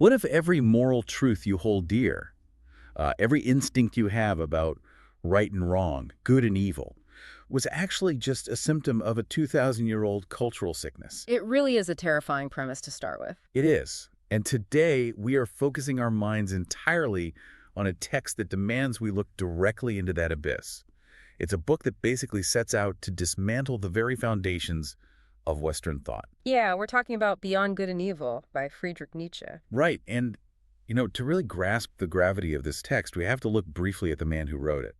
What if every moral truth you hold dear, every instinct you have about right and wrong, good and evil, was actually just a symptom of a 2,000-year-old cultural sickness? It really is a terrifying premise to start with. It is. And today, we are focusing our minds entirely on a text that demands we look directly into that abyss. It's a book that basically sets out to dismantle the very foundations of Western thought. Yeah, we're talking about Beyond Good and Evil by Friedrich Nietzsche. Right. And, to really grasp the gravity of this text, we have to look briefly at the man who wrote it.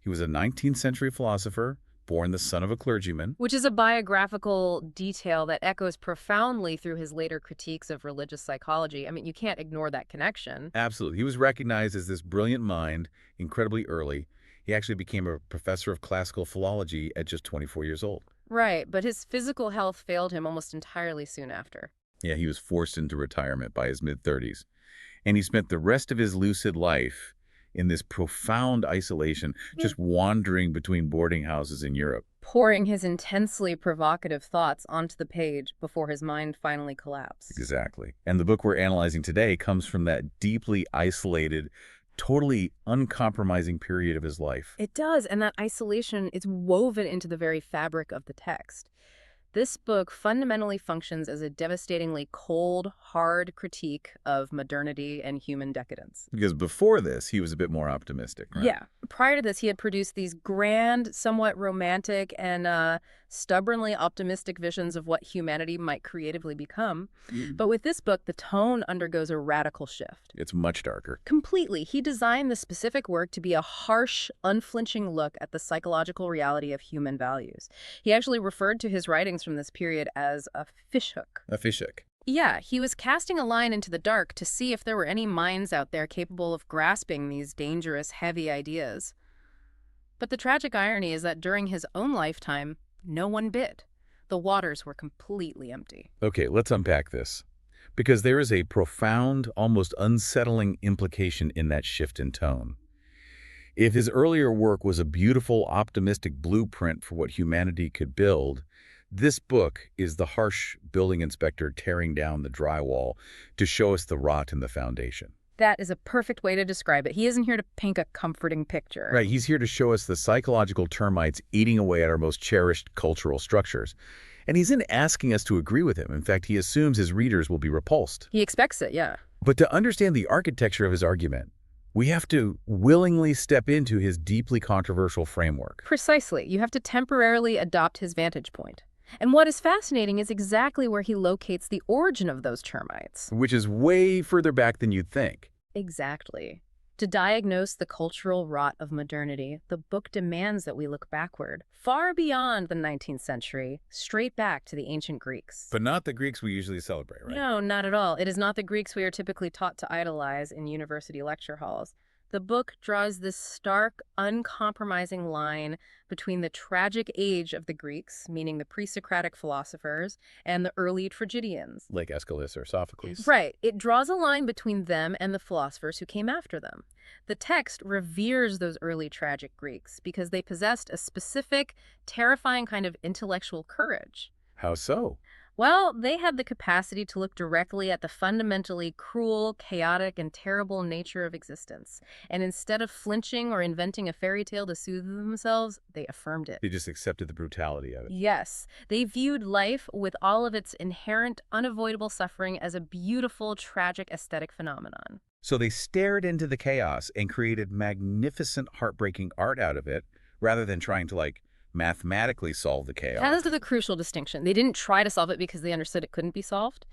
He was a 19th century philosopher, born the son of a clergyman. Which is a biographical detail that echoes profoundly through his later critiques of religious psychology. I mean, you can't ignore that connection. Absolutely. He was recognized as this brilliant mind incredibly early. He actually became a professor of classical philology at just 24 years old. Right, but his physical health failed him almost entirely soon after. Yeah, he was forced into retirement by his mid-30s. And he spent the rest of his lucid life in this profound isolation, just wandering between boarding houses in Europe. Pouring his intensely provocative thoughts onto the page before his mind finally collapsed. Exactly. And the book we're analyzing today comes from that deeply isolated, totally uncompromising period of his life. It does, and that isolation is woven into the very fabric of the text. This book fundamentally functions as a devastatingly cold, hard critique of modernity and human decadence. Because before this, he was a bit more optimistic, right? Yeah. Prior to this, he had produced these grand, somewhat romantic, and stubbornly optimistic visions of what humanity might creatively become. But with this book, the tone undergoes a radical shift. It's much darker. Completely. He designed the specific work to be a harsh, unflinching look at the psychological reality of human values. He actually referred to his writings from this period as a fishhook. A fishhook. Yeah, he was casting a line into the dark to see if there were any minds out there capable of grasping these dangerous, heavy ideas. But the tragic irony is that during his own lifetime, no one bit. The waters were completely empty. Okay, let's unpack this. Because there is a profound, almost unsettling implication in that shift in tone. If his earlier work was a beautiful, optimistic blueprint for what humanity could build, this book is the harsh building inspector tearing down the drywall to show us the rot in the foundation. That is a perfect way to describe it. He isn't here to paint a comforting picture. Right, he's here to show us the psychological termites eating away at our most cherished cultural structures. And he's in asking us to agree with him. In fact, he assumes his readers will be repulsed. He expects it, yeah. But to understand the architecture of his argument, we have to willingly step into his deeply controversial framework. Precisely. You have to temporarily adopt his vantage point. And what is fascinating is exactly where he locates the origin of those termites. Which is way further back than you'd think. Exactly. To diagnose the cultural rot of modernity, the book demands that we look backward, far beyond the 19th century, straight back to the ancient Greeks. But not the Greeks we usually celebrate, right? No, not at all. It is not the Greeks we are typically taught to idolize in university lecture halls. The book draws this stark, uncompromising line between the tragic age of the Greeks, meaning the pre-Socratic philosophers, and the early tragedians. Like Aeschylus or Sophocles. Right. It draws a line between them and the philosophers who came after them. The text reveres those early tragic Greeks because they possessed a specific, terrifying kind of intellectual courage. How so? Well, they had the capacity to look directly at the fundamentally cruel, chaotic, and terrible nature of existence. And instead of flinching or inventing a fairy tale to soothe themselves, they affirmed it. They just accepted the brutality of it. Yes. They viewed life with all of its inherent, unavoidable suffering as a beautiful, tragic aesthetic phenomenon. So they stared into the chaos and created magnificent, heartbreaking art out of it, rather than trying to, mathematically solve the chaos. That is the crucial distinction. They didn't try to solve it because they understood it couldn't be solved.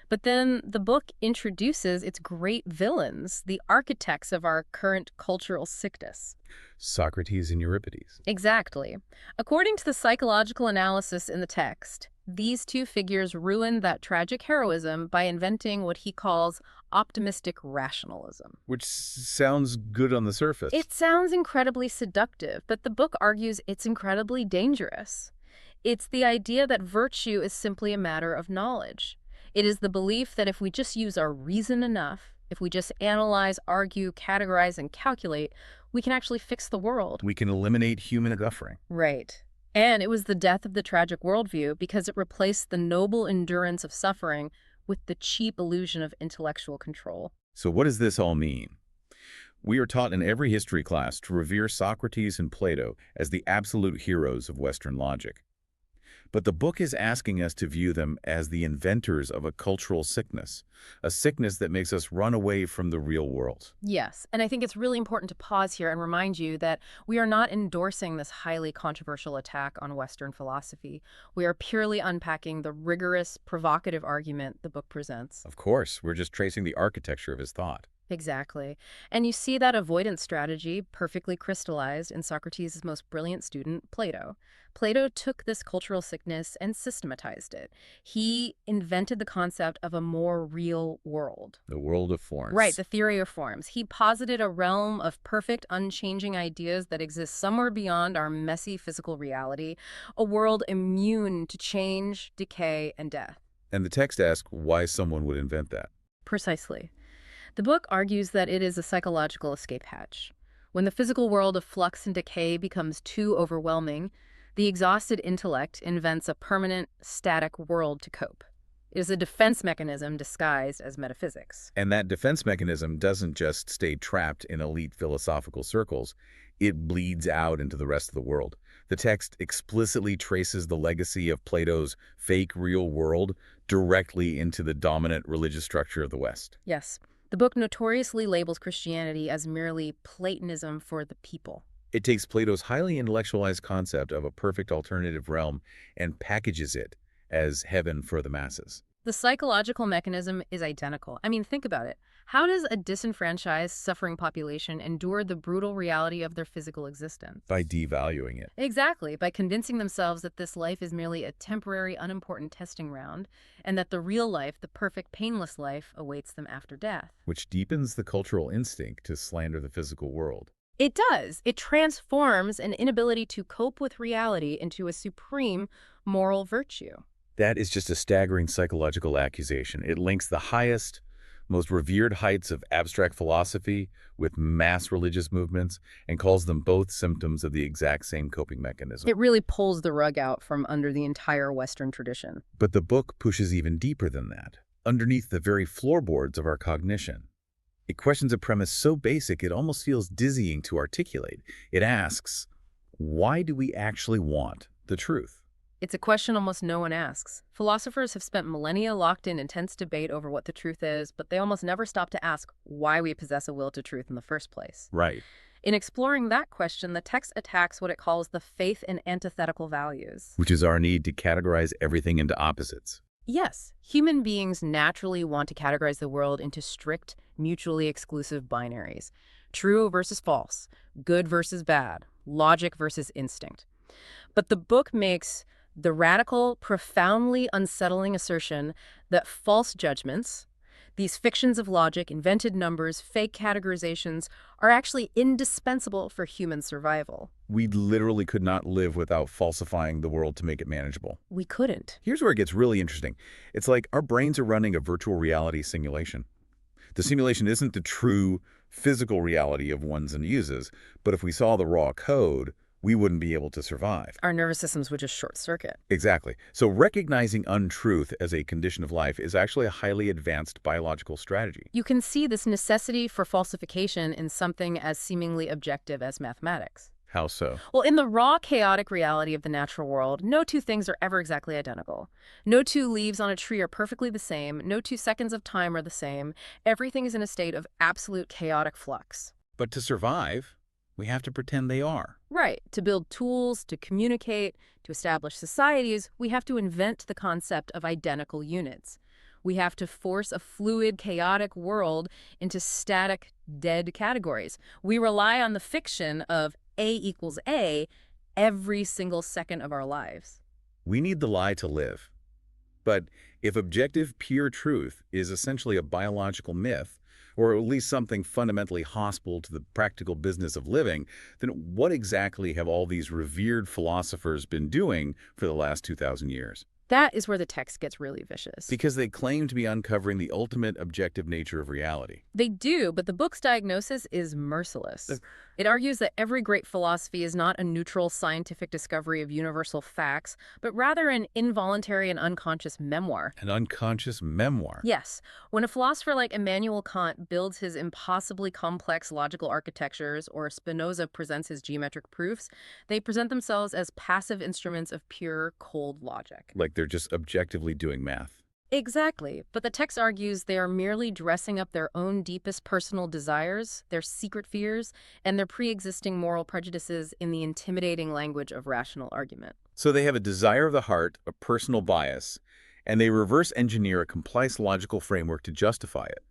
But then the book introduces its great villains, the architects of our current cultural sickness. Socrates and Euripides. Exactly. According to the psychological analysis in the text, these two figures ruined that tragic heroism by inventing what he calls optimistic rationalism. Which sounds good on the surface. It sounds incredibly seductive, but the book argues it's incredibly dangerous. It's the idea that virtue is simply a matter of knowledge. It is the belief that if we just use our reason enough, if we just analyze, argue, categorize, and calculate, we can actually fix the world. We can eliminate human suffering. Right. And it was the death of the tragic worldview because it replaced the noble endurance of suffering with the cheap illusion of intellectual control. So what does this all mean? We are taught in every history class to revere Socrates and Plato as the absolute heroes of Western logic. But the book is asking us to view them as the inventors of a cultural sickness, a sickness that makes us run away from the real world. Yes, and I think it's really important to pause here and remind you that we are not endorsing this highly controversial attack on Western philosophy. We are purely unpacking the rigorous, provocative argument the book presents. Of course, we're just tracing the architecture of his thought. Exactly. And you see that avoidance strategy perfectly crystallized in Socrates' most brilliant student, Plato. Plato took this cultural sickness and systematized it. He invented the concept of a more real world. The world of forms. Right, the theory of forms. He posited a realm of perfect, unchanging ideas that exists somewhere beyond our messy physical reality, a world immune to change, decay, and death. And the text asks why someone would invent that. Precisely. The book argues that it is a psychological escape hatch. When the physical world of flux and decay becomes too overwhelming, the exhausted intellect invents a permanent, static world to cope. It is a defense mechanism disguised as metaphysics. And that defense mechanism doesn't just stay trapped in elite philosophical circles. It bleeds out into the rest of the world. The text explicitly traces the legacy of Plato's fake real world directly into the dominant religious structure of the West. Yes. The book notoriously labels Christianity as merely Platonism for the people. It takes Plato's highly intellectualized concept of a perfect alternative realm and packages it as heaven for the masses. The psychological mechanism is identical. I mean, think about it. How does a disenfranchised, suffering population endure the brutal reality of their physical existence? By devaluing it. Exactly, by convincing themselves that this life is merely a temporary, unimportant testing ground, and that the real life, the perfect, painless life, awaits them after death. Which deepens the cultural instinct to slander the physical world. It does. It transforms an inability to cope with reality into a supreme moral virtue. That is just a staggering psychological accusation. It links the highest, most revered heights of abstract philosophy with mass religious movements and calls them both symptoms of the exact same coping mechanism. It really pulls the rug out from under the entire Western tradition. But the book pushes even deeper than that, underneath the very floorboards of our cognition. It questions a premise so basic it almost feels dizzying to articulate. It asks, why do we actually want the truth? It's a question almost no one asks. Philosophers have spent millennia locked in intense debate over what the truth is, but they almost never stop to ask why we possess a will to truth in the first place. Right. In exploring that question, the text attacks what it calls the faith in antithetical values. Which is our need to categorize everything into opposites. Yes, human beings naturally want to categorize the world into strict, mutually exclusive binaries. True versus false, good versus bad, logic versus instinct. But the book makes the radical, profoundly unsettling assertion that false judgments, these fictions of logic, invented numbers, fake categorizations, are actually indispensable for human survival. We literally could not live without falsifying the world to make it manageable. We couldn't. Here's where it gets really interesting. It's like our brains are running a virtual reality simulation. The simulation isn't the true physical reality of ones and uses, but if we saw the raw code, we wouldn't be able to survive. Our nervous systems would just short circuit. Exactly. So recognizing untruth as a condition of life is actually a highly advanced biological strategy. You can see this necessity for falsification in something as seemingly objective as mathematics. How so? Well, in the raw, chaotic reality of the natural world, no two things are ever exactly identical. No two leaves on a tree are perfectly the same. No 2 seconds of time are the same. Everything is in a state of absolute chaotic flux. But to survive, we have to pretend they are. Right. To build tools, to communicate, to establish societies, we have to invent the concept of identical units. We have to force a fluid, chaotic world into static, dead categories. We rely on the fiction of A equals A every single second of our lives. We need the lie to live. But if objective, pure truth is essentially a biological myth, or at least something fundamentally hostile to the practical business of living, then what exactly have all these revered philosophers been doing for the last 2,000 years? That is where the text gets really vicious. Because they claim to be uncovering the ultimate objective nature of reality. They do, but the book's diagnosis is merciless. It argues that every great philosophy is not a neutral scientific discovery of universal facts, but rather an involuntary and unconscious memoir. An unconscious memoir. Yes, when a philosopher like Immanuel Kant builds his impossibly complex logical architectures or Spinoza presents his geometric proofs, they present themselves as passive instruments of pure, cold logic. Like they're just objectively doing math. Exactly, but the text argues they are merely dressing up their own deepest personal desires, their secret fears, and their pre-existing moral prejudices in the intimidating language of rational argument. So they have a desire of the heart, a personal bias, and they reverse engineer a complex logical framework to justify it,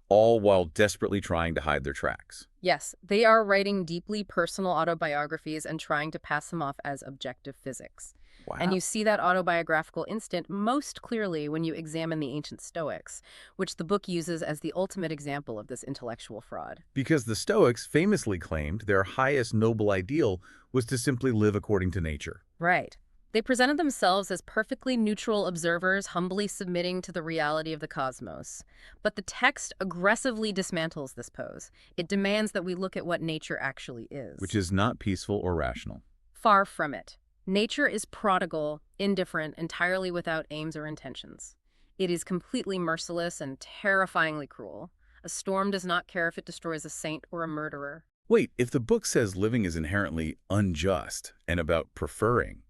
all while desperately trying to hide their tracks. Yes, they are writing deeply personal autobiographies and trying to pass them off as objective physics. Wow. And you see that autobiographical instinct most clearly when you examine the ancient Stoics, which the book uses as the ultimate example of this intellectual fraud. Because the Stoics famously claimed their highest noble ideal was to simply live according to nature. Right. They presented themselves as perfectly neutral observers, humbly submitting to the reality of the cosmos. But the text aggressively dismantles this pose. It demands that we look at what nature actually is. Which is not peaceful or rational. Far from it. Nature is prodigal, indifferent, entirely without aims or intentions. It is completely merciless and terrifyingly cruel. A storm does not care if it destroys a saint or a murderer. Wait, if the book says living is inherently unjust and about preferring,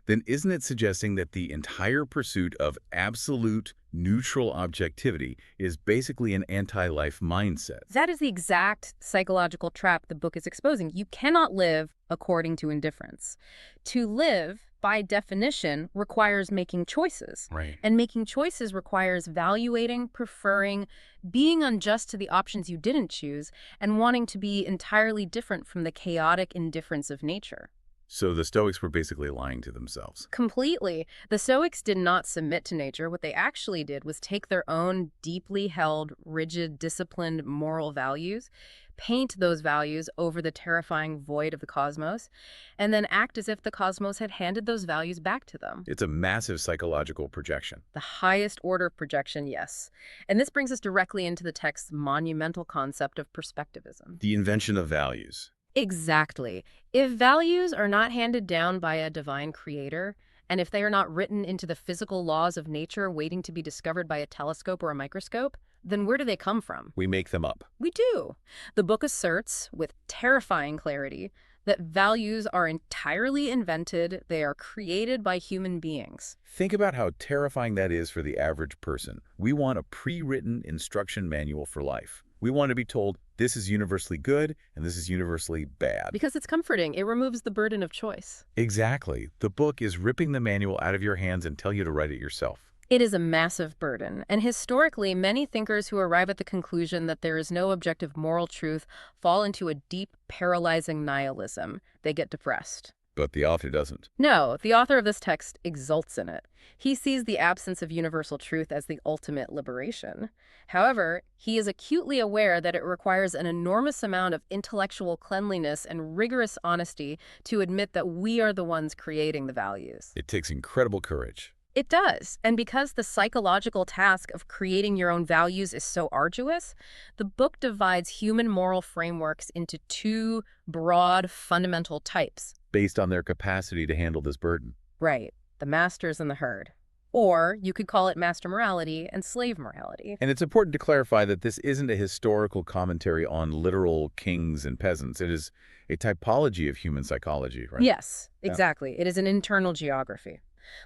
then isn't it suggesting that the entire pursuit of absolute neutral objectivity is basically an anti-life mindset? That is the exact psychological trap the book is exposing. You cannot live according to indifference. To live, by definition, requires making choices. Right. And making choices requires valuating, preferring, being unjust to the options you didn't choose, and wanting to be entirely different from the chaotic indifference of nature. So the Stoics were basically lying to themselves. Completely. The Stoics did not submit to nature. What they actually did was take their own deeply held, rigid, disciplined moral values, paint those values over the terrifying void of the cosmos, and then act as if the cosmos had handed those values back to them. It's a massive psychological projection. The highest order of projection, yes. And this brings us directly into the text's monumental concept of perspectivism. The invention of values. Exactly. If values are not handed down by a divine creator, and if they are not written into the physical laws of nature waiting to be discovered by a telescope or a microscope, then where do they come from? We make them up. We do. The book asserts, with terrifying clarity, that values are entirely invented, they are created by human beings. Think about how terrifying that is for the average person. We want a pre-written instruction manual for life. We want to be told this is universally good and this is universally bad. Because it's comforting. It removes the burden of choice. Exactly. The book is ripping the manual out of your hands and tell you to write it yourself. It is a massive burden, and historically, many thinkers who arrive at the conclusion that there is no objective moral truth fall into a deep, paralyzing nihilism. They get depressed. But the author doesn't. No, the author of this text exults in it. He sees the absence of universal truth as the ultimate liberation. However, he is acutely aware that it requires an enormous amount of intellectual cleanliness and rigorous honesty to admit that we are the ones creating the values. It takes incredible courage. It does, and because the psychological task of creating your own values is so arduous, the book divides human moral frameworks into two broad, fundamental types. Based on their capacity to handle this burden. Right, the masters and the herd. Or you could call it master morality and slave morality. And it's important to clarify that this isn't a historical commentary on literal kings and peasants. It is a typology of human psychology, right? Yes, exactly. It is an internal geography.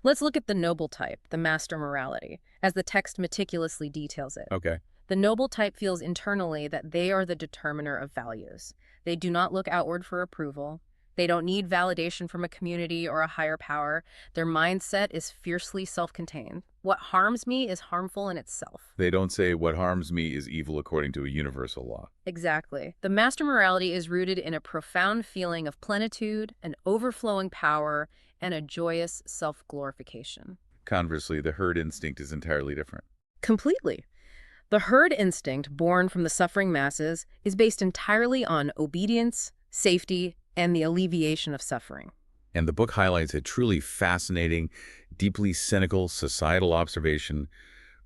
Let's look at the noble type, the master morality, as the text meticulously details it. Okay. The noble type feels internally that they are the determiner of values. They do not look outward for approval. They don't need validation from a community or a higher power. Their mindset is fiercely self-contained. What harms me is harmful in itself. They don't say what harms me is evil according to a universal law. Exactly. The master morality is rooted in a profound feeling of plenitude, an overflowing power, and a joyous self-glorification. Conversely, the herd instinct is entirely different. Completely. The herd instinct, born from the suffering masses, is based entirely on obedience, safety, and the alleviation of suffering. And the book highlights a truly fascinating, deeply cynical societal observation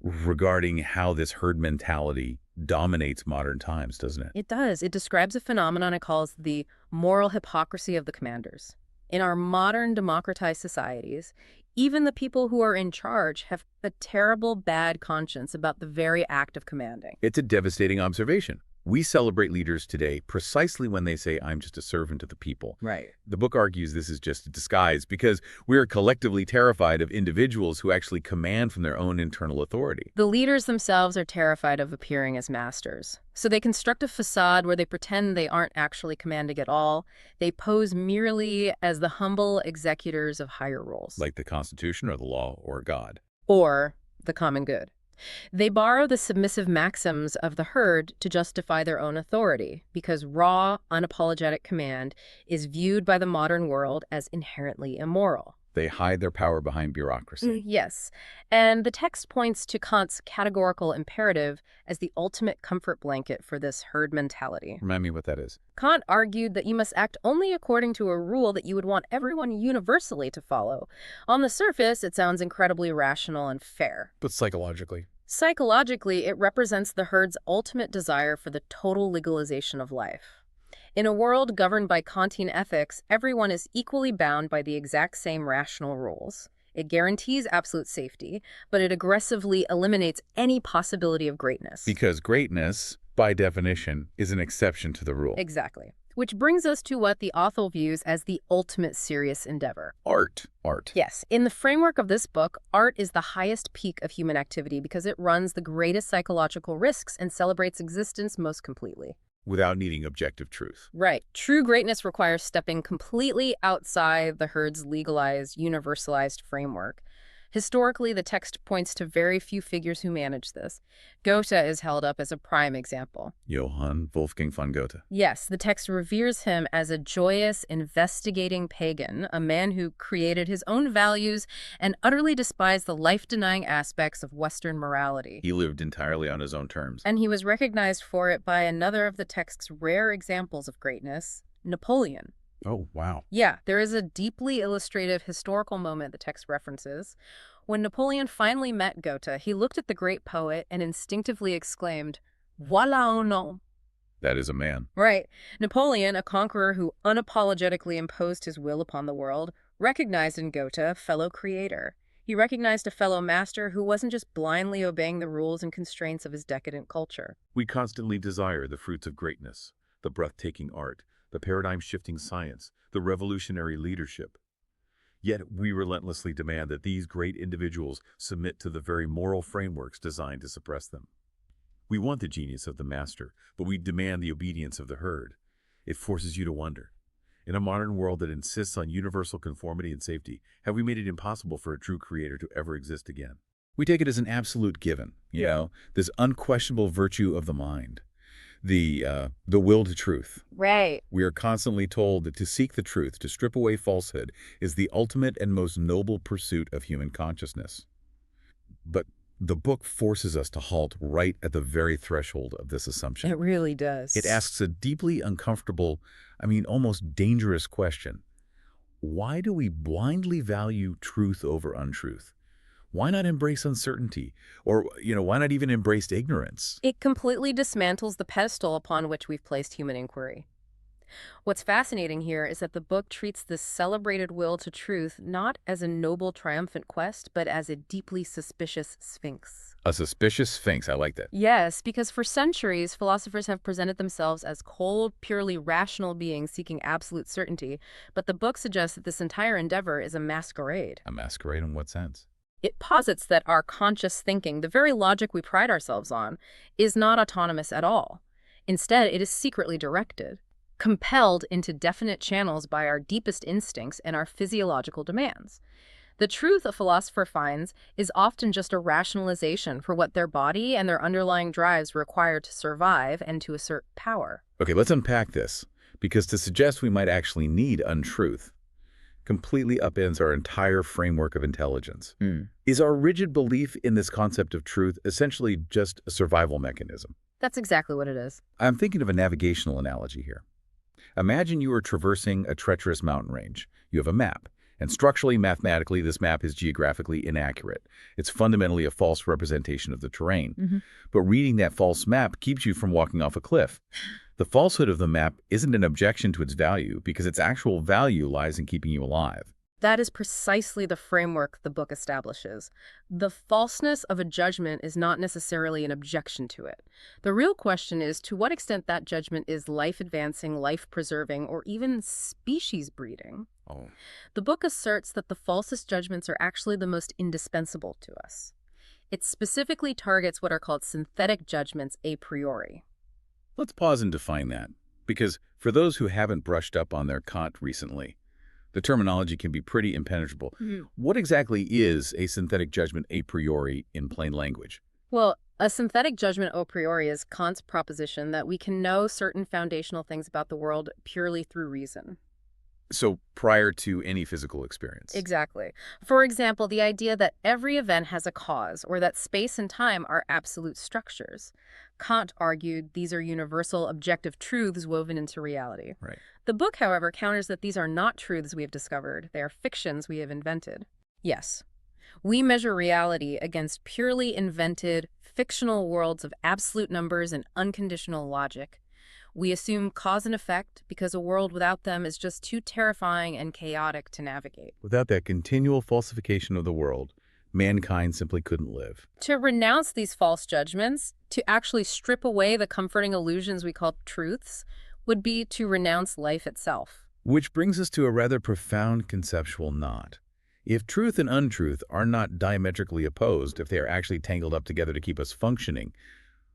regarding how this herd mentality dominates modern times, doesn't it? It does. It describes a phenomenon it calls the moral hypocrisy of the commanders. In our modern democratized societies, even the people who are in charge have a terrible bad conscience about the very act of commanding. It's a devastating observation. We celebrate leaders today precisely when they say, I'm just a servant of the people. Right. The book argues this is just a disguise because we are collectively terrified of individuals who actually command from their own internal authority. The leaders themselves are terrified of appearing as masters. So they construct a facade where they pretend they aren't actually commanding at all. They pose merely as the humble executors of higher roles. Like the Constitution or the law or God. Or the common good. They borrow the submissive maxims of the herd to justify their own authority, because raw, unapologetic command is viewed by the modern world as inherently immoral. They hide their power behind bureaucracy. Yes, and the text points to Kant's categorical imperative as the ultimate comfort blanket for this herd mentality. Remind me what that is. Kant argued that you must act only according to a rule that you would want everyone universally to follow. On the surface, it sounds incredibly rational and fair. But psychologically? Psychologically, it represents the herd's ultimate desire for the total legalization of life. In a world governed by Kantian ethics, everyone is equally bound by the exact same rational rules. It guarantees absolute safety, but it aggressively eliminates any possibility of greatness. Because greatness, by definition, is an exception to the rule. Exactly. Which brings us to what the author views as the ultimate serious endeavor. Art. Yes. In the framework of this book, art is the highest peak of human activity because it runs the greatest psychological risks and celebrates existence most completely. Without needing objective truth. Right. True greatness requires stepping completely outside the herd's legalized, universalized framework. Historically, the text points to very few figures who manage this. Goethe is held up as a prime example. Johann Wolfgang von Goethe. Yes, the text reveres him as a joyous, investigating pagan, a man who created his own values and utterly despised the life-denying aspects of Western morality. He lived entirely on his own terms. And he was recognized for it by another of the text's rare examples of greatness, Napoleon. Oh, wow. Yeah, there is a deeply illustrative historical moment the text references. When Napoleon finally met Goethe, he looked at the great poet and instinctively exclaimed, "Voilà un homme." That is a man. Right. Napoleon, a conqueror who unapologetically imposed his will upon the world, recognized in Goethe a fellow creator. He recognized a fellow master who wasn't just blindly obeying the rules and constraints of his decadent culture. We constantly desire the fruits of greatness, the breathtaking art, the paradigm-shifting science, the revolutionary leadership. Yet we relentlessly demand that these great individuals submit to the very moral frameworks designed to suppress them. We want the genius of the master, but we demand the obedience of the herd. It forces you to wonder. In a modern world that insists on universal conformity and safety, have we made it impossible for a true creator to ever exist again? We take it as an absolute given, you know, this unquestionable virtue of the mind. The will to truth. Right. We are constantly told that to seek the truth, to strip away falsehood, is the ultimate and most noble pursuit of human consciousness. But the book forces us to halt right at the very threshold of this assumption. It really does. It asks a deeply uncomfortable, almost dangerous question. Why do we blindly value truth over untruth? Why not embrace uncertainty? Or, why not even embrace ignorance? It completely dismantles the pedestal upon which we've placed human inquiry. What's fascinating here is that the book treats this celebrated will to truth not as a noble, triumphant quest, but as a deeply suspicious sphinx. A suspicious sphinx, I like that. Yes, because for centuries, philosophers have presented themselves as cold, purely rational beings seeking absolute certainty, but the book suggests that this entire endeavor is a masquerade. A masquerade in what sense? It posits that our conscious thinking, the very logic we pride ourselves on, is not autonomous at all. Instead, it is secretly directed, compelled into definite channels by our deepest instincts and our physiological demands. The truth a philosopher finds is often just a rationalization for what their body and their underlying drives require to survive and to assert power. Okay, let's unpack this, because to suggest we might actually need untruth completely upends our entire framework of intelligence. Is our rigid belief in this concept of truth essentially just a survival mechanism? That's exactly what it is. I'm thinking of a navigational analogy here. Imagine you are traversing a treacherous mountain range. You have a map, and structurally, mathematically, this map is geographically inaccurate. It's fundamentally a false representation of the terrain. But reading that false map keeps you from walking off a cliff. The falsehood of the map isn't an objection to its value, because its actual value lies in keeping you alive. That is precisely the framework the book establishes. The falseness of a judgment is not necessarily an objection to it. The real question is to what extent that judgment is life-advancing, life-preserving, or even species-breeding. Oh. The book asserts that the falsest judgments are actually the most indispensable to us. It specifically targets what are called synthetic judgments a priori. Let's pause and define that, because for those who haven't brushed up on their Kant recently, the terminology can be pretty impenetrable. What exactly is a synthetic judgment a priori in plain language? Well, a synthetic judgment a priori is Kant's proposition that we can know certain foundational things about the world purely through reason. So prior to any physical experience. Exactly. For example, the idea that every event has a cause or that space and time are absolute structures. Kant argued these are universal objective truths woven into reality. Right. The book, however, counters that these are not truths we have discovered. They are fictions we have invented. Yes, we measure reality against purely invented, fictional worlds of absolute numbers and unconditional logic. We assume cause and effect because a world without them is just too terrifying and chaotic to navigate. Without that continual falsification of the world, mankind simply couldn't live. To renounce these false judgments, to actually strip away the comforting illusions we call truths, would be to renounce life itself. Which brings us to a rather profound conceptual knot. If truth and untruth are not diametrically opposed, if they are actually tangled up together to keep us functioning,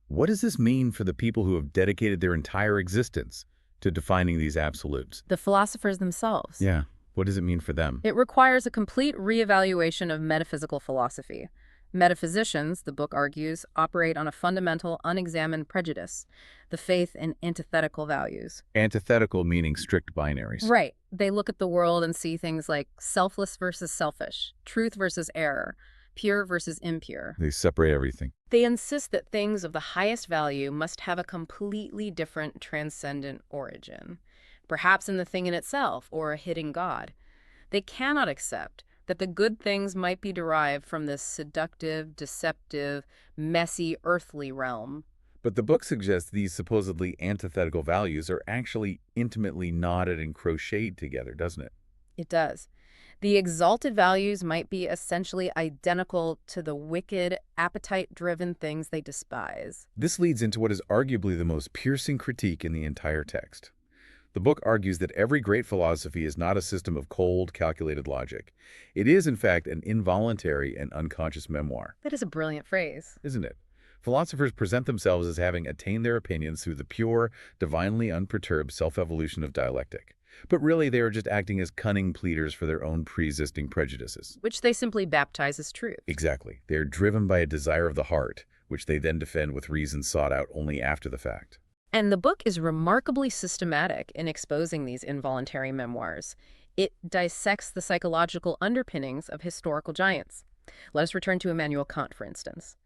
what does this mean for the people who have dedicated their entire existence to defining these absolutes? The philosophers themselves. Yeah. What does it mean for them? It requires a complete reevaluation of metaphysical philosophy. Metaphysicians, the book argues, operate on a fundamental, unexamined prejudice, the faith in antithetical values. Antithetical meaning strict binaries. Right. They look at the world and see things like selfless versus selfish, truth versus error, pure versus impure. They separate everything. They insist that things of the highest value must have a completely different transcendent origin, perhaps in the thing in itself or a hidden God. They cannot accept that the good things might be derived from this seductive, deceptive, messy, earthly realm. But the book suggests these supposedly antithetical values are actually intimately knotted and crocheted together, doesn't it? It does. The exalted values might be essentially identical to the wicked, appetite-driven things they despise. This leads into what is arguably the most piercing critique in the entire text. The book argues that every great philosophy is not a system of cold, calculated logic. It is, in fact, an involuntary and unconscious memoir. That is a brilliant phrase. Isn't it? Philosophers present themselves as having attained their opinions through the pure, divinely unperturbed self-evolution of dialectic. But really, they are just acting as cunning pleaders for their own pre-existing prejudices. Which they simply baptize as truth. Exactly. They are driven by a desire of the heart, which they then defend with reasons sought out only after the fact. And the book is remarkably systematic in exposing these involuntary memoirs. It dissects the psychological underpinnings of historical giants. Let us return to Immanuel Kant, for instance.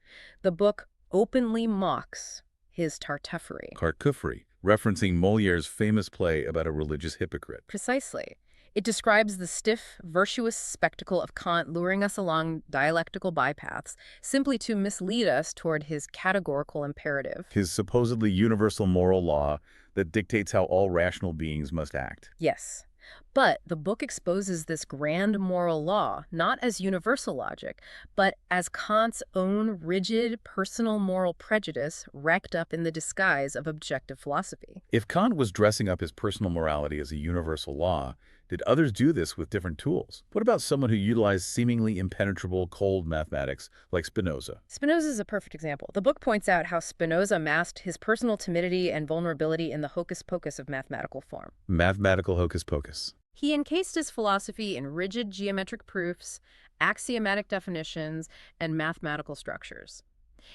The book openly mocks his Tartuffery. Tartuffery, referencing Moliere's famous play about a religious hypocrite. Precisely. It describes the stiff, virtuous spectacle of Kant luring us along dialectical bypaths simply to mislead us toward his categorical imperative. His supposedly universal moral law that dictates how all rational beings must act. Yes. But the book exposes this grand moral law not as universal logic, but as Kant's own rigid, personal moral prejudice wrapped up in the disguise of objective philosophy. If Kant was dressing up his personal morality as a universal law, did others do this with different tools? What about someone who utilized seemingly impenetrable, cold mathematics like Spinoza? Spinoza is a perfect example. The book points out how Spinoza masked his personal timidity and vulnerability in the hocus-pocus of mathematical form. Mathematical hocus-pocus. He encased his philosophy in rigid geometric proofs, axiomatic definitions, and mathematical structures.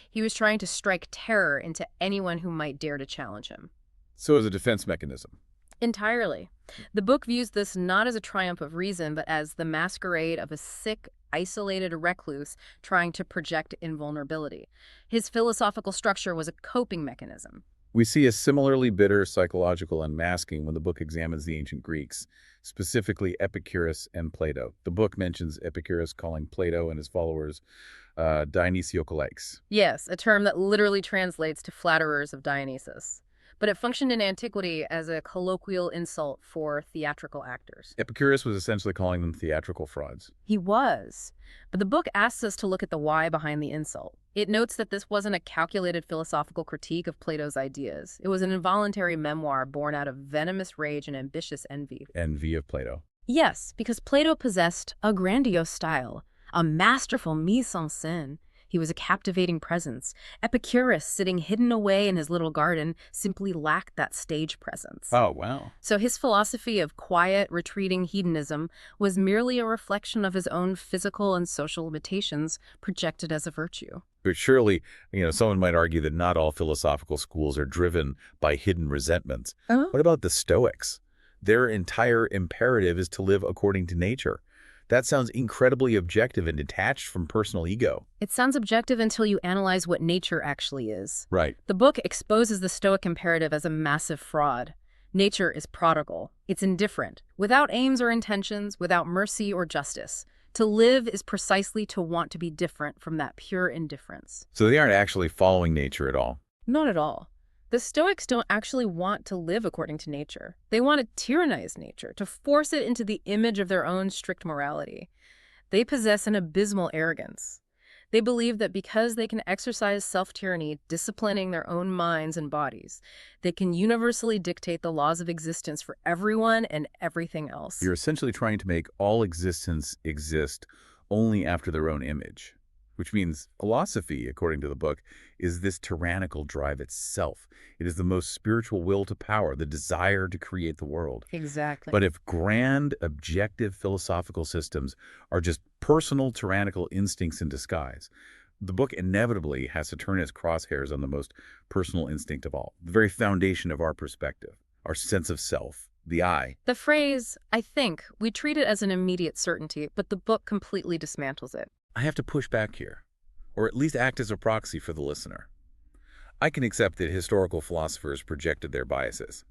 He was trying to strike terror into anyone who might dare to challenge him. So as a defense mechanism. Entirely. The book views this not as a triumph of reason, but as the masquerade of a sick, isolated recluse trying to project invulnerability. His philosophical structure was a coping mechanism. We see a similarly bitter psychological unmasking when the book examines the ancient Greeks, specifically Epicurus and Plato. The book mentions Epicurus calling Plato and his followers Dionysiokalaikes. Yes, a term that literally translates to flatterers of Dionysus. But it functioned in antiquity as a colloquial insult for theatrical actors. Epicurus was essentially calling them theatrical frauds. He was. But the book asks us to look at the why behind the insult. It notes that this wasn't a calculated philosophical critique of Plato's ideas. It was an involuntary memoir born out of venomous rage and ambitious envy. Envy of Plato. Yes, because Plato possessed a grandiose style, a masterful mise en scène. He was a captivating presence. Epicurus, sitting hidden away in his little garden, simply lacked that stage presence. Oh, wow. So his philosophy of quiet, retreating hedonism was merely a reflection of his own physical and social limitations projected as a virtue. But surely, someone might argue that not all philosophical schools are driven by hidden resentments. What about the Stoics? Their entire imperative is to live according to nature. That sounds incredibly objective and detached from personal ego. It sounds objective until you analyze what nature actually is. Right. The book exposes the Stoic imperative as a massive fraud. Nature is prodigal. It's indifferent, without aims or intentions, without mercy or justice. To live is precisely to want to be different from that pure indifference. So they aren't actually following nature at all. Not at all. The Stoics don't actually want to live according to nature. They want to tyrannize nature, to force it into the image of their own strict morality. They possess an abysmal arrogance. They believe that because they can exercise self-tyranny, disciplining their own minds and bodies, they can universally dictate the laws of existence for everyone and everything else. You're essentially trying to make all existence exist only after their own image, which means philosophy, according to the book, is this tyrannical drive itself. It is the most spiritual will to power, the desire to create the world. Exactly. But if grand, objective philosophical systems are just personal tyrannical instincts in disguise, the book inevitably has to turn its crosshairs on the most personal instinct of all, the very foundation of our perspective, our sense of self, the I. The phrase, I think, we treat it as an immediate certainty, but the book completely dismantles it. I have to push back here, or at least act as a proxy for the listener. I can accept that historical philosophers projected their biases.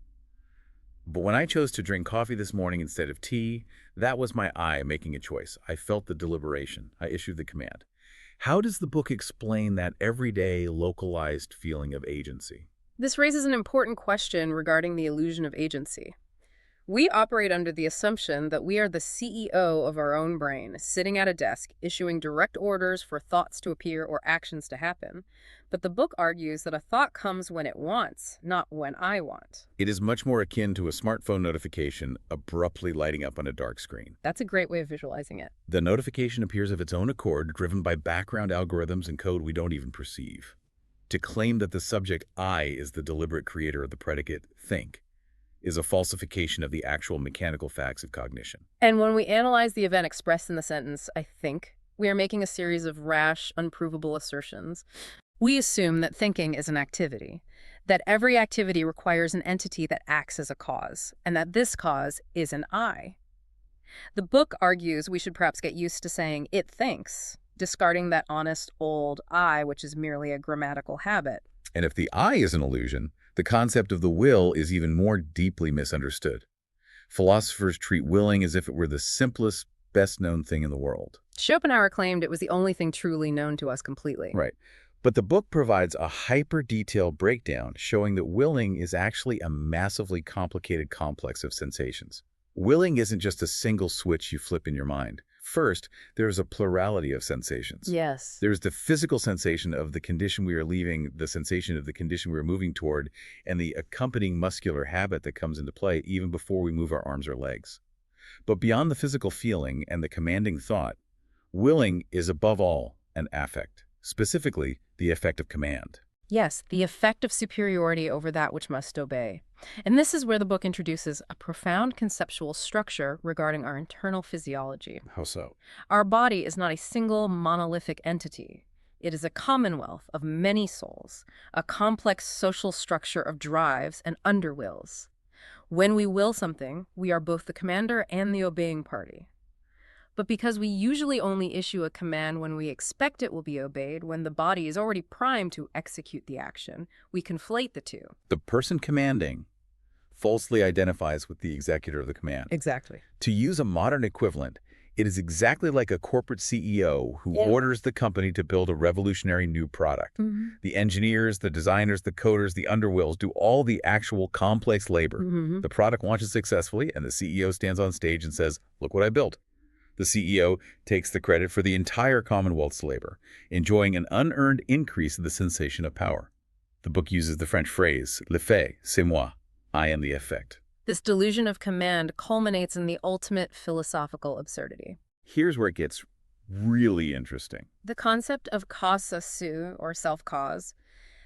But when I chose to drink coffee this morning instead of tea, that was my I making a choice. I felt the deliberation. I issued the command. How does the book explain that everyday, localized feeling of agency? This raises an important question regarding the illusion of agency. We operate under the assumption that we are the CEO of our own brain, sitting at a desk, issuing direct orders for thoughts to appear or actions to happen. But the book argues that a thought comes when it wants, not when I want. It is much more akin to a smartphone notification abruptly lighting up on a dark screen. That's a great way of visualizing it. The notification appears of its own accord, driven by background algorithms and code we don't even perceive. To claim that the subject I is the deliberate creator of the predicate think is a falsification of the actual mechanical facts of cognition. And when we analyze the event expressed in the sentence, I think, we are making a series of rash, unprovable assertions. We assume that thinking is an activity, that every activity requires an entity that acts as a cause, and that this cause is an I. The book argues we should perhaps get used to saying it thinks, discarding that honest old I, which is merely a grammatical habit. And if the I is an illusion, the concept of the will is even more deeply misunderstood. Philosophers treat willing as if it were the simplest, best-known thing in the world. Schopenhauer claimed it was the only thing truly known to us completely. Right. But the book provides a hyper-detailed breakdown showing that willing is actually a massively complicated complex of sensations. Willing isn't just a single switch you flip in your mind. First, there's a plurality of sensations. Yes. There's the physical sensation of the condition we are leaving, the sensation of the condition we're moving toward, and the accompanying muscular habit that comes into play even before we move our arms or legs. But beyond the physical feeling and the commanding thought, willing is above all an affect, specifically the effect of command. Yes, the effect of superiority over that which must obey. And this is where the book introduces a profound conceptual structure regarding our internal physiology. How so? Our body is not a single monolithic entity. It is a commonwealth of many souls, a complex social structure of drives and underwills. When we will something, we are both the commander and the obeying party. But because we usually only issue a command when we expect it will be obeyed, when the body is already primed to execute the action, we conflate the two. The person commanding falsely identifies with the executor of the command. Exactly. To use a modern equivalent, it is exactly like a corporate CEO who orders the company to build a revolutionary new product. The engineers, the designers, the coders, the underwills do all the actual complex labor. The product launches successfully, and the CEO stands on stage and says, "Look what I built." The CEO takes the credit for the entire Commonwealth's labor, enjoying an unearned increase in the sensation of power. The book uses the French phrase, "Le fait, c'est moi." I am the effect. This delusion of command culminates in the ultimate philosophical absurdity. Here's where it gets really interesting. The concept of causa sui, or self-cause.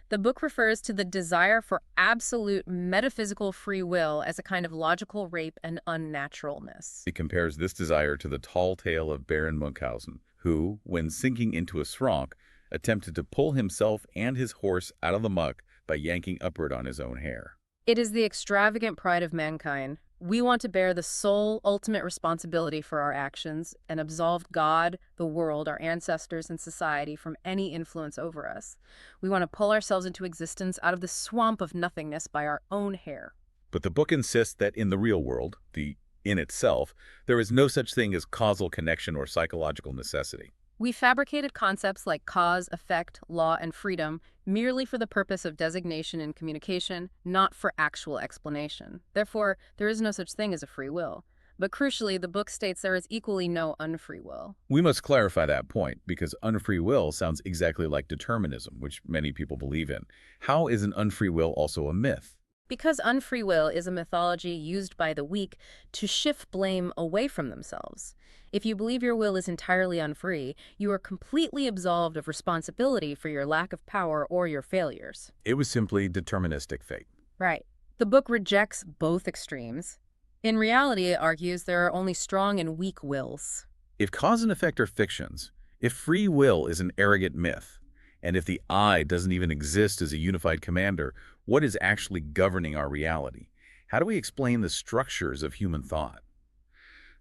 The book refers to the desire for absolute metaphysical free will as a kind of logical rape and unnaturalness. It compares this desire to the tall tale of Baron Munchausen, who, when sinking into a swamp, attempted to pull himself and his horse out of the muck by yanking upward on his own hair. It is the extravagant pride of mankind. We want to bear the sole ultimate responsibility for our actions and absolve God, the world, our ancestors, and society from any influence over us. We want to pull ourselves into existence out of the swamp of nothingness by our own hair. But the book insists that in the real world, the in itself, there is no such thing as causal connection or psychological necessity. We fabricated concepts like cause, effect, law, and freedom merely for the purpose of designation and communication, not for actual explanation. Therefore, there is no such thing as a free will. But crucially, the book states there is equally no unfree will. We must clarify that point, because unfree will sounds exactly like determinism, which many people believe in. How is an unfree will also a myth? Because unfree will is a mythology used by the weak to shift blame away from themselves. If you believe your will is entirely unfree, you are completely absolved of responsibility for your lack of power or your failures. It was simply deterministic fate. Right. The book rejects both extremes. In reality, it argues there are only strong and weak wills. If cause and effect are fictions, if free will is an arrogant myth, and if the I doesn't even exist as a unified commander, what is actually governing our reality? How do we explain the structures of human thought?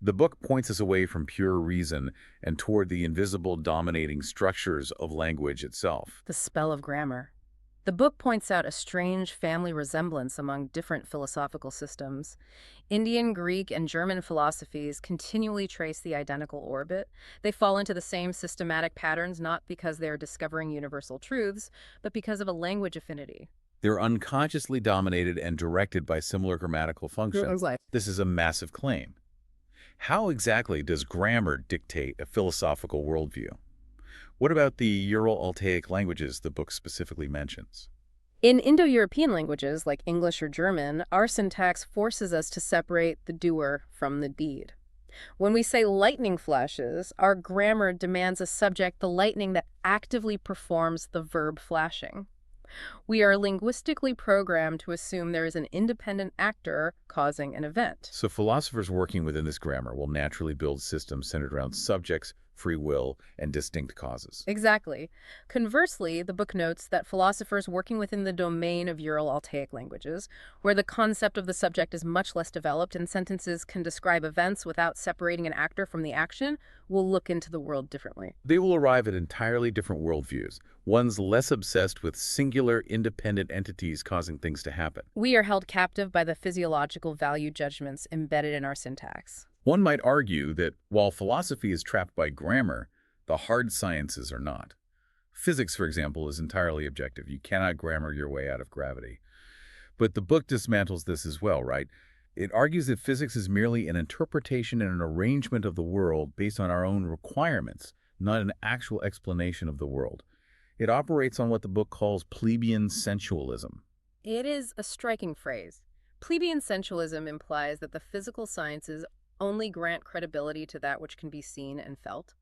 The book points us away from pure reason and toward the invisible dominating structures of language itself. The spell of grammar. The book points out a strange family resemblance among different philosophical systems. Indian, Greek, and German philosophies continually trace the identical orbit. They fall into the same systematic patterns not because they are discovering universal truths, but because of a language affinity. They're unconsciously dominated and directed by similar grammatical functions. This is a massive claim. How exactly does grammar dictate a philosophical worldview? What about the Ural-Altaic languages the book specifically mentions? In Indo-European languages like English or German, our syntax forces us to separate the doer from the deed. When we say lightning flashes, our grammar demands a subject, the lightning, that actively performs the verb flashing. We are linguistically programmed to assume there is an independent actor causing an event. So philosophers working within this grammar will naturally build systems centered around subjects, free will, and distinct causes. Exactly. Conversely, the book notes that philosophers working within the domain of Ural-Altaic languages, where the concept of the subject is much less developed and sentences can describe events without separating an actor from the action, will look into the world differently. They will arrive at entirely different worldviews, ones less obsessed with singular, independent entities causing things to happen. We are held captive by the physiological value judgments embedded in our syntax. One might argue that while philosophy is trapped by grammar, the hard sciences are not. Physics, for example, is entirely objective. You cannot grammar your way out of gravity. But the book dismantles this as well, right? It argues that physics is merely an interpretation and an arrangement of the world based on our own requirements, not an actual explanation of the world. It operates on what the book calls plebeian sensualism. It is a striking phrase. Plebeian sensualism implies that the physical sciences only grant credibility to that which can be seen and felt.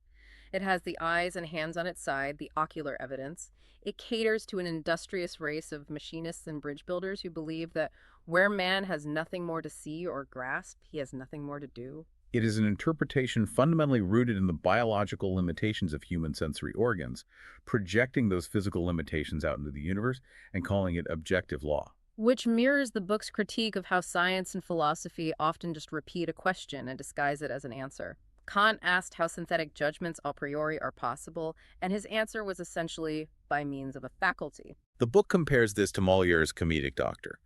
It has the eyes and hands on its side, the ocular evidence. It caters to an industrious race of machinists and bridge builders who believe that where man has nothing more to see or grasp, he has nothing more to do. It is an interpretation fundamentally rooted in the biological limitations of human sensory organs, projecting those physical limitations out into the universe and calling it objective law. Which mirrors the book's critique of how science and philosophy often just repeat a question and disguise it as an answer. Kant asked how synthetic judgments a priori are possible, and his answer was essentially by means of a faculty. The book compares this to Moliere's comedic doctor.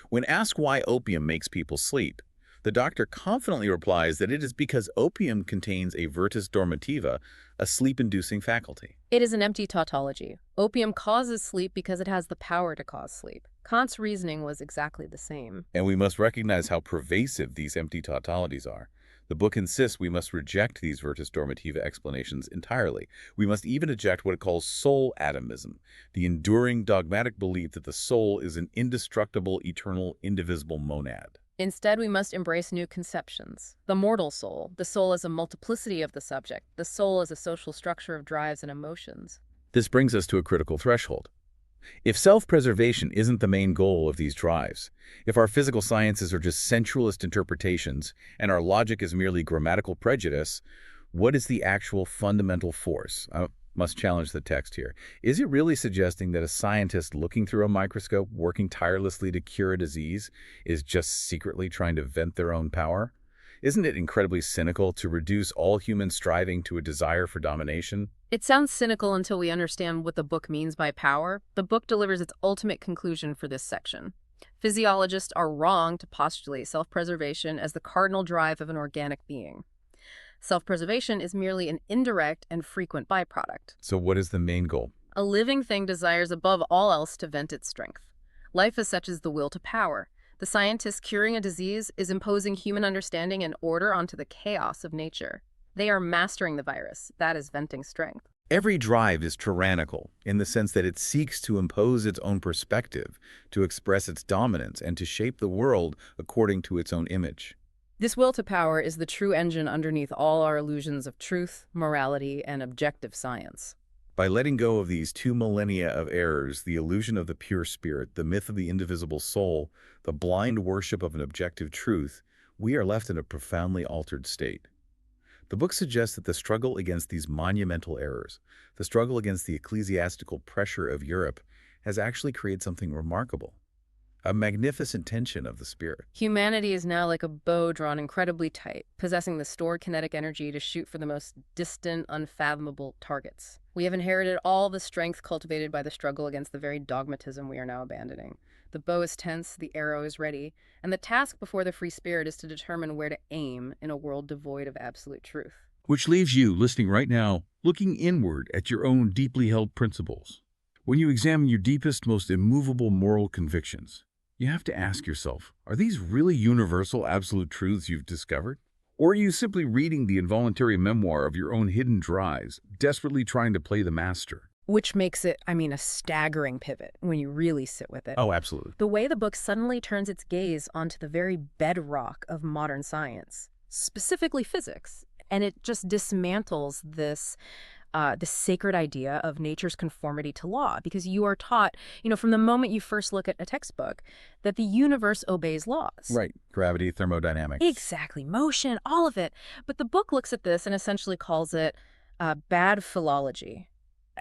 When asked why opium makes people sleep, the doctor confidently replies that it is because opium contains a virtus dormitiva, a sleep-inducing faculty. It is an empty tautology. Opium causes sleep because it has the power to cause sleep. Kant's reasoning was exactly the same. And we must recognize how pervasive these empty tautologies are. The book insists we must reject these virtus dormitiva explanations entirely. We must even eject what it calls soul atomism, the enduring dogmatic belief that the soul is an indestructible, eternal, indivisible monad. Instead, we must embrace new conceptions. The mortal soul, the soul as a multiplicity of the subject, the soul as a social structure of drives and emotions. This brings us to a critical threshold. If self-preservation isn't the main goal of these drives, if our physical sciences are just sensualist interpretations and our logic is merely grammatical prejudice, what is the actual fundamental force? I must challenge the text here. Is it really suggesting that a scientist looking through a microscope, working tirelessly to cure a disease, is just secretly trying to vent their own power? Isn't it incredibly cynical to reduce all human striving to a desire for domination? It sounds cynical until we understand what the book means by power. The book delivers its ultimate conclusion for this section. Physiologists are wrong to postulate self-preservation as the cardinal drive of an organic being. Self-preservation is merely an indirect and frequent byproduct. So what is the main goal? A living thing desires above all else to vent its strength. Life as such is the will to power. The scientist curing a disease is imposing human understanding and order onto the chaos of nature. They are mastering the virus. That is venting strength. Every drive is tyrannical in the sense that it seeks to impose its own perspective, to express its dominance, and to shape the world according to its own image. This will to power is the true engine underneath all our illusions of truth, morality, and objective science. By letting go of these 2 millennia of errors, the illusion of the pure spirit, the myth of the indivisible soul, the blind worship of an objective truth, we are left in a profoundly altered state. The book suggests that the struggle against these monumental errors, the struggle against the ecclesiastical pressure of Europe, has actually created something remarkable. A magnificent tension of the spirit. Humanity is now like a bow drawn incredibly tight, possessing the stored kinetic energy to shoot for the most distant, unfathomable targets. We have inherited all the strength cultivated by the struggle against the very dogmatism we are now abandoning. The bow is tense, the arrow is ready, and the task before the free spirit is to determine where to aim in a world devoid of absolute truth. Which leaves you, listening right now, looking inward at your own deeply held principles. When you examine your deepest, most immovable moral convictions, you have to ask yourself, are these really universal absolute truths you've discovered? Or are you simply reading the involuntary memoir of your own hidden drives, desperately trying to play the master? Which makes it, a staggering pivot when you really sit with it. Oh, absolutely. The way the book suddenly turns its gaze onto the very bedrock of modern science, specifically physics, and it just dismantles this sacred idea of nature's conformity to law, because you are taught, from the moment you first look at a textbook, that the universe obeys laws. Right. Gravity, thermodynamics. Exactly. Motion, all of it. But the book looks at this and essentially calls it bad philology.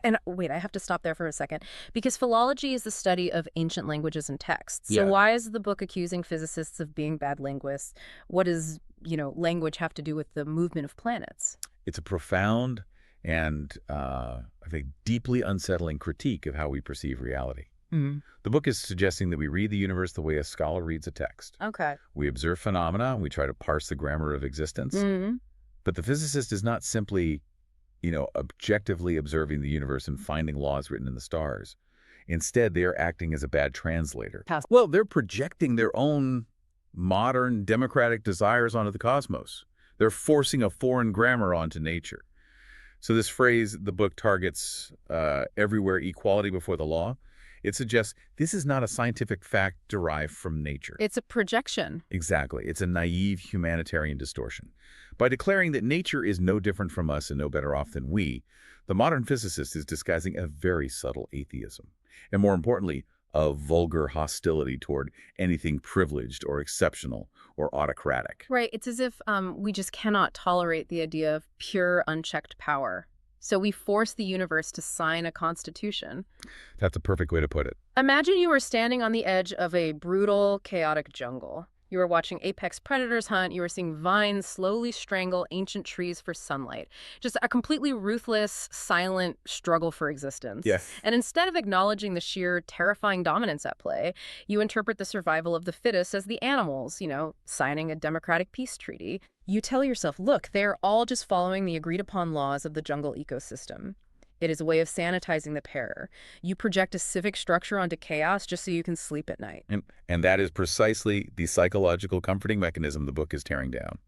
And wait, I have to stop there for a second, because philology is the study of ancient languages and texts. So why is the book accusing physicists of being bad linguists? What does, language have to do with the movement of planets? It's a profound and, I think, deeply unsettling critique of how we perceive reality. Mm-hmm. The book is suggesting that we read the universe the way a scholar reads a text. Okay. We observe phenomena, and we try to parse the grammar of existence. Mm-hmm. But the physicist is not simply, objectively observing the universe and finding laws written in the stars. Instead, they are acting as a bad translator. Well, they're projecting their own modern democratic desires onto the cosmos. They're forcing a foreign grammar onto nature. So this phrase, the book targets everywhere equality before the law, it suggests this is not a scientific fact derived from nature. It's a projection. Exactly. It's a naive humanitarian distortion. By declaring that nature is no different from us and no better off than we, the modern physicist is disguising a very subtle atheism. And more importantly, a vulgar hostility toward anything privileged or exceptional or autocratic. Right. It's as if we just cannot tolerate the idea of pure, unchecked power. So we force the universe to sign a constitution. That's a perfect way to put it. Imagine you were standing on the edge of a brutal, chaotic jungle. You were watching apex predators hunt. You were seeing vines slowly strangle ancient trees for sunlight. Just a completely ruthless, silent struggle for existence. Yeah. And instead of acknowledging the sheer terrifying dominance at play, you interpret the survival of the fittest as the animals, signing a democratic peace treaty. You tell yourself, look, they're all just following the agreed-upon laws of the jungle ecosystem. It is a way of sanitizing the pair. You project a civic structure onto chaos just so you can sleep at night. And that is precisely the psychological comforting mechanism the book is tearing down.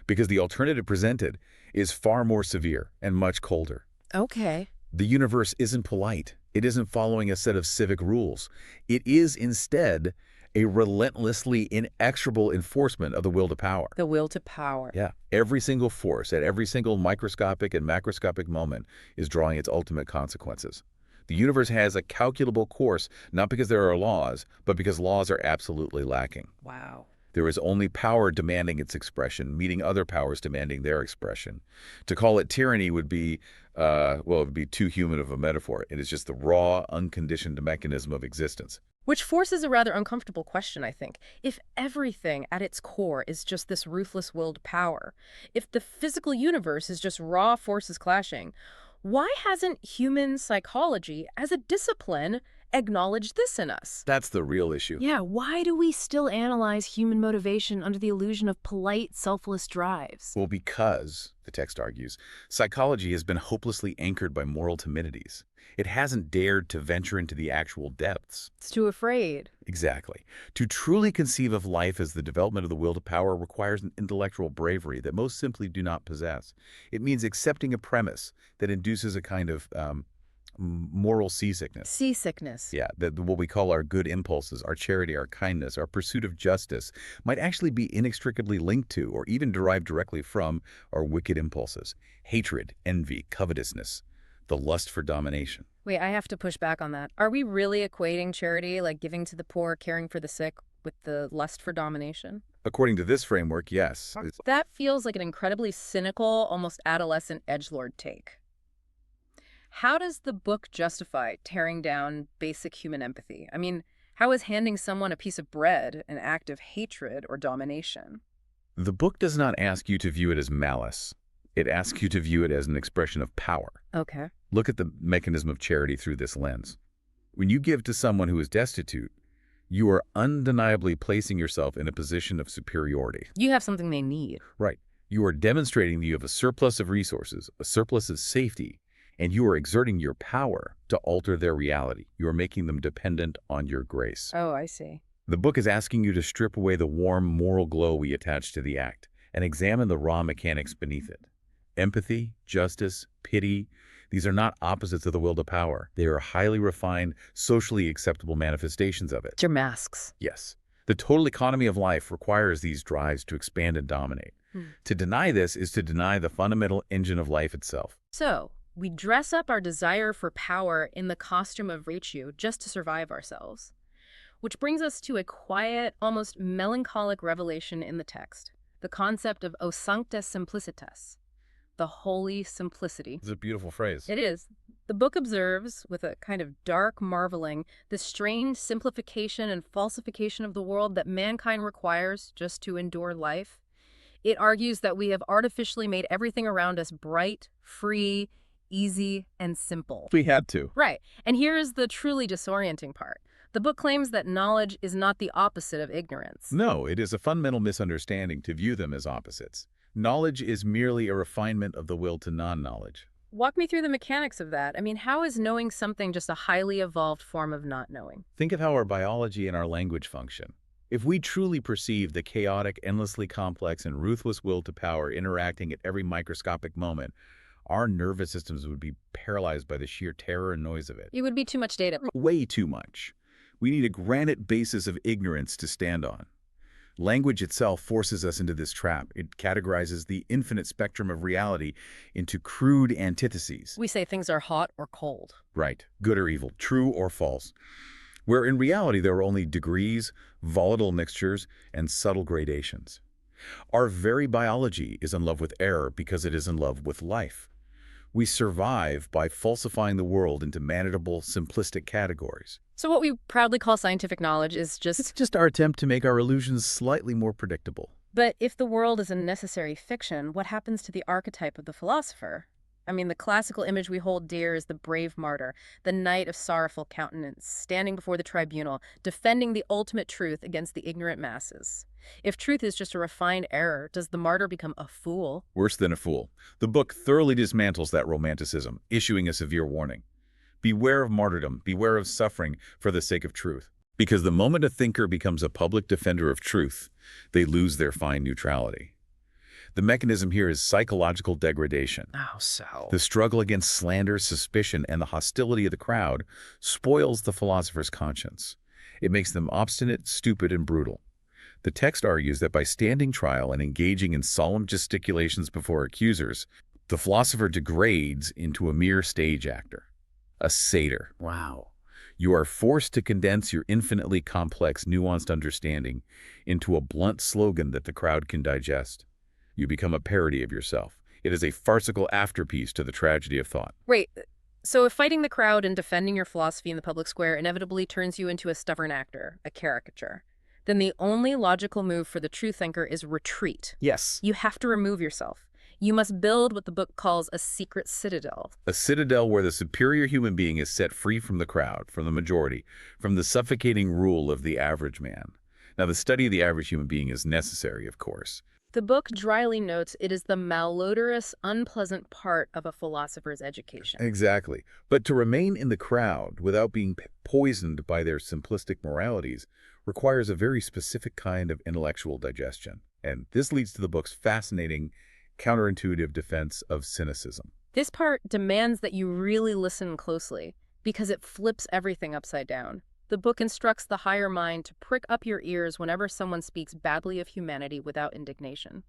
Because the alternative presented is far more severe and much colder. Okay. The universe isn't polite. It isn't following a set of civic rules. It is instead a relentlessly inexorable enforcement of the will to power. The will to power. Yeah. Every single force at every single microscopic and macroscopic moment is drawing its ultimate consequences. The universe has a calculable course, not because there are laws, but because laws are absolutely lacking. Wow. There is only power demanding its expression, meeting other powers demanding their expression. To call it tyranny would be, it would be too human of a metaphor. It is just the raw, unconditioned mechanism of existence. Which forces a rather uncomfortable question, I think. If everything at its core is just this ruthless-willed power, if the physical universe is just raw forces clashing, why hasn't human psychology as a discipline acknowledged this in us? That's the real issue. Yeah, why do we still analyze human motivation under the illusion of polite, selfless drives? Well, because, the text argues, psychology has been hopelessly anchored by moral timidities. It hasn't dared to venture into the actual depths. It's too afraid. Exactly. To truly conceive of life as the development of the will to power requires an intellectual bravery that most simply do not possess. It means accepting a premise that induces a kind of moral seasickness. Seasickness. Yeah, that what we call our good impulses, our charity, our kindness, our pursuit of justice might actually be inextricably linked to or even derived directly from our wicked impulses. Hatred, envy, covetousness, the lust for domination. Wait, I have to push back on that. Are we really equating charity, like giving to the poor, caring for the sick, with the lust for domination? According to this framework, yes. That feels like an incredibly cynical, almost adolescent edgelord take. How does the book justify tearing down basic human empathy? I mean, how is handing someone a piece of bread an act of hatred or domination? The book does not ask you to view it as malice. It asks you to view it as an expression of power. Okay. Look at the mechanism of charity through this lens. When you give to someone who is destitute, you are undeniably placing yourself in a position of superiority. You have something they need. Right. You are demonstrating that you have a surplus of resources, a surplus of safety, and you are exerting your power to alter their reality. You are making them dependent on your grace. Oh, I see. The book is asking you to strip away the warm moral glow we attach to the act and examine the raw mechanics beneath it. Empathy, justice, pity, these are not opposites of the will to power. They are highly refined, socially acceptable manifestations of it. They're masks. Yes. The total economy of life requires these drives to expand and dominate. To deny this is to deny the fundamental engine of life itself. So, we dress up our desire for power in the costume of virtue just to survive ourselves. Which brings us to a quiet, almost melancholic revelation in the text. The concept of o sancta simplicitas. The holy simplicity. It's a beautiful phrase. It is. The book observes, with a kind of dark marveling, the strange simplification and falsification of the world that mankind requires just to endure life. It argues that we have artificially made everything around us bright, free, easy, and simple. We had to. Right. And here's the truly disorienting part. The book claims that knowledge is not the opposite of ignorance. No, it is a fundamental misunderstanding to view them as opposites. Knowledge is merely a refinement of the will to non-knowledge. Walk me through the mechanics of that. I mean, how is knowing something just a highly evolved form of not knowing? Think of how our biology and our language function. If we truly perceive the chaotic, endlessly complex, and ruthless will to power interacting at every microscopic moment, our nervous systems would be paralyzed by the sheer terror and noise of it. It would be too much data. Way too much. We need a granite basis of ignorance to stand on. Language itself forces us into this trap. It categorizes the infinite spectrum of reality into crude antitheses. We say things are hot or cold. Right. Good or evil, true or false. Where in reality there are only degrees, volatile mixtures, and subtle gradations. Our very biology is in love with error because it is in love with life. We survive by falsifying the world into manageable, simplistic categories. So what we proudly call scientific knowledge is It's just our attempt to make our illusions slightly more predictable. But if the world is a necessary fiction, what happens to the archetype of the philosopher? I mean, the classical image we hold dear is the brave martyr, the knight of sorrowful countenance, standing before the tribunal, defending the ultimate truth against the ignorant masses. If truth is just a refined error, does the martyr become a fool? Worse than a fool. The book thoroughly dismantles that romanticism, issuing a severe warning. Beware of martyrdom, beware of suffering for the sake of truth. Because the moment a thinker becomes a public defender of truth, they lose their fine neutrality. The mechanism here is psychological degradation. Oh, so. The struggle against slander, suspicion, and the hostility of the crowd spoils the philosopher's conscience. It makes them obstinate, stupid, and brutal. The text argues that by standing trial and engaging in solemn gesticulations before accusers, the philosopher degrades into a mere stage actor, a satyr. Wow. You are forced to condense your infinitely complex, nuanced understanding into a blunt slogan that the crowd can digest. You become a parody of yourself. It is a farcical afterpiece to the tragedy of thought. Wait, so if fighting the crowd and defending your philosophy in the public square inevitably turns you into a stubborn actor, a caricature, then the only logical move for the true thinker is retreat. Yes. You have to remove yourself. You must build what the book calls a secret citadel. A citadel where the superior human being is set free from the crowd, from the majority, from the suffocating rule of the average man. Now, the study of the average human being is necessary, of course. The book dryly notes it is the malodorous, unpleasant part of a philosopher's education. Exactly. But to remain in the crowd without being poisoned by their simplistic moralities requires a very specific kind of intellectual digestion. And this leads to the book's fascinating, counterintuitive defense of cynicism. This part demands that you really listen closely, because it flips everything upside down. The book instructs the higher mind to prick up your ears whenever someone speaks badly of humanity without indignation.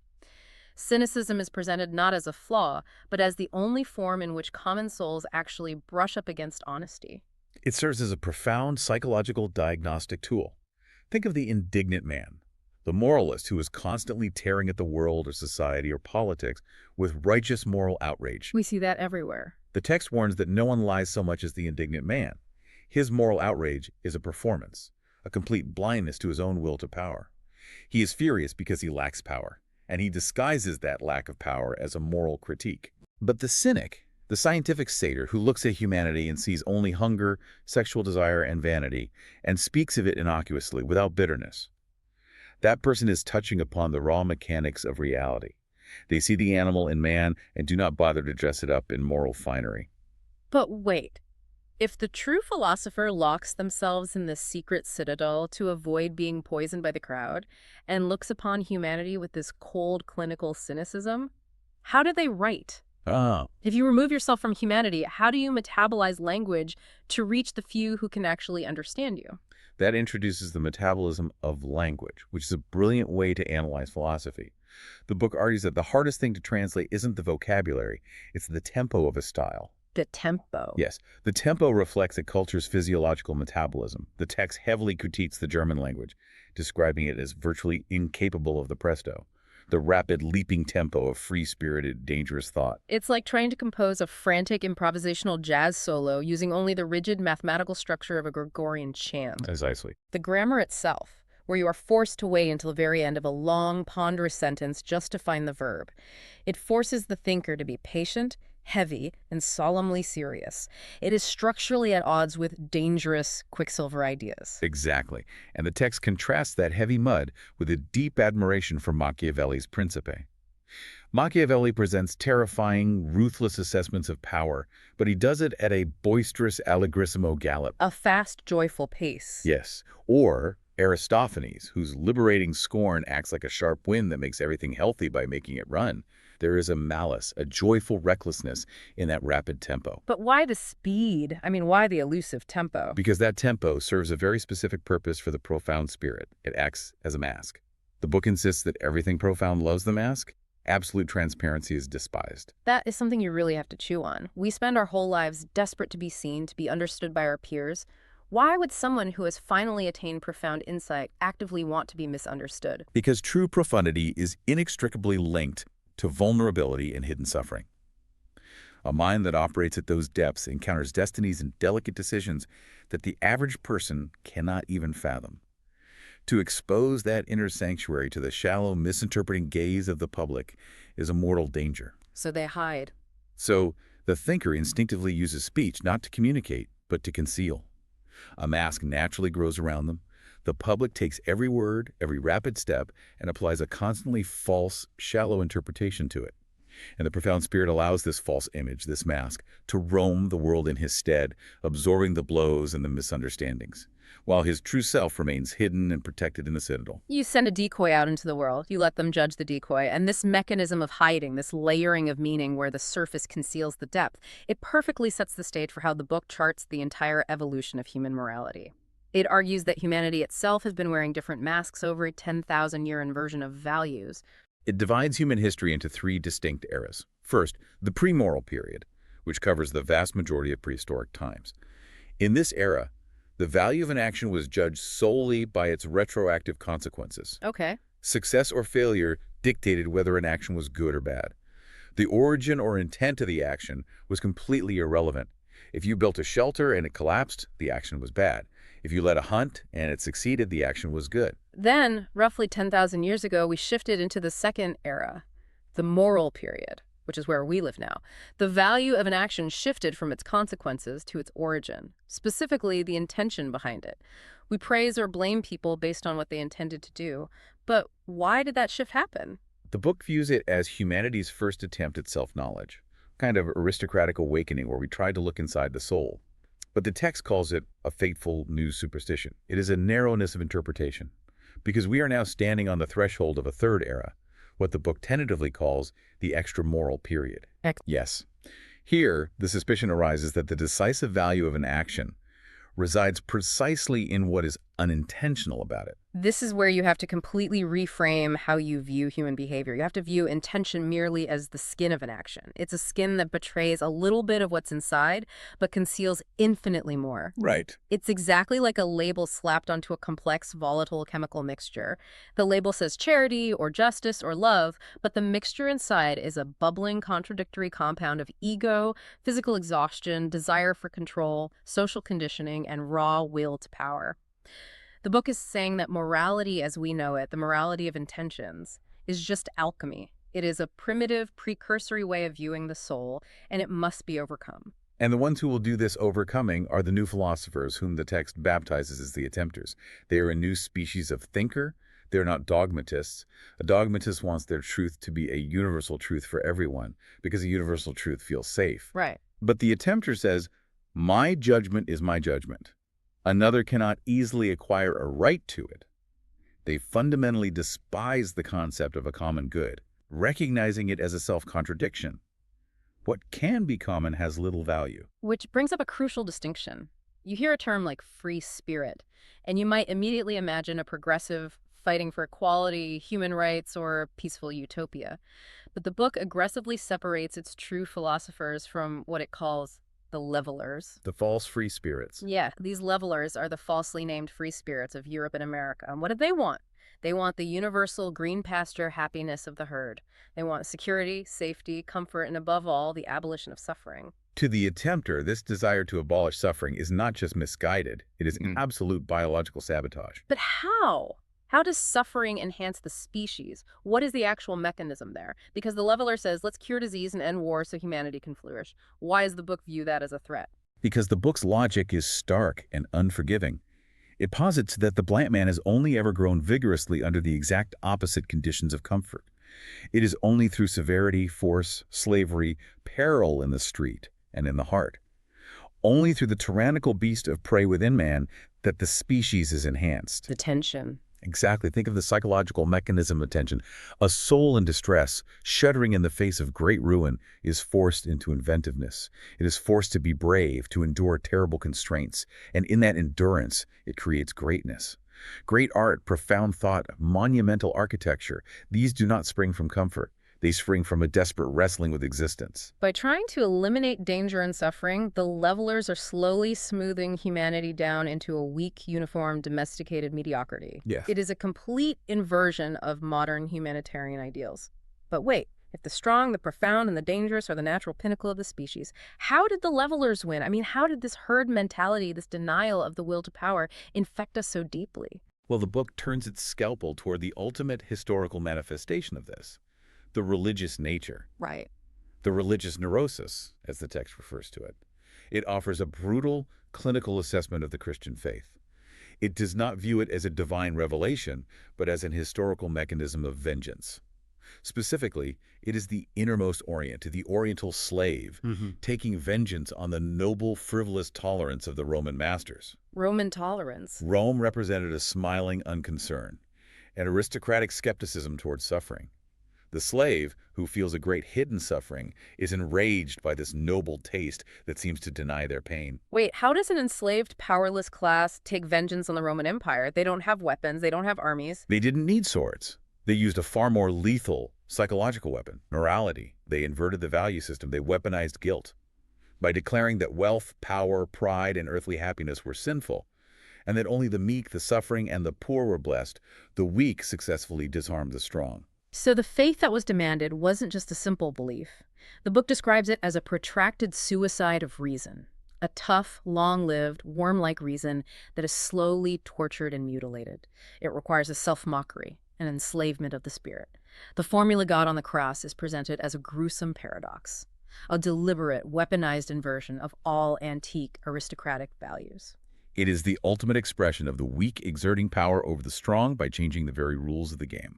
Cynicism is presented not as a flaw, but as the only form in which common souls actually brush up against honesty. It serves as a profound psychological diagnostic tool. Think of the indignant man, the moralist who is constantly tearing at the world or society or politics with righteous moral outrage. We see that everywhere. The text warns that no one lies so much as the indignant man. His moral outrage is a performance, a complete blindness to his own will to power. He is furious because he lacks power, and he disguises that lack of power as a moral critique. But the cynic, the scientific satyr who looks at humanity and sees only hunger, sexual desire, and vanity, and speaks of it innocuously without bitterness, that person is touching upon the raw mechanics of reality. They see the animal in man and do not bother to dress it up in moral finery. But wait. If the true philosopher locks themselves in this secret citadel to avoid being poisoned by the crowd and looks upon humanity with this cold clinical cynicism, how do they write? If you remove yourself from humanity, how do you metabolize language to reach the few who can actually understand you? That introduces the metabolism of language, which is a brilliant way to analyze philosophy. The book argues that the hardest thing to translate isn't the vocabulary, it's the tempo of a style. The tempo. Yes, the tempo reflects a culture's physiological metabolism. The text heavily critiques the German language, describing it as virtually incapable of the presto, the rapid, leaping tempo of free-spirited, dangerous thought. It's like trying to compose a frantic improvisational jazz solo using only the rigid mathematical structure of a Gregorian chant. Precisely. The grammar itself, where you are forced to wait until the very end of a long, ponderous sentence just to find the verb. It forces the thinker to be patient, heavy, and solemnly serious. It is structurally at odds with dangerous Quicksilver ideas. Exactly. And the text contrasts that heavy mud with a deep admiration for Machiavelli's Principe. Machiavelli presents terrifying, ruthless assessments of power, but he does it at a boisterous allegrissimo gallop. A fast, joyful pace. Yes. Or Aristophanes, whose liberating scorn acts like a sharp wind that makes everything healthy by making it run. There is a malice, a joyful recklessness in that rapid tempo. But why the speed? I mean, why the elusive tempo? Because that tempo serves a very specific purpose for the profound spirit. It acts as a mask. The book insists that everything profound loves the mask. Absolute transparency is despised. That is something you really have to chew on. We spend our whole lives desperate to be seen, to be understood by our peers. Why would someone who has finally attained profound insight actively want to be misunderstood? Because true profundity is inextricably linked to vulnerability and hidden suffering. A mind that operates at those depths encounters destinies and delicate decisions that the average person cannot even fathom. To expose that inner sanctuary to the shallow, misinterpreting gaze of the public is a mortal danger. So they hide. So, the thinker instinctively uses speech not to communicate, but to conceal. A mask naturally grows around them. The public takes every word, every rapid step, and applies a constantly false, shallow interpretation to it. And the profound spirit allows this false image, this mask, to roam the world in his stead, absorbing the blows and the misunderstandings, while his true self remains hidden and protected in the citadel. You send a decoy out into the world. You let them judge the decoy. And this mechanism of hiding, this layering of meaning where the surface conceals the depth, it perfectly sets the stage for how the book charts the entire evolution of human morality. It argues that humanity itself has been wearing different masks over a 10,000-year inversion of values. It divides human history into three distinct eras. First, the pre-moral period, which covers the vast majority of prehistoric times. In this era, the value of an action was judged solely by its retroactive consequences. Okay. Success or failure dictated whether an action was good or bad. The origin or intent of the action was completely irrelevant. If you built a shelter and it collapsed, the action was bad. If you led a hunt and it succeeded, the action was good. Then, roughly 10,000 years ago, we shifted into the second era, the moral period, which is where we live now. The value of an action shifted from its consequences to its origin, specifically the intention behind it. We praise or blame people based on what they intended to do. But why did that shift happen? The book views it as humanity's first attempt at self-knowledge, kind of aristocratic awakening where we tried to look inside the soul. But the text calls it a fateful new superstition. It is a narrowness of interpretation, because we are now standing on the threshold of a third era, what the book tentatively calls the extramoral period. Yes. Here, the suspicion arises that the decisive value of an action resides precisely in what is unintentional about it. This is where you have to completely reframe how you view human behavior. You have to view intention merely as the skin of an action. It's a skin that betrays a little bit of what's inside, but conceals infinitely more. Right. It's exactly like a label slapped onto a complex, volatile chemical mixture. The label says charity or justice or love, but the mixture inside is a bubbling, contradictory compound of ego, physical exhaustion, desire for control, social conditioning, and raw will to power. The book is saying that morality as we know it, the morality of intentions, is just alchemy. It is a primitive, precursory way of viewing the soul, and it must be overcome. And the ones who will do this overcoming are the new philosophers whom the text baptizes as the attempters. They are a new species of thinker. They're not dogmatists. A dogmatist wants their truth to be a universal truth for everyone, because a universal truth feels safe. Right. But the attempter says, my judgment is my judgment. Another cannot easily acquire a right to it. They fundamentally despise the concept of a common good, recognizing it as a self-contradiction. What can be common has little value. Which brings up a crucial distinction. You hear a term like free spirit, and you might immediately imagine a progressive fighting for equality, human rights, or peaceful utopia. But the book aggressively separates its true philosophers from what it calls the levelers. The false free spirits. Yeah, these levelers are the falsely named free spirits of Europe and America. And what do they want? They want the universal green pasture happiness of the herd. They want security, safety, comfort, and above all, the abolition of suffering. To the attempter, this desire to abolish suffering is not just misguided, it is absolute biological sabotage. But how? How does suffering enhance the species? What is the actual mechanism there? Because the leveler says, let's cure disease and end war so humanity can flourish. Why does the book view that as a threat? Because the book's logic is stark and unforgiving. It posits that the black man has only ever grown vigorously under the exact opposite conditions of comfort. It is only through severity, force, slavery, peril in the street and in the heart. Only through the tyrannical beast of prey within man that the species is enhanced. The tension. Exactly. Think of the psychological mechanism of tension. A soul in distress, shuddering in the face of great ruin, is forced into inventiveness. It is forced to be brave, to endure terrible constraints. And in that endurance, it creates greatness. Great art, profound thought, monumental architecture, these do not spring from comfort. They spring from a desperate wrestling with existence. By trying to eliminate danger and suffering, the levelers are slowly smoothing humanity down into a weak, uniform, domesticated mediocrity. Yes. It is a complete inversion of modern humanitarian ideals. But wait, If the strong, the profound, and the dangerous are the natural pinnacle of the species, how did the levelers win? I mean, how did this herd mentality, this denial of the will to power, infect us so deeply? Well, the book turns its scalpel toward the ultimate historical manifestation of this, the religious nature, Right. the religious neurosis, as the text refers to it. It offers a brutal, clinical assessment of the Christian faith. It does not view it as a divine revelation, but as an historical mechanism of vengeance. Specifically, it is the innermost Orient, the Oriental slave, taking vengeance on the noble, frivolous tolerance of the Roman masters. Roman tolerance. Rome represented a smiling unconcern, an aristocratic skepticism towards suffering. The slave, who feels a great hidden suffering, is enraged by this noble taste that seems to deny their pain. Wait, how does an enslaved, powerless class take vengeance on the Roman Empire? They don't have weapons, they don't have armies. They didn't need swords. They used a far more lethal psychological weapon, morality. They inverted the value system. They weaponized guilt by declaring that wealth, power, pride, and earthly happiness were sinful, and that only the meek, the suffering, and the poor were blessed. The weak successfully disarmed the strong. So the faith that was demanded wasn't just a simple belief. The book describes it as a protracted suicide of reason, a tough, long-lived, worm-like reason that is slowly tortured and mutilated. It requires a self-mockery, an enslavement of the spirit. The formula God on the cross is presented as a gruesome paradox, a deliberate, weaponized inversion of all antique aristocratic values. It is the ultimate expression of the weak exerting power over the strong by changing the very rules of the game.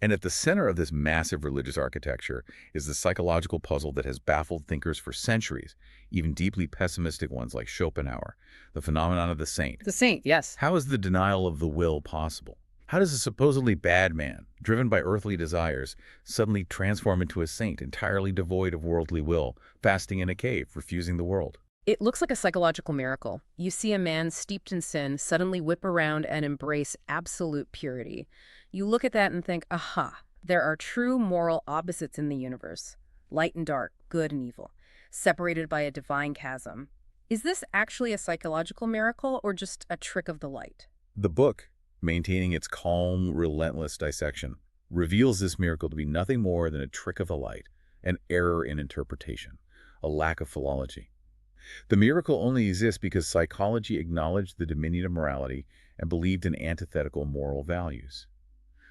And at the center of this massive religious architecture is the psychological puzzle that has baffled thinkers for centuries, even deeply pessimistic ones like Schopenhauer, the phenomenon of the saint. The saint, yes. How is the denial of the will possible? How does a supposedly bad man, driven by earthly desires, suddenly transform into a saint entirely devoid of worldly will, fasting in a cave, refusing the world? It looks like a psychological miracle. You see a man steeped in sin suddenly whip around and embrace absolute purity. You look at that and think, aha, there are true moral opposites in the universe. Light and dark, good and evil, separated by a divine chasm. Is this actually a psychological miracle or just a trick of the light? The book, maintaining its calm, relentless dissection, reveals this miracle to be nothing more than a trick of the light, an error in interpretation, a lack of philology. The miracle only exists because psychology acknowledged the dominion of morality and believed in antithetical moral values.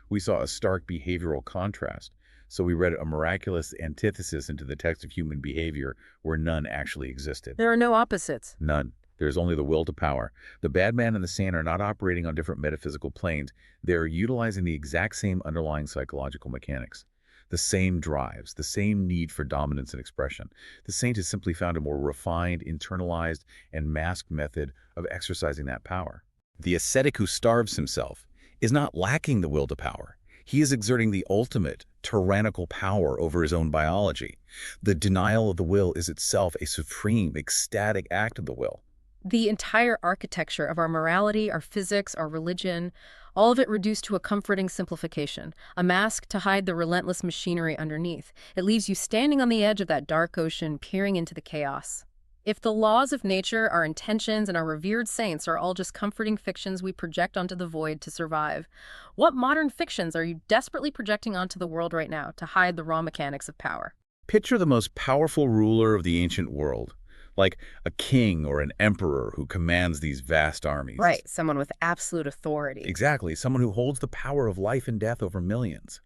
We saw a stark behavioral contrast, so we read a miraculous antithesis into the text of human behavior where none actually existed. There are no opposites. None. There is only the will to power. The bad man and the saint are not operating on different metaphysical planes. They are utilizing the exact same underlying psychological mechanics. The same drives, the same need for dominance and expression. The saint has simply found a more refined, internalized, and masked method of exercising that power. The ascetic who starves himself is not lacking the will to power. He is exerting the ultimate, tyrannical power over his own biology. The denial of the will is itself a supreme, ecstatic act of the will. The entire architecture of our morality, our physics, our religion, all of it reduced to a comforting simplification, a mask to hide the relentless machinery underneath. It leaves you standing on the edge of that dark ocean, peering into the chaos. If the laws of nature, our intentions, and our revered saints are all just comforting fictions we project onto the void to survive, what modern fictions are you desperately projecting onto the world right now to hide the raw mechanics of power? Picture the most powerful ruler of the ancient world, like a king or an emperor who commands these vast armies. Right, someone with absolute authority. Exactly, someone who holds the power of life and death over millions.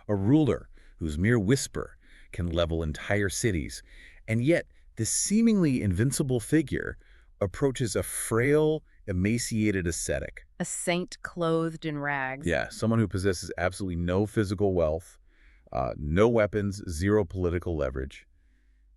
A ruler whose mere whisper can level entire cities, and yet this seemingly invincible figure approaches a frail, emaciated ascetic. A saint clothed in rags. Yeah, someone who possesses absolutely no physical wealth, no weapons, zero political leverage.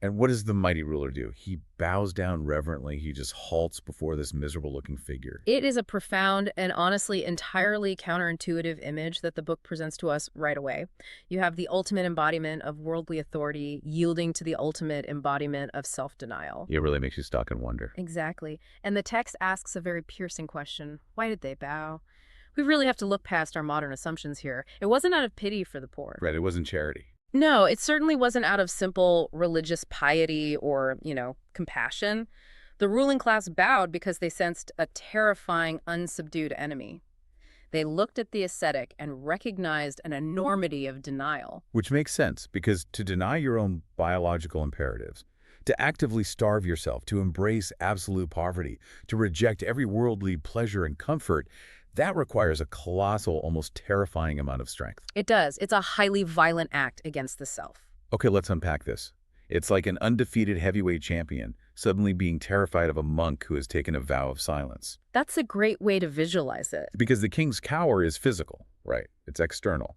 And what does the mighty ruler do? He bows down reverently. He just halts before this miserable-looking figure. It is a profound and honestly entirely counterintuitive image that the book presents to us right away. You have the ultimate embodiment of worldly authority yielding to the ultimate embodiment of self-denial. It really makes you stop and wonder. Exactly. And the text asks a very piercing question. Why did they bow? We really have to look past our modern assumptions here. It wasn't out of pity for the poor. Right, it wasn't charity. No, it certainly wasn't out of simple religious piety or, compassion. The ruling class bowed because they sensed a terrifying, unsubdued enemy. They looked at the ascetic and recognized an enormity of denial. Which makes sense, because to deny your own biological imperatives, to actively starve yourself, to embrace absolute poverty, to reject every worldly pleasure and comfort, that requires a colossal, almost terrifying amount of strength. It does. It's a highly violent act against the self. Okay, let's unpack this. It's like an undefeated heavyweight champion suddenly being terrified of a monk who has taken a vow of silence. That's a great way to visualize it. Because the king's cower is physical, right? It's external.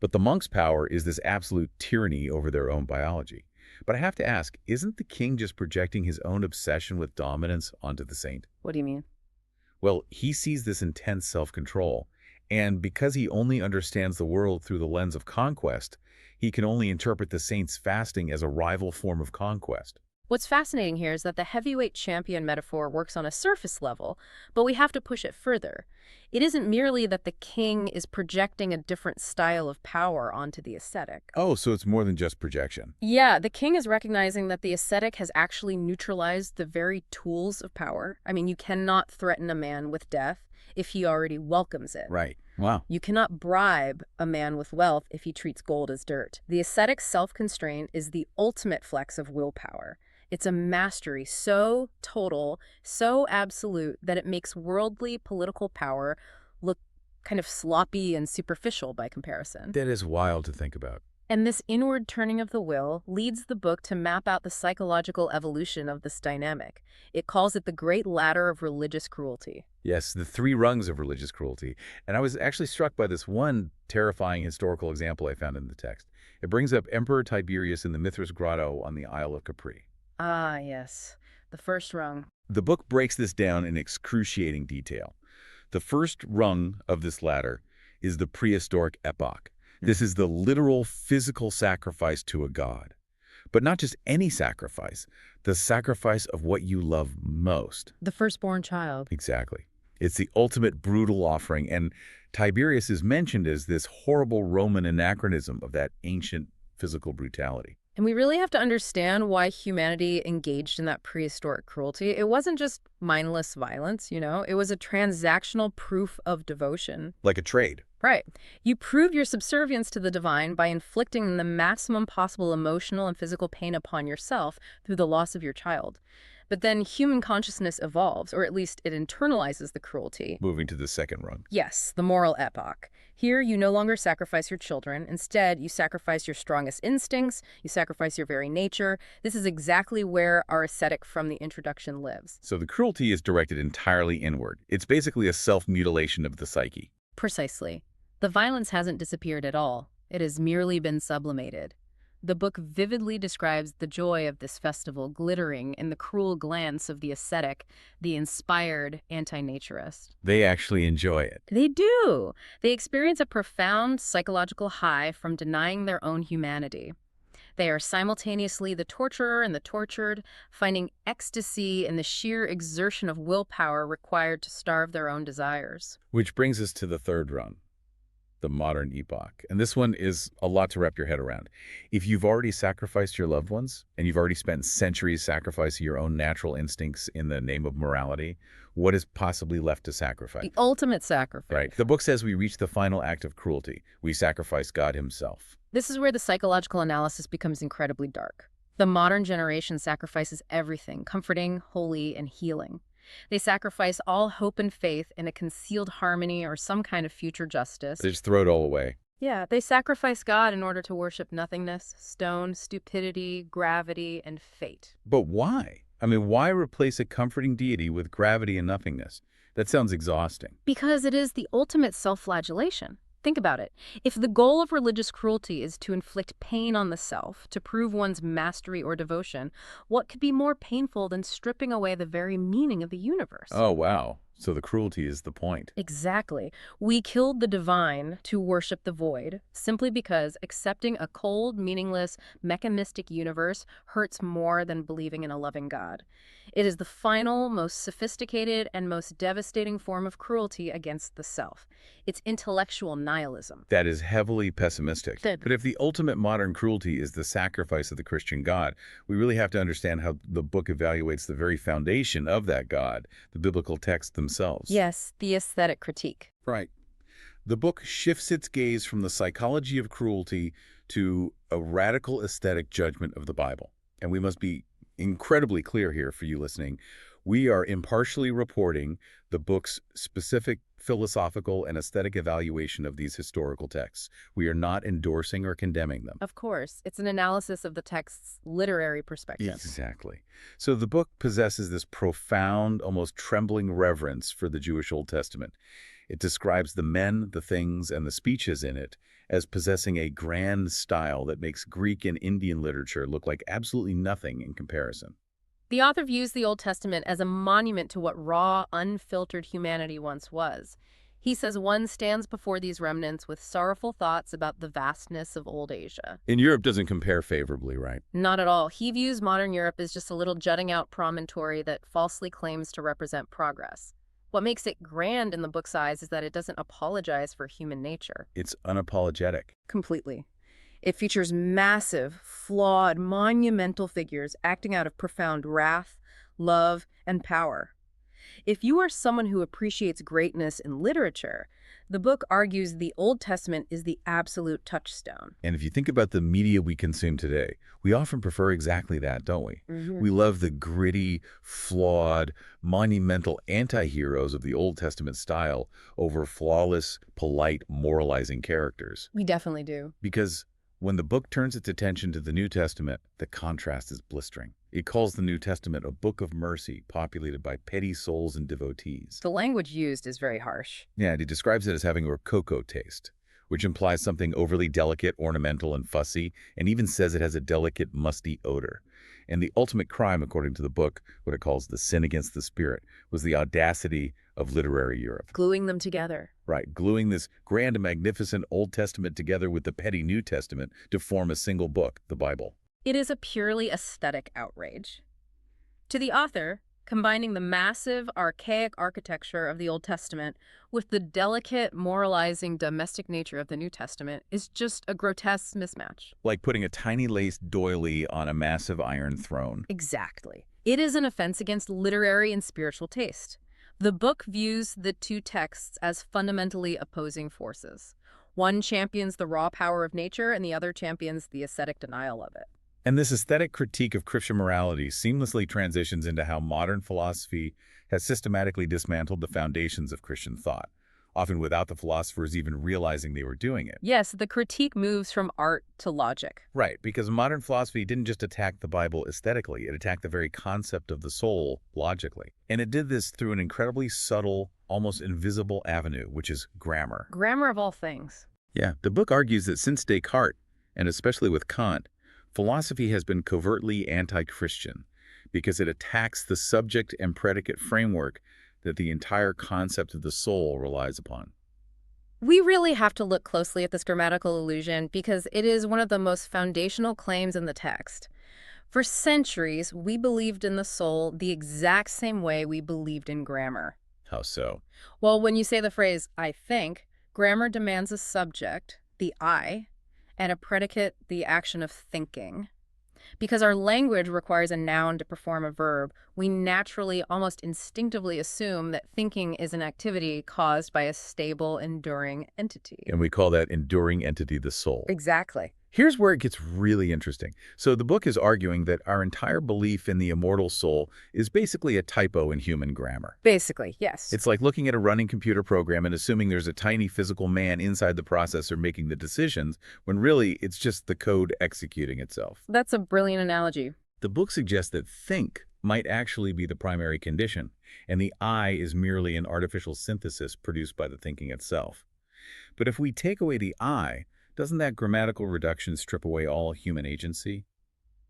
But the monk's power is this absolute tyranny over their own biology. But I have to ask, isn't the king just projecting his own obsession with dominance onto the saint? What do you mean? Well, he sees this intense self-control, and because he only understands the world through the lens of conquest, he can only interpret the saint's fasting as a rival form of conquest. What's fascinating here is that the heavyweight champion metaphor works on a surface level, but we have to push it further. It isn't merely that the king is projecting a different style of power onto the ascetic. Oh, so it's more than just projection. Yeah, the king is recognizing that the ascetic has actually neutralized the very tools of power. I mean, you cannot threaten a man with death if he already welcomes it. Right. Wow. You cannot bribe a man with wealth if he treats gold as dirt. The ascetic's self-constraint is the ultimate flex of willpower. It's a mastery so total, so absolute, that it makes worldly political power look kind of sloppy and superficial by comparison. That is wild to think about. And this inward turning of the will leads the book to map out the psychological evolution of this dynamic. It calls it the great ladder of religious cruelty. Yes, the three rungs of religious cruelty. And I was actually struck by this one terrifying historical example I found in the text. It brings up Emperor Tiberius in the Mithras Grotto on the Isle of Capri. Ah, yes. The first rung. The book breaks this down in excruciating detail. The first rung of this ladder is the prehistoric epoch. This is the literal physical sacrifice to a god. But not just any sacrifice, the sacrifice of what you love most. The firstborn child. Exactly. It's the ultimate brutal offering, and Tiberius is mentioned as this horrible Roman anachronism of that ancient physical brutality. And we really have to understand why humanity engaged in that prehistoric cruelty. It wasn't just mindless violence, it was a transactional proof of devotion. Like a trade. Right. You prove your subservience to the divine by inflicting the maximum possible emotional and physical pain upon yourself through the loss of your child. But then human consciousness evolves, or at least it internalizes the cruelty. Moving to the second rung. Yes, the moral epoch. Here, you no longer sacrifice your children. Instead, you sacrifice your strongest instincts. You sacrifice your very nature. This is exactly where our ascetic from the introduction lives. So the cruelty is directed entirely inward. It's basically a self-mutilation of the psyche. Precisely. The violence hasn't disappeared at all. It has merely been sublimated. The book vividly describes the joy of this festival glittering in the cruel glance of the ascetic, the inspired anti-naturist. They actually enjoy it. They do. They experience a profound psychological high from denying their own humanity. They are simultaneously the torturer and the tortured, finding ecstasy in the sheer exertion of willpower required to starve their own desires. Which brings us to the third rung. The modern epoch. And this one is a lot to wrap your head around. If you've already sacrificed your loved ones, and you've already spent centuries sacrificing your own natural instincts in the name of morality, what is possibly left to sacrifice? The ultimate sacrifice. Right. The book says we reach the final act of cruelty. We sacrifice God himself. This is where the psychological analysis becomes incredibly dark. The modern generation sacrifices everything, comforting, holy, and healing. They sacrifice all hope and faith in a concealed harmony or some kind of future justice. They just throw it all away. Yeah, they sacrifice God in order to worship nothingness, stone, stupidity, gravity, and fate. But why? I mean, why replace a comforting deity with gravity and nothingness? That sounds exhausting. Because it is the ultimate self-flagellation. Think about it. If the goal of religious cruelty is to inflict pain on the self, to prove one's mastery or devotion, what could be more painful than stripping away the very meaning of the universe? Oh, wow. So the cruelty is the point. Exactly. We killed the divine to worship the void, simply because accepting a cold, meaningless, mechanistic universe hurts more than believing in a loving God. It is the final, most sophisticated, and most devastating form of cruelty against the self. It's intellectual nihilism. That is heavily pessimistic. Good. But if the ultimate modern cruelty is the sacrifice of the Christian God, we really have to understand how the book evaluates the very foundation of that God, the biblical texts themselves. Yes, the aesthetic critique. Right. The book shifts its gaze from the psychology of cruelty to a radical aesthetic judgment of the Bible. And we must be incredibly clear here for you listening. We are impartially reporting the book's specific philosophical and aesthetic evaluation of these historical texts. We are not endorsing or condemning them. Of course, it's an analysis of the text's literary perspective. Exactly. So the book possesses this profound, almost trembling reverence for the Jewish Old Testament. It describes the men, the things, and the speeches in it as possessing a grand style that makes Greek and Indian literature look like absolutely nothing in comparison. The author views the Old Testament as a monument to what raw, unfiltered humanity once was. He says one stands before these remnants with sorrowful thoughts about the vastness of old Asia. And Europe doesn't compare favorably, right? Not at all. He views modern Europe as just a little jutting out promontory that falsely claims to represent progress. What makes it grand in the book's eyes is that it doesn't apologize for human nature. It's unapologetic. Completely. It features massive, flawed, monumental figures acting out of profound wrath, love, and power. If you are someone who appreciates greatness in literature, the book argues the Old Testament is the absolute touchstone. And if you think about the media we consume today, we often prefer exactly that, don't we? We love the gritty, flawed, monumental anti-heroes of the Old Testament style over flawless, polite, moralizing characters. We definitely do. Because when the book turns its attention to the New Testament, the contrast is blistering. It calls the New Testament a book of mercy populated by petty souls and devotees. The language used is very harsh. Yeah, and he describes it as having a rococo taste, which implies something overly delicate, ornamental, and fussy, and even says it has a delicate, musty odor. And the ultimate crime, according to the book, what it calls the sin against the spirit, was the audacity of literary Europe. Gluing them together. Right, gluing this grand and magnificent Old Testament together with the petty New Testament to form a single book, the Bible. It is a purely aesthetic outrage. To the author, combining the massive, archaic architecture of the Old Testament with the delicate, moralizing, domestic nature of the New Testament is just a grotesque mismatch. Like putting a tiny lace doily on a massive iron throne. Exactly. It is an offense against literary and spiritual taste. The book views the two texts as fundamentally opposing forces. One champions the raw power of nature, and the other champions the ascetic denial of it. And this aesthetic critique of Christian morality seamlessly transitions into how modern philosophy has systematically dismantled the foundations of Christian thought, often without the philosophers even realizing they were doing it. Yes, the critique moves from art to logic. Right, because modern philosophy didn't just attack the Bible aesthetically, it attacked the very concept of the soul logically. And it did this through an incredibly subtle, almost invisible avenue, which is grammar. Grammar of all things. Yeah, the book argues that since Descartes, and especially with Kant, philosophy has been covertly anti-Christian because it attacks the subject and predicate framework that the entire concept of the soul relies upon. We really have to look closely at this grammatical illusion because it is one of the most foundational claims in the text. For centuries, we believed in the soul the exact same way we believed in grammar. How so? Well, when you say the phrase, I think, grammar demands a subject, the I, and a predicate, the action of thinking. Because our language requires a noun to perform a verb, we naturally, almost instinctively assume that thinking is an activity caused by a stable, enduring entity. And we call that enduring entity the soul. Exactly. Here's where it gets really interesting. So the book is arguing that our entire belief in the immortal soul is basically a typo in human grammar. Basically, yes. It's like looking at a running computer program and assuming there's a tiny physical man inside the processor making the decisions, when really it's just the code executing itself. That's a brilliant analogy. The book suggests that think might actually be the primary condition, and the I is merely an artificial synthesis produced by the thinking itself. But if we take away the I, doesn't that grammatical reduction strip away all human agency?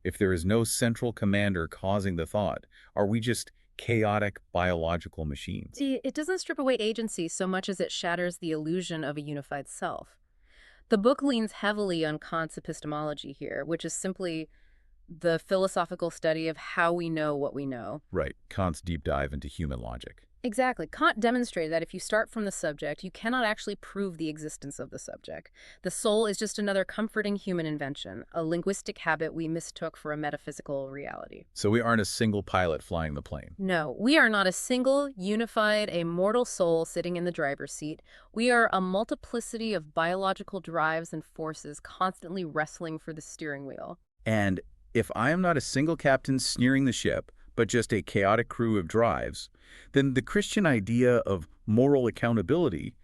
If there is no central commander causing the thought, are we just chaotic biological machines? See, it doesn't strip away agency so much as it shatters the illusion of a unified self. The book leans heavily on Kant's epistemology here, which is simply the philosophical study of how we know what we know. Right, Kant's deep dive into human logic. Exactly. Kant demonstrated that if you start from the subject, you cannot actually prove the existence of the subject. The soul is just another comforting human invention, a linguistic habit we mistook for a metaphysical reality. So we aren't a single pilot flying the plane. No, we are not a single, unified, immortal soul sitting in the driver's seat. We are a multiplicity of biological drives and forces constantly wrestling for the steering wheel. And if I am not a single captain steering the ship, but just a chaotic crew of drives, then the Christian idea of moral accountability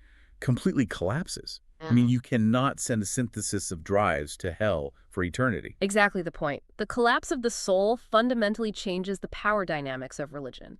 completely collapses. I mean, you cannot send a synthesis of drives to hell for eternity. Exactly the point. The collapse of the soul fundamentally changes the power dynamics of religion.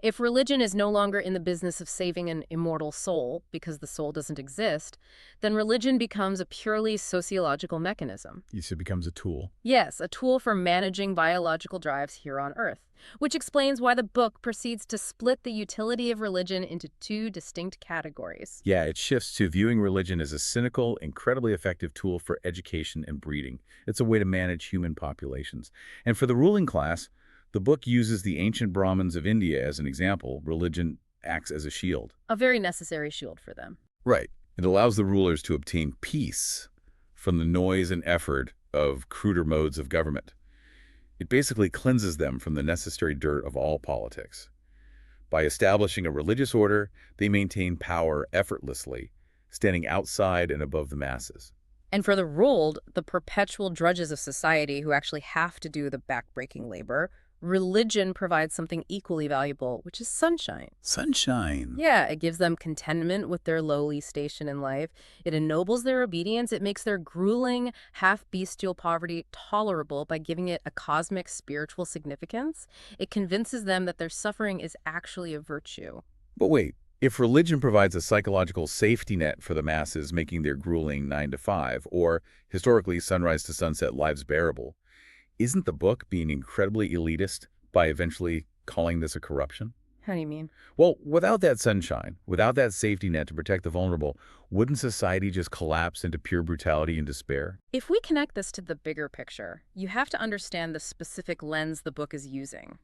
If religion is no longer in the business of saving an immortal soul, because the soul doesn't exist, then religion becomes a purely sociological mechanism. It becomes a tool. Yes, a tool for managing biological drives here on Earth, which explains why the book proceeds to split the utility of religion into two distinct categories. Yeah, it shifts to viewing religion as a cynical, incredibly effective tool for education and breeding. It's a way to manage human populations. And for the ruling class, the book uses the ancient Brahmins of India as an example. Religion acts as a shield. A very necessary shield for them. Right. It allows the rulers to obtain peace from the noise and effort of cruder modes of government. It basically cleanses them from the necessary dirt of all politics. By establishing a religious order, they maintain power effortlessly, standing outside and above the masses. And for the ruled, the perpetual drudges of society who actually have to do the backbreaking labor, religion provides something equally valuable, which is sunshine. Sunshine. Yeah, it gives them contentment with their lowly station in life. It ennobles their obedience. It makes their grueling, half-bestial poverty tolerable by giving it a cosmic spiritual significance. It convinces them that their suffering is actually a virtue. But wait, if religion provides a psychological safety net for the masses making their grueling 9 to 5, or historically sunrise to sunset lives bearable, isn't the book being incredibly elitist by eventually calling this a corruption? How do you mean? Well, without that sunshine, without that safety net to protect the vulnerable, wouldn't society just collapse into pure brutality and despair? If we connect this to the bigger picture, you have to understand the specific lens the book is using.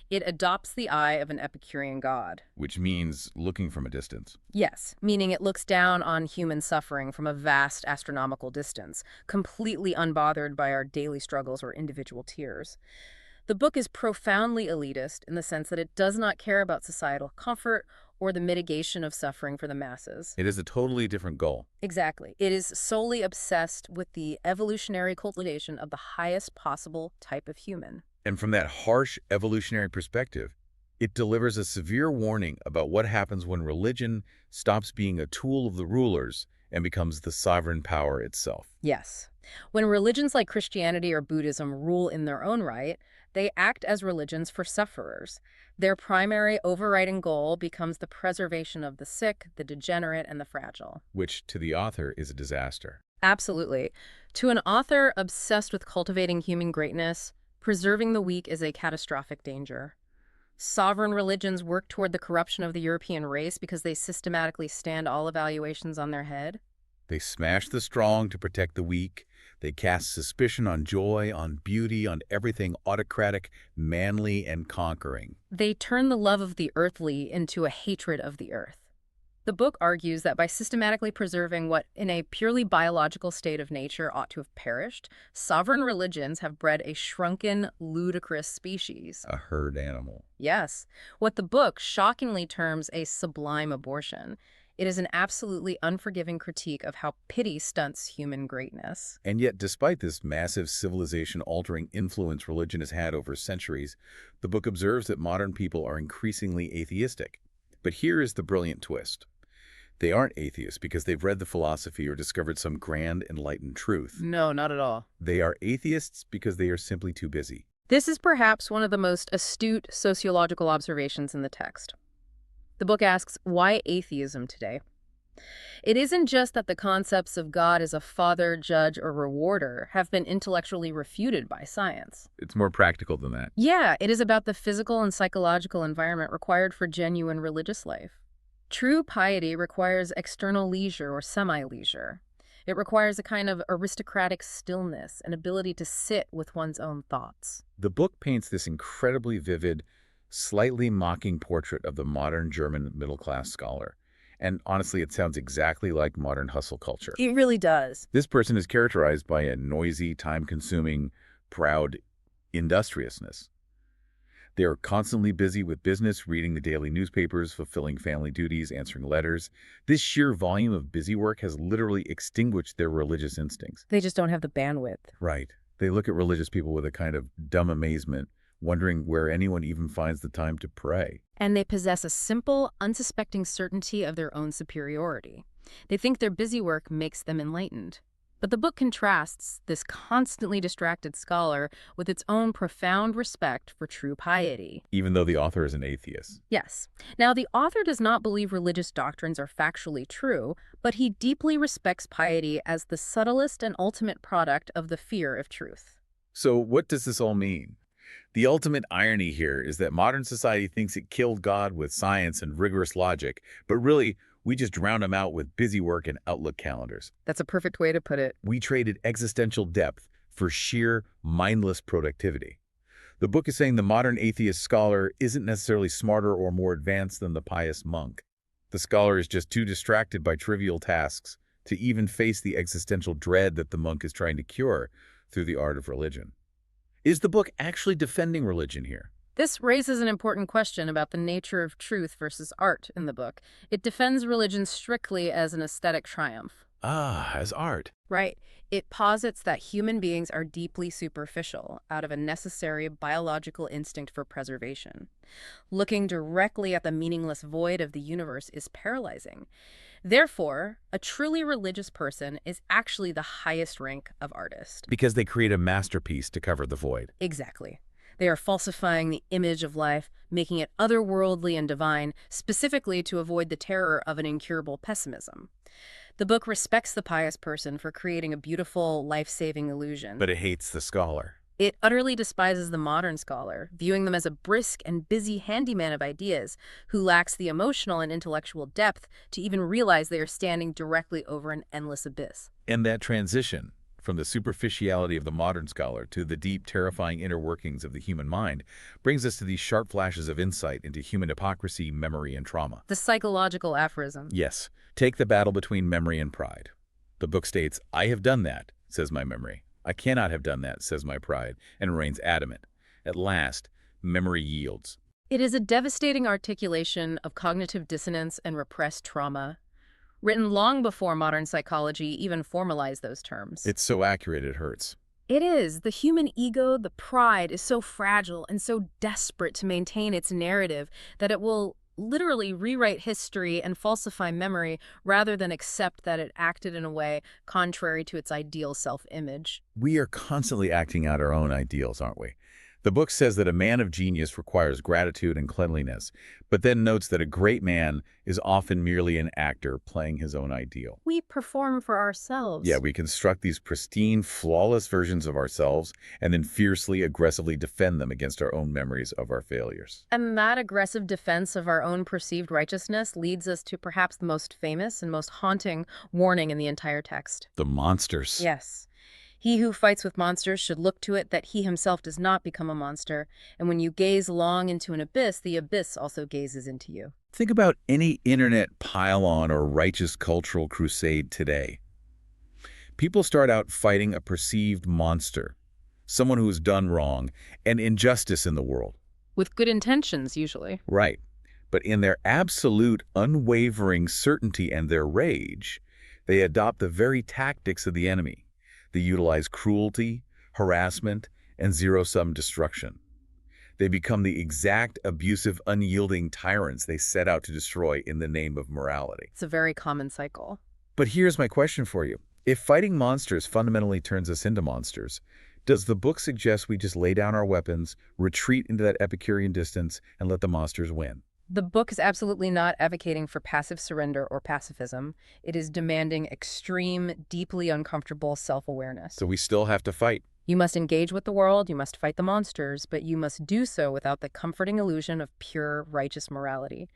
It adopts the eye of an Epicurean god. Which means looking from a distance. Yes, meaning it looks down on human suffering from a vast astronomical distance, completely unbothered by our daily struggles or individual tears. The book is profoundly elitist in the sense that it does not care about societal comfort or the mitigation of suffering for the masses. It is a totally different goal. Exactly. It is solely obsessed with the evolutionary cultivation of the highest possible type of human. And from that harsh evolutionary perspective, it delivers a severe warning about what happens when religion stops being a tool of the rulers and becomes the sovereign power itself. Yes. When religions like Christianity or Buddhism rule in their own right, they act as religions for sufferers. Their primary overriding goal becomes the preservation of the sick, the degenerate, and the fragile. Which, to the author, is a disaster. Absolutely. To an author obsessed with cultivating human greatness, preserving the weak is a catastrophic danger. Sovereign religions work toward the corruption of the European race because they systematically stand all evaluations on their head. They smash the strong to protect the weak. They cast suspicion on joy, on beauty, on everything autocratic, manly, and conquering. They turn the love of the earthly into a hatred of the earth. The book argues that by systematically preserving what, in a purely biological state of nature, ought to have perished, sovereign religions have bred a shrunken, ludicrous species. A herd animal. Yes, what the book shockingly terms a sublime abortion. It is an absolutely unforgiving critique of how pity stunts human greatness. And yet, despite this massive civilization-altering influence religion has had over centuries, the book observes that modern people are increasingly atheistic. But here is the brilliant twist. They aren't atheists because they've read the philosophy or discovered some grand enlightened truth. No, not at all. They are atheists because they are simply too busy. This is perhaps one of the most astute sociological observations in the text. The book asks, why atheism today? It isn't just that the concepts of God as a father, judge, or rewarder have been intellectually refuted by science. It's more practical than that. Yeah, it is about the physical and psychological environment required for genuine religious life. True piety requires external leisure or semi-leisure. It requires a kind of aristocratic stillness, an ability to sit with one's own thoughts. The book paints this incredibly vivid, slightly mocking portrait of the modern German middle-class scholar. And honestly, it sounds exactly like modern hustle culture. It really does. This person is characterized by a noisy, time-consuming, proud industriousness. They are constantly busy with business, reading the daily newspapers, fulfilling family duties, answering letters. This sheer volume of busy work has literally extinguished their religious instincts. They just don't have the bandwidth. Right. They look at religious people with a kind of dumb amazement, wondering where anyone even finds the time to pray. And they possess a simple, unsuspecting certainty of their own superiority. They think their busy work makes them enlightened. But the book contrasts this constantly distracted scholar with its own profound respect for true piety. Even though the author is an atheist. Yes. Now, the author does not believe religious doctrines are factually true, but he deeply respects piety as the subtlest and ultimate product of the fear of truth. So what does this all mean? The ultimate irony here is that modern society thinks it killed God with science and rigorous logic, but really, we just drowned him out with busy work and Outlook calendars. That's a perfect way to put it. We traded existential depth for sheer, mindless productivity. The book is saying the modern atheist scholar isn't necessarily smarter or more advanced than the pious monk. The scholar is just too distracted by trivial tasks to even face the existential dread that the monk is trying to cure through the art of religion. Is the book actually defending religion here? This raises an important question about the nature of truth versus art in the book. It defends religion strictly as an aesthetic triumph. Ah, as art. Right. It posits that human beings are deeply superficial, out of a necessary biological instinct for preservation. Looking directly at the meaningless void of the universe is paralyzing. Therefore, a truly religious person is actually the highest rank of artist. Because they create a masterpiece to cover the void. Exactly. They are falsifying the image of life, making it otherworldly and divine, specifically to avoid the terror of an incurable pessimism. The book respects the pious person for creating a beautiful, life-saving illusion. But it hates the scholar. It utterly despises the modern scholar, viewing them as a brisk and busy handyman of ideas who lacks the emotional and intellectual depth to even realize they are standing directly over an endless abyss. And that transition from the superficiality of the modern scholar to the deep, terrifying inner workings of the human mind brings us to these sharp flashes of insight into human hypocrisy, memory, and trauma. The psychological aphorism. Yes, take the battle between memory and pride. The book states, "I have done that," says my memory. "I cannot have done that," says my pride, and remains adamant. At last, memory yields. It is a devastating articulation of cognitive dissonance and repressed trauma, written long before modern psychology even formalized those terms. It's so accurate it hurts. It is. The human ego, the pride, is so fragile and so desperate to maintain its narrative that it will literally rewrite history and falsify memory rather than accept that it acted in a way contrary to its ideal self-image. We are constantly acting out our own ideals, aren't we? The book says that a man of genius requires gratitude and cleanliness, but then notes that a great man is often merely an actor playing his own ideal. We perform for ourselves. Yeah, we construct these pristine, flawless versions of ourselves and then fiercely, aggressively defend them against our own memories of our failures. And that aggressive defense of our own perceived righteousness leads us to perhaps the most famous and most haunting warning in the entire text. The monsters. Yes. He who fights with monsters should look to it that he himself does not become a monster, and when you gaze long into an abyss, the abyss also gazes into you. Think about any internet pile-on or righteous cultural crusade today. People start out fighting a perceived monster, someone who has done wrong, and injustice in the world. With good intentions, usually. Right. But in their absolute, unwavering certainty and their rage, they adopt the very tactics of the enemy. They utilize cruelty, harassment, and zero-sum destruction. They become the exact, abusive, unyielding tyrants they set out to destroy in the name of morality. It's a very common cycle. But here's my question for you. If fighting monsters fundamentally turns us into monsters, does the book suggest we just lay down our weapons, retreat into that Epicurean distance, and let the monsters win? The book is absolutely not advocating for passive surrender or pacifism. It is demanding extreme, deeply uncomfortable self-awareness. So we still have to fight. You must engage with the world, you must fight the monsters, but you must do so without the comforting illusion of pure, righteous morality.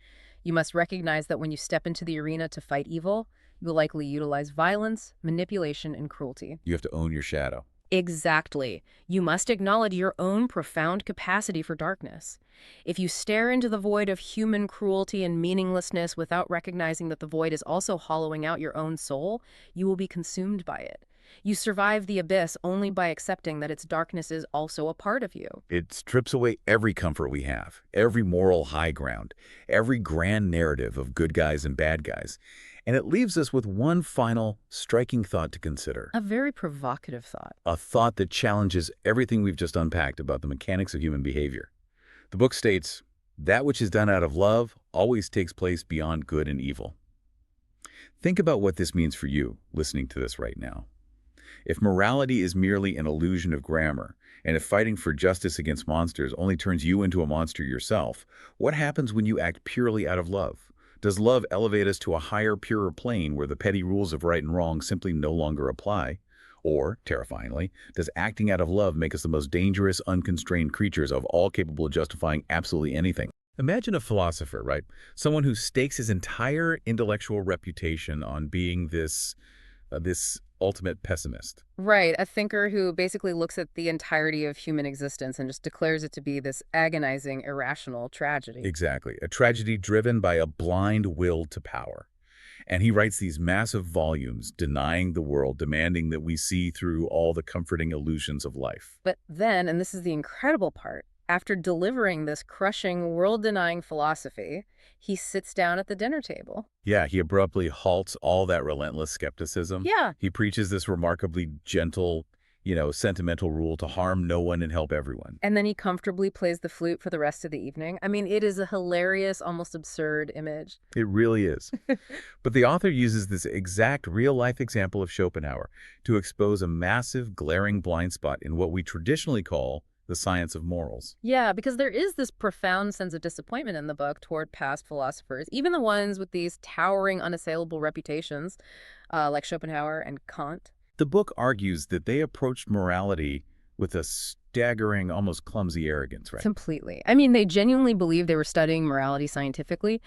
You must recognize that when you step into the arena to fight evil, you will likely utilize violence, manipulation, and cruelty. You have to own your shadow. Exactly. You must acknowledge your own profound capacity for darkness. If you stare into the void of human cruelty and meaninglessness without recognizing that the void is also hollowing out your own soul, you will be consumed by it. You survive the abyss only by accepting that its darkness is also a part of you. It strips away every comfort we have, every moral high ground, every grand narrative of good guys and bad guys. And it leaves us with one final, striking thought to consider. A very provocative thought. A thought that challenges everything we've just unpacked about the mechanics of human behavior. The book states, "That which is done out of love always takes place beyond good and evil." Think about what this means for you, listening to this right now. If morality is merely an illusion of grammar, and if fighting for justice against monsters only turns you into a monster yourself, what happens when you act purely out of love? Does love elevate us to a higher, purer plane where the petty rules of right and wrong simply no longer apply? Or, terrifyingly, does acting out of love make us the most dangerous, unconstrained creatures of all capable of justifying absolutely anything? Imagine a philosopher, right? Someone who stakes his entire intellectual reputation on being this ultimate pessimist. Right, a thinker who basically looks at the entirety of human existence and just declares it to be this agonizing, irrational tragedy. Exactly. A tragedy driven by a blind will to power. And he writes these massive volumes denying the world, demanding that we see through all the comforting illusions of life. But then, and this is the incredible part, after delivering this crushing, world-denying philosophy, he sits down at the dinner table. Yeah, he abruptly halts all that relentless skepticism. Yeah. He preaches this remarkably gentle, sentimental rule to harm no one and help everyone. And then he comfortably plays the flute for the rest of the evening. I mean, it is a hilarious, almost absurd image. It really is. But the author uses this exact real-life example of Schopenhauer to expose a massive, glaring blind spot in what we traditionally call the science of morals. Yeah, because there is this profound sense of disappointment in the book toward past philosophers, even the ones with these towering, unassailable reputations, like Schopenhauer and Kant. The book argues that they approached morality with a staggering, almost clumsy arrogance, right? Completely. I mean, they genuinely believed they were studying morality scientifically,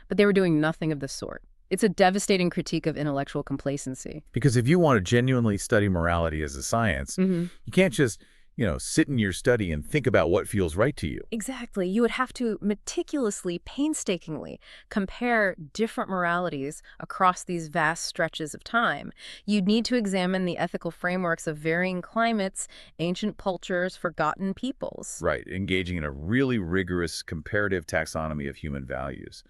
but they were doing nothing of the sort. It's a devastating critique of intellectual complacency. Because if you want to genuinely study morality as a science, you can't just sit in your study and think about what feels right to you. Exactly. You would have to meticulously, painstakingly compare different moralities across these vast stretches of time. You'd need to examine the ethical frameworks of varying climates, ancient cultures, forgotten peoples. Right, engaging in a really rigorous comparative taxonomy of human values.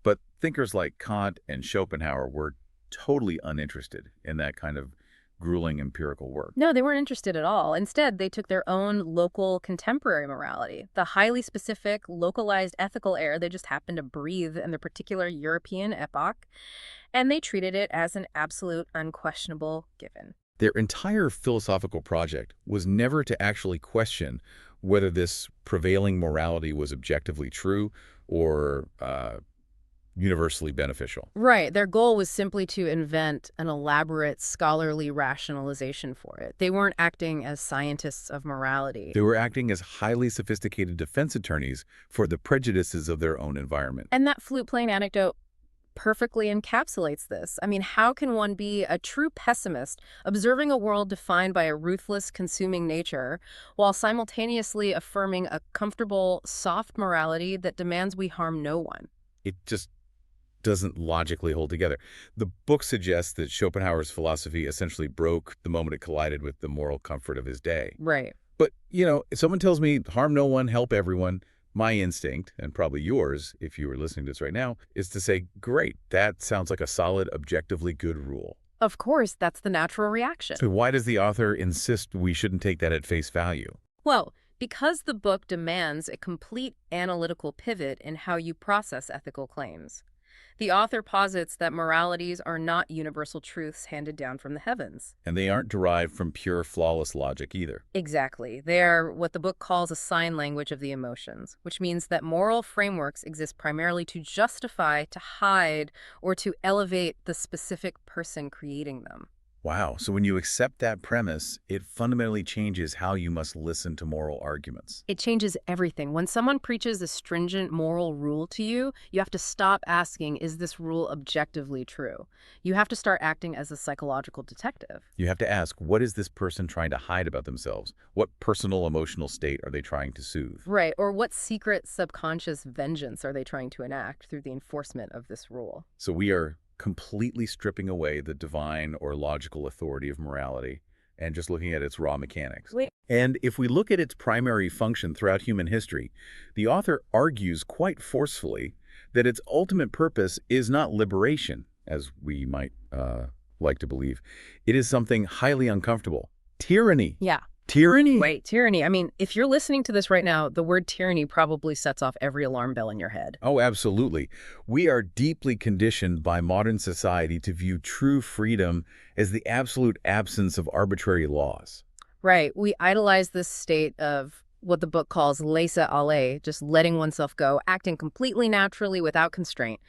But thinkers like Kant and Schopenhauer were totally uninterested in that kind of grueling empirical work. No, they weren't interested at all. Instead, they took their own local contemporary morality, the highly specific, localized ethical air they just happened to breathe in the particular European epoch, and they treated it as an absolute, unquestionable given. Their entire philosophical project was never to actually question whether this prevailing morality was objectively true or universally beneficial. Right. Their goal was simply to invent an elaborate scholarly rationalization for it. They weren't acting as scientists of morality. They were acting as highly sophisticated defense attorneys for the prejudices of their own environment. And that flute-playing anecdote perfectly encapsulates this. I mean, how can one be a true pessimist, observing a world defined by a ruthless, consuming nature, while simultaneously affirming a comfortable, soft morality that demands we harm no one? It just doesn't logically hold together. The book suggests that Schopenhauer's philosophy essentially broke the moment it collided with the moral comfort of his day. Right. But, if someone tells me, harm no one, help everyone, my instinct, and probably yours, if you were listening to this right now, is to say, great, that sounds like a solid, objectively good rule. Of course, that's the natural reaction. So why does the author insist we shouldn't take that at face value? Well, because the book demands a complete analytical pivot in how you process ethical claims. The author posits that moralities are not universal truths handed down from the heavens. And they aren't derived from pure, flawless logic either. Exactly. They are what the book calls a sign language of the emotions, which means that moral frameworks exist primarily to justify, to hide, or to elevate the specific person creating them. Wow. So when you accept that premise, it fundamentally changes how you must listen to moral arguments. It changes everything. When someone preaches a stringent moral rule to you, you have to stop asking, is this rule objectively true? You have to start acting as a psychological detective. You have to ask, what is this person trying to hide about themselves? What personal emotional state are they trying to soothe? Right, or what secret subconscious vengeance are they trying to enact through the enforcement of this rule? So we are completely stripping away the divine or logical authority of morality and just looking at its raw mechanics. Wait. And if we look at its primary function throughout human history, the author argues quite forcefully that its ultimate purpose is not liberation, as we might like to believe. It is something highly uncomfortable. Tyranny. Yeah. Tyranny? Wait, tyranny. I mean, if you're listening to this right now, the word tyranny probably sets off every alarm bell in your head. Oh, absolutely. We are deeply conditioned by modern society to view true freedom as the absolute absence of arbitrary laws. Right. We idolize this state of what the book calls laissez-aller, just letting oneself go, acting completely naturally without constraint.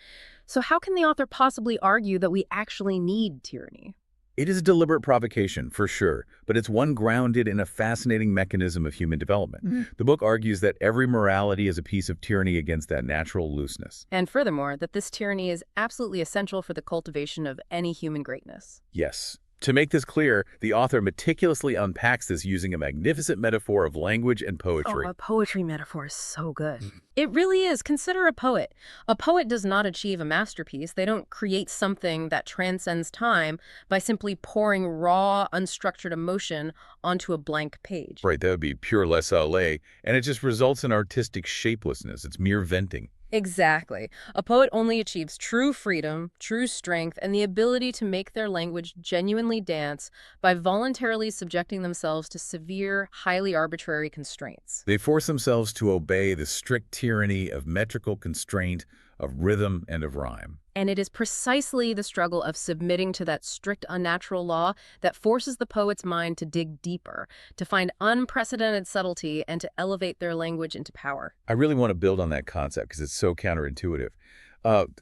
So how can the author possibly argue that we actually need tyranny? It is a deliberate provocation, for sure, but it's one grounded in a fascinating mechanism of human development. The book argues that every morality is a piece of tyranny against that natural looseness. And furthermore, that this tyranny is absolutely essential for the cultivation of any human greatness. Yes. To make this clear, the author meticulously unpacks this using a magnificent metaphor of language and poetry. Oh, a poetry metaphor is so good. It really is. Consider a poet. A poet does not achieve a masterpiece. They don't create something that transcends time by simply pouring raw, unstructured emotion onto a blank page. Right, that would be pure laissez-aller, and it just results in artistic shapelessness. It's mere venting. Exactly. A poet only achieves true freedom, true strength, and the ability to make their language genuinely dance by voluntarily subjecting themselves to severe, highly arbitrary constraints. They force themselves to obey the strict tyranny of metrical constraint, of rhythm, and of rhyme. And it is precisely the struggle of submitting to that strict unnatural law that forces the poet's mind to dig deeper, to find unprecedented subtlety, and to elevate their language into power. I really want to build on that concept because it's so counterintuitive.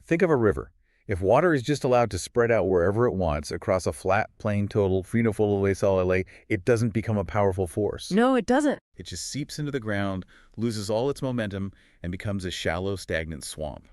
Think of a river. If water is just allowed to spread out wherever it wants across a flat, plain, total, full laissez-aller, it doesn't become a powerful force. No, it doesn't. It just seeps into the ground, loses all its momentum, and becomes a shallow, stagnant swamp.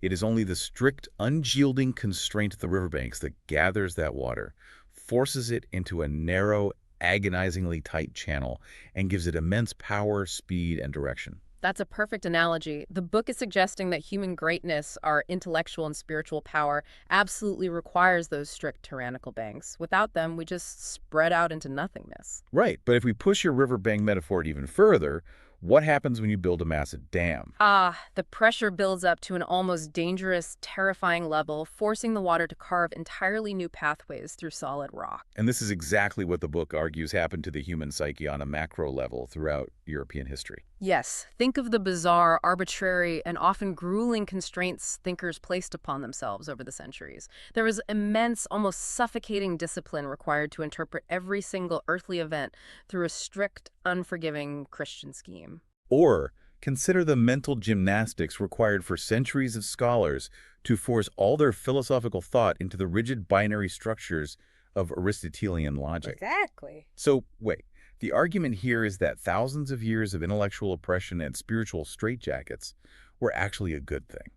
It is only the strict, unyielding constraint of the riverbanks that gathers that water, forces it into a narrow, agonizingly tight channel, and gives it immense power, speed, and direction. That's a perfect analogy. The book is suggesting that human greatness, our intellectual and spiritual power, absolutely requires those strict tyrannical banks. Without them, we just spread out into nothingness. Right, but if we push your riverbank metaphor even further, what happens when you build a massive dam? The pressure builds up to an almost dangerous, terrifying level, forcing the water to carve entirely new pathways through solid rock. And this is exactly what the book argues happened to the human psyche on a macro level throughout European history. Yes, think of the bizarre, arbitrary, and often grueling constraints thinkers placed upon themselves over the centuries. There was immense, almost suffocating discipline required to interpret every single earthly event through a strict, unforgiving Christian scheme. Or consider the mental gymnastics required for centuries of scholars to force all their philosophical thought into the rigid binary structures of Aristotelian logic. Exactly. So, wait. The argument here is that thousands of years of intellectual oppression and spiritual straitjackets were actually a good thing.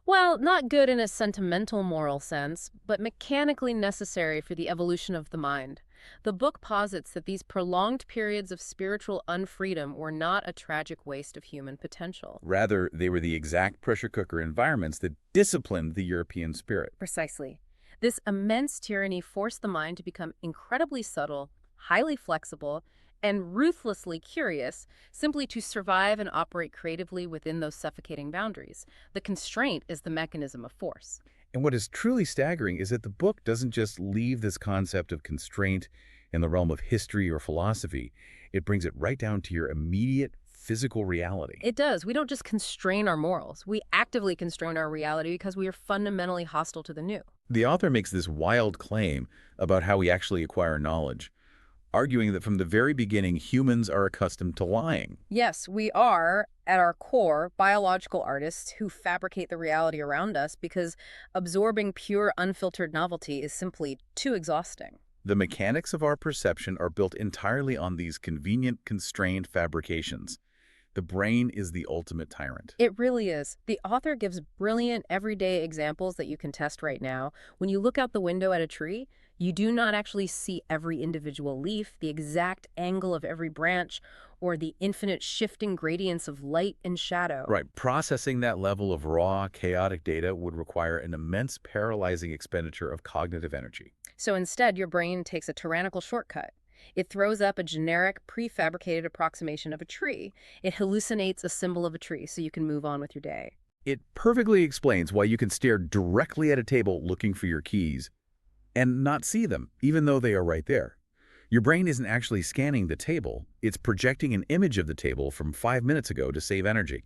Well, not good in a sentimental moral sense, but mechanically necessary for the evolution of the mind. The book posits that these prolonged periods of spiritual unfreedom were not a tragic waste of human potential. Rather, they were the exact pressure cooker environments that disciplined the European spirit. Precisely. This immense tyranny forced the mind to become incredibly subtle, highly flexible, and ruthlessly curious, simply to survive and operate creatively within those suffocating boundaries. The constraint is the mechanism of force. And what is truly staggering is that the book doesn't just leave this concept of constraint in the realm of history or philosophy. It brings it right down to your immediate physical reality. It does. We don't just constrain our morals. We actively constrain our reality because we are fundamentally hostile to the new. The author makes this wild claim about how we actually acquire knowledge. arguing that from the very beginning, humans are accustomed to lying. Yes, we are, at our core, biological artists who fabricate the reality around us because absorbing pure, unfiltered novelty is simply too exhausting. The mechanics of our perception are built entirely on these convenient, constrained fabrications. The brain is the ultimate tyrant. It really is. The author gives brilliant, everyday examples that you can test right now. When you look out the window at a tree, you do not actually see every individual leaf, the exact angle of every branch, or the infinite shifting gradients of light and shadow. Right, processing that level of raw, chaotic data would require an immense paralyzing expenditure of cognitive energy. So instead, your brain takes a tyrannical shortcut. It throws up a generic, prefabricated approximation of a tree. It hallucinates a symbol of a tree so you can move on with your day. It perfectly explains why you can stare directly at a table looking for your keys and not see them, even though they are right there. Your brain isn't actually scanning the table. It's projecting an image of the table from 5 minutes ago to save energy.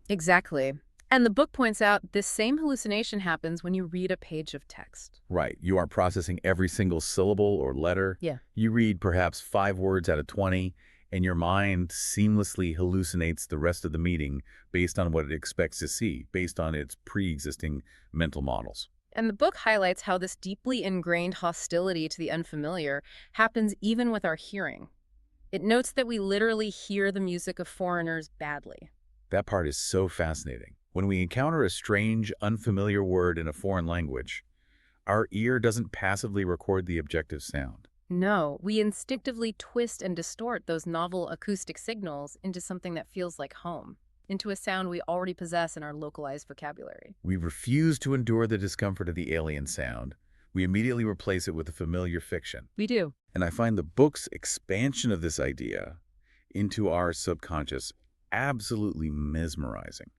Exactly. And the book points out this same hallucination happens when you read a page of text. Right. You aren't processing every single syllable or letter. Yeah. You read perhaps 5 words out of 20, and your mind seamlessly hallucinates the rest of the meeting based on what it expects to see, based on its pre-existing mental models. And the book highlights how this deeply ingrained hostility to the unfamiliar happens even with our hearing. It notes that we literally hear the music of foreigners badly. That part is so fascinating. When we encounter a strange, unfamiliar word in a foreign language, our ear doesn't passively record the objective sound. No, we instinctively twist and distort those novel acoustic signals into something that feels like home, into a sound we already possess in our localized vocabulary. We refuse to endure the discomfort of the alien sound. We immediately replace it with a familiar fiction. We do. And I find the book's expansion of this idea into our subconscious absolutely mesmerizing.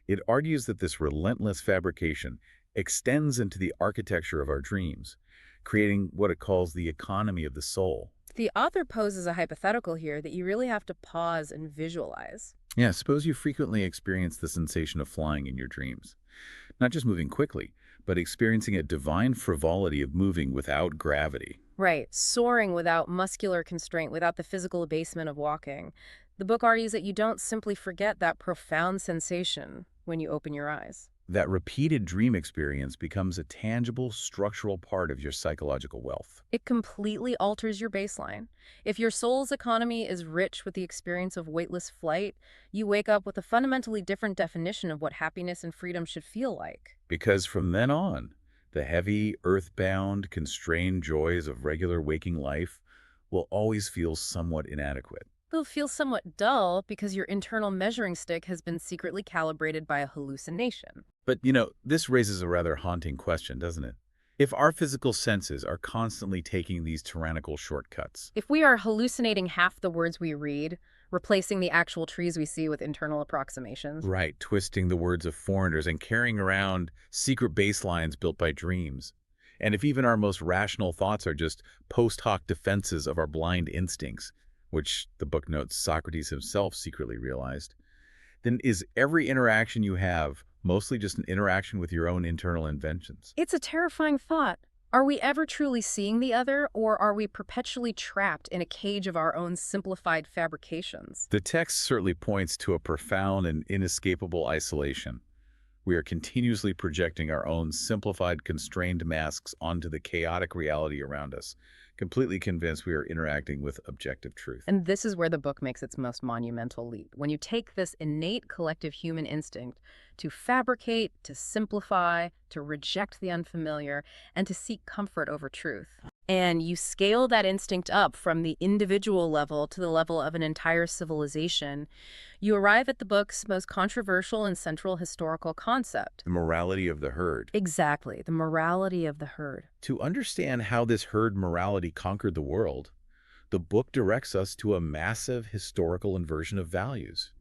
It argues that this relentless fabrication extends into the architecture of our dreams, creating what it calls the economy of the soul. The author poses a hypothetical here that you really have to pause and visualize. Yeah, suppose you frequently experience the sensation of flying in your dreams. Not just moving quickly, but experiencing a divine frivolity of moving without gravity. Right, soaring without muscular constraint, without the physical abasement of walking. The book argues that you don't simply forget that profound sensation when you open your eyes. That repeated dream experience becomes a tangible, structural part of your psychological wealth. It completely alters your baseline. If your soul's economy is rich with the experience of weightless flight, you wake up with a fundamentally different definition of what happiness and freedom should feel like. Because from then on, the heavy, earthbound, constrained joys of regular waking life will always feel somewhat inadequate. They'll feel somewhat dull because your internal measuring stick has been secretly calibrated by a hallucination. But, this raises a rather haunting question, doesn't it? If our physical senses are constantly taking these tyrannical shortcuts, If we are hallucinating half the words we read, replacing the actual trees we see with internal approximations. right, twisting the words of foreigners and carrying around secret baselines built by dreams, and if even our most rational thoughts are just post hoc defenses of our blind instincts, which the book notes Socrates himself secretly realized, then is every interaction you have mostly just an interaction with your own internal inventions? It's a terrifying thought. Are we ever truly seeing the other, or are we perpetually trapped in a cage of our own simplified fabrications? The text certainly points to a profound and inescapable isolation. We are continuously projecting our own simplified, constrained masks onto the chaotic reality around us, completely convinced we are interacting with objective truth. And this is where the book makes its most monumental leap. When you take this innate collective human instinct to fabricate, to simplify, to reject the unfamiliar, and to seek comfort over truth, and you scale that instinct up from the individual level to the level of an entire civilization, you arrive at the book's most controversial and central historical concept. The morality of the herd. Exactly, the morality of the herd. To understand how this herd morality conquered the world, the book directs us to a massive historical inversion of values.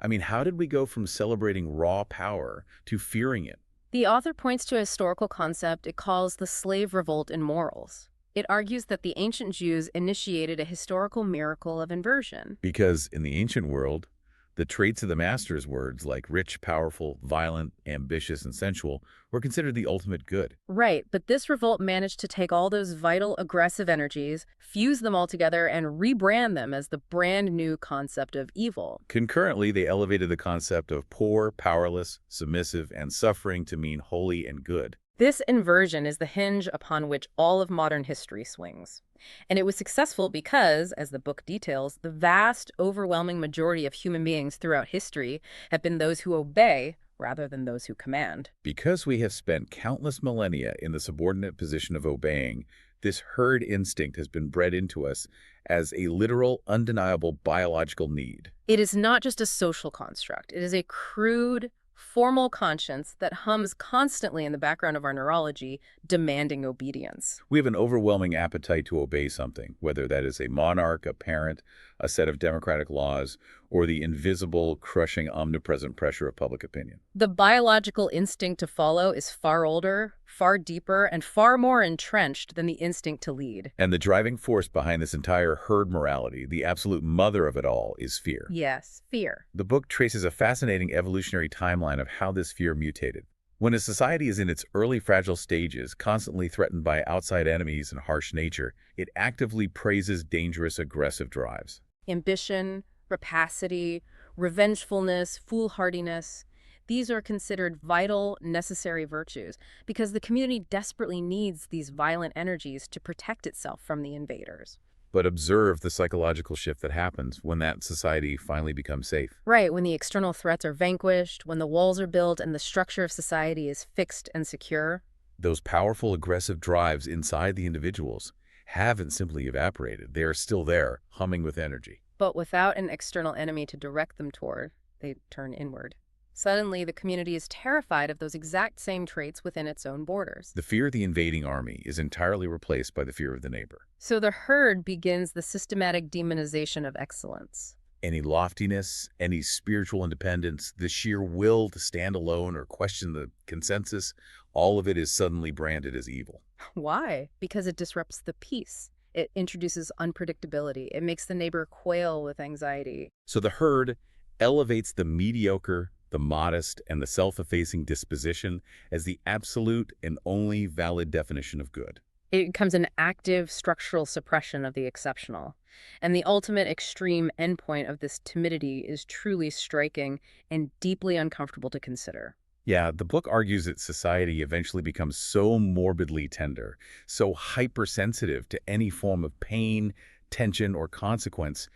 I mean, how did we go from celebrating raw power to fearing it? The author points to a historical concept it calls the slave revolt in morals. It argues that the ancient Jews initiated a historical miracle of inversion. Because in the ancient world, The traits of the master's words, like rich, powerful, violent, ambitious, and sensual, were considered the ultimate good. Right, but this revolt managed to take all those vital, aggressive energies, fuse them all together, and rebrand them as the brand new concept of evil. Concurrently, they elevated the concept of poor, powerless, submissive, and suffering to mean holy and good. This inversion is the hinge upon which all of modern history swings. And it was successful because, as the book details, the vast, overwhelming majority of human beings throughout history have been those who obey rather than those who command. Because we have spent countless millennia in the subordinate position of obeying, this herd instinct has been bred into us as a literal, undeniable biological need. It is not just a social construct. It is a crude, formal conscience that hums constantly in the background of our neurology, demanding obedience. We have an overwhelming appetite to obey something, whether that is a monarch, a parent, a set of democratic laws, or the invisible, crushing, omnipresent pressure of public opinion. The biological instinct to follow is far older, far deeper, and far more entrenched than the instinct to lead. And the driving force behind this entire herd morality, the absolute mother of it all, is fear. Yes, fear. The book traces a fascinating evolutionary timeline of how this fear mutated. When a society is in its early fragile stages, constantly threatened by outside enemies and harsh nature, it actively praises dangerous, aggressive drives. Ambition, rapacity, revengefulness, foolhardiness. These are considered vital, necessary virtues because the community desperately needs these violent energies to protect itself from the invaders. But observe the psychological shift that happens when that society finally becomes safe. Right, when the external threats are vanquished, when the walls are built and the structure of society is fixed and secure. Those powerful, aggressive drives inside the individuals haven't simply evaporated. They are still there, humming with energy. But without an external enemy to direct them toward, they turn inward. Suddenly, the community is terrified of those exact same traits within its own borders. The fear of the invading army is entirely replaced by the fear of the neighbor. So the herd begins the systematic demonization of excellence. Any loftiness, any spiritual independence, the sheer will to stand alone or question the consensus, all of it is suddenly branded as evil. Why? Because it disrupts the peace. It introduces unpredictability. It makes the neighbor quail with anxiety. So the herd elevates the mediocre, the modest, and the self-effacing disposition as the absolute and only valid definition of good. It becomes an active structural suppression of the exceptional. And the ultimate extreme endpoint of this timidity is truly striking and deeply uncomfortable to consider. Yeah, the book argues that society eventually becomes so morbidly tender, so hypersensitive to any form of pain, tension, or consequence,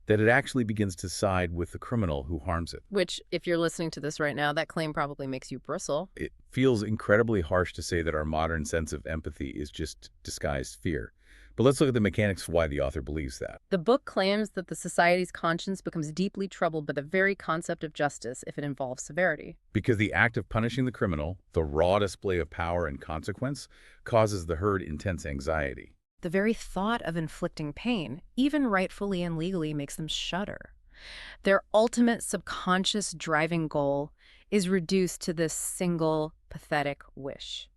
that it actually begins to side with the criminal who harms it. Which, if you're listening to this right now, that claim probably makes you bristle. It feels incredibly harsh to say that our modern sense of empathy is just disguised fear. But let's look at the mechanics of why the author believes that. The book claims that the society's conscience becomes deeply troubled by the very concept of justice if it involves severity. Because the act of punishing the criminal, the raw display of power and consequence, causes the herd intense anxiety. The very thought of inflicting pain, even rightfully and legally, makes them shudder. Their ultimate subconscious driving goal is reduced to this single, pathetic wish.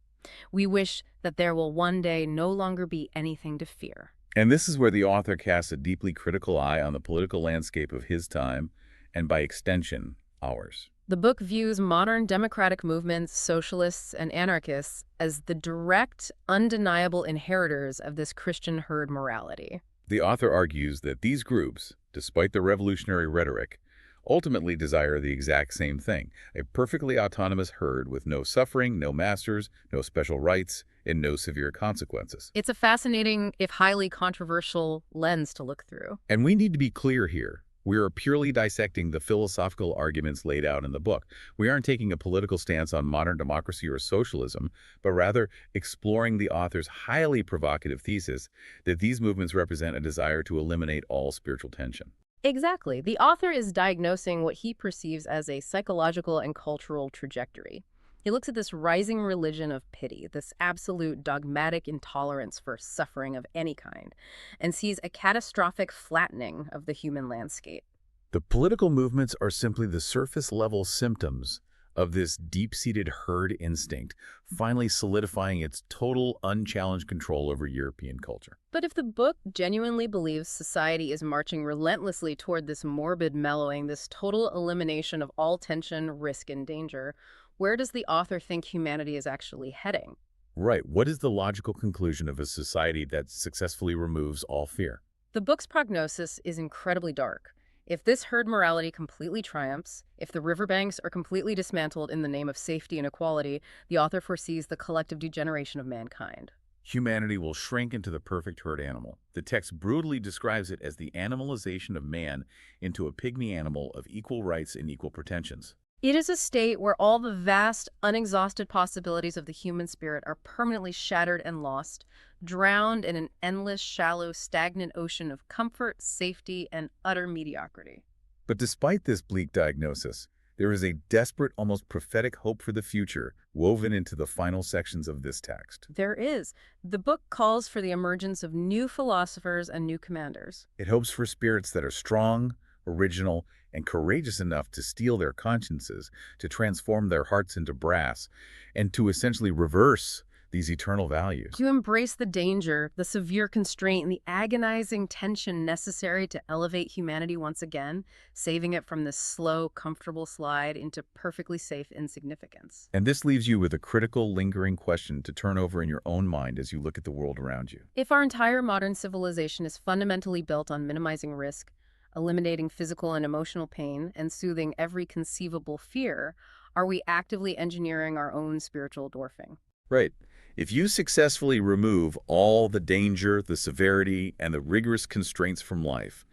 We wish that there will one day no longer be anything to fear. And this is where the author casts a deeply critical eye on the political landscape of his time, and by extension, ours. The book views modern democratic movements, socialists, and anarchists as the direct, undeniable inheritors of this Christian herd morality. The author argues that these groups, despite their revolutionary rhetoric, ultimately desire the exact same thing, a perfectly autonomous herd with no suffering, no masters, no special rights, and no severe consequences. It's a fascinating, if highly controversial, lens to look through. And we need to be clear here. We are purely dissecting the philosophical arguments laid out in the book. We aren't taking a political stance on modern democracy or socialism, but rather exploring the author's highly provocative thesis that these movements represent a desire to eliminate all spiritual tension. Exactly. The author is diagnosing what he perceives as a psychological and cultural trajectory. He looks at this rising religion of pity, this absolute dogmatic intolerance for suffering of any kind, and sees a catastrophic flattening of the human landscape. The political movements are simply the surface-level symptoms of this deep-seated herd instinct, finally solidifying its total unchallenged control over European culture. But if the book genuinely believes society is marching relentlessly toward this morbid mellowing, this total elimination of all tension, risk, and danger, where does the author think humanity is actually heading? Right. What is the logical conclusion of a society that successfully removes all fear? The book's prognosis is incredibly dark. If this herd morality completely triumphs, if the riverbanks are completely dismantled in the name of safety and equality, the author foresees the collective degeneration of mankind. Humanity will shrink into the perfect herd animal. The text brutally describes it as the animalization of man into a pygmy animal of equal rights and equal pretensions. It is a state where all the vast, unexhausted possibilities of the human spirit are permanently shattered and lost, drowned in an endless, shallow, stagnant ocean of comfort, safety, and utter mediocrity. But despite this bleak diagnosis, there is a desperate, almost prophetic hope for the future woven into the final sections of this text. There is. The book calls for the emergence of new philosophers and new commanders. It hopes for spirits that are strong, original, and courageous enough to steel their consciences, to transform their hearts into brass, and to essentially reverse these eternal values. To embrace the danger, the severe constraint, and the agonizing tension necessary to elevate humanity once again, saving it from this slow, comfortable slide into perfectly safe insignificance. And this leaves you with a critical, lingering question to turn over in your own mind as you look at the world around you. If our entire modern civilization is fundamentally built on minimizing risk, eliminating physical and emotional pain, and soothing every conceivable fear, are we actively engineering our own spiritual dwarfing? Right. If you successfully remove all the danger, the severity, and the rigorous constraints from life,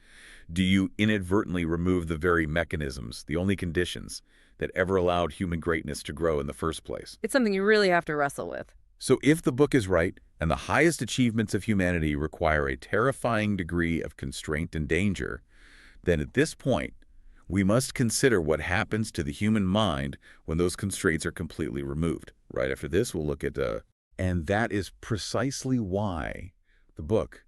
do you inadvertently remove the very mechanisms, the only conditions, that ever allowed human greatness to grow in the first place? It's something you really have to wrestle with. So if the book is right, and the highest achievements of humanity require a terrifying degree of constraint and danger, then at this point, we must consider what happens to the human mind when those constraints are completely removed. Right after this, we'll look at, and that is precisely why the book,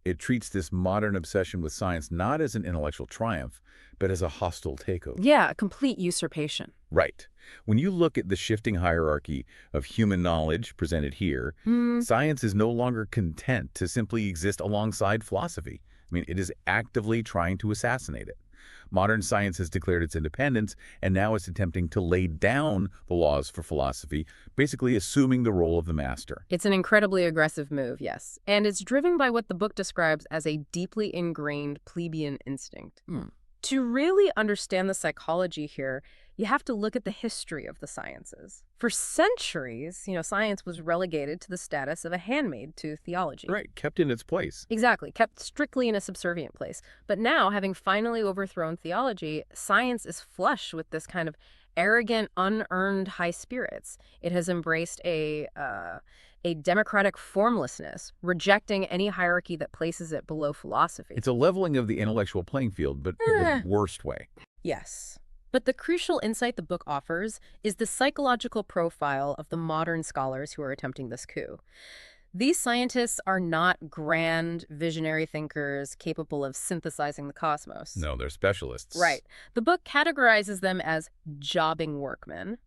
it treats this modern obsession with science not as an intellectual triumph, but as a hostile takeover. Yeah, a complete usurpation. Right. When you look at the shifting hierarchy of human knowledge presented here, science is no longer content to simply exist alongside philosophy. I mean, it is actively trying to assassinate it. Modern science has declared its independence, and now it's attempting to lay down the laws for philosophy, basically assuming the role of the master. It's an incredibly aggressive move, yes. And it's driven by what the book describes as a deeply ingrained plebeian instinct. To really understand the psychology here, you have to look at the history of the sciences. For centuries, science was relegated to the status of a handmaid to theology. Right, kept in its place. Exactly, kept strictly in a subservient place. But now, having finally overthrown theology, science is flush with this kind of arrogant, unearned high spirits. It has embraced a democratic formlessness, rejecting any hierarchy that places it below philosophy. It's a leveling of the intellectual playing field, but in the worst way. Yes. But the crucial insight the book offers is the psychological profile of the modern scholars who are attempting this coup. These scientists are not grand, visionary thinkers capable of synthesizing the cosmos. No, they're specialists. Right. The book categorizes them as jobbing workmen.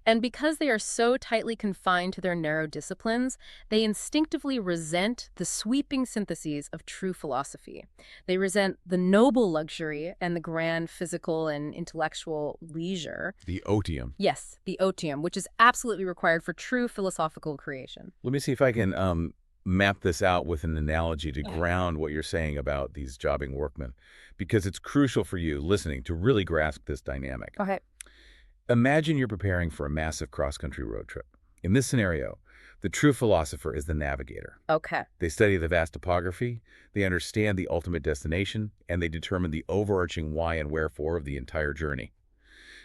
And because they are so tightly confined to their narrow disciplines, they instinctively resent the sweeping syntheses of true philosophy. They resent the noble luxury and the grand physical and intellectual leisure. The otium. Yes, the otium, which is absolutely required for true philosophical creation. Let me see if I can map this out with an analogy to ground what you're saying about these jobbing workmen, because it's crucial for you listening to really grasp this dynamic. Okay. Imagine you're preparing for a massive cross-country road trip. In this scenario, the true philosopher is the navigator. Okay. They study the vast topography, they understand the ultimate destination, and they determine the overarching why and wherefore of the entire journey.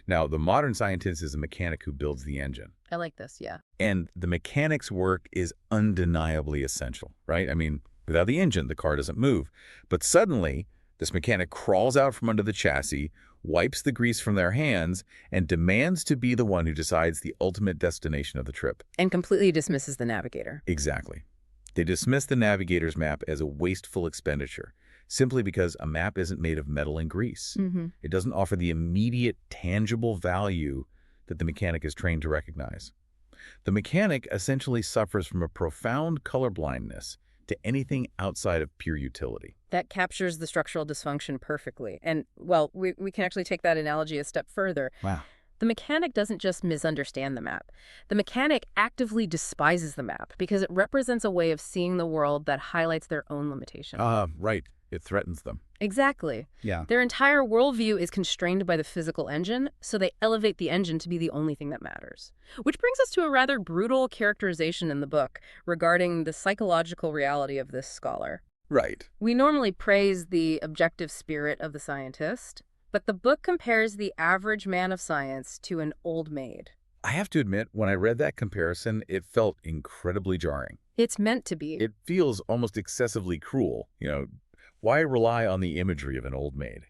Now, the modern scientist is a mechanic who builds the engine. I like this, yeah. And the mechanic's work is undeniably essential, right? I mean, without the engine, the car doesn't move. But suddenly, this mechanic crawls out from under the chassis, wipes the grease from their hands, and demands to be the one who decides the ultimate destination of the trip. And completely dismisses the navigator. Exactly. They dismiss the navigator's map as a wasteful expenditure, simply because a map isn't made of metal and grease. It doesn't offer the immediate, tangible value that the mechanic is trained to recognize. The mechanic essentially suffers from a profound colorblindness to anything outside of pure utility. That captures the structural dysfunction perfectly. And, well, we can actually take that analogy a step further. Wow. The mechanic doesn't just misunderstand the map. The mechanic actively despises the map because it represents a way of seeing the world that highlights their own limitations. Right. It threatens them. Exactly. Yeah. Their entire worldview is constrained by the physical engine, so they elevate the engine to be the only thing that matters. Which brings us to a rather brutal characterization in the book regarding the psychological reality of this scholar. Right. We normally praise the objective spirit of the scientist, but the book compares the average man of science to an old maid. I have to admit, when I read that comparison, it felt incredibly jarring. It's meant to be. It feels almost excessively cruel. Why rely on the imagery of an old maid?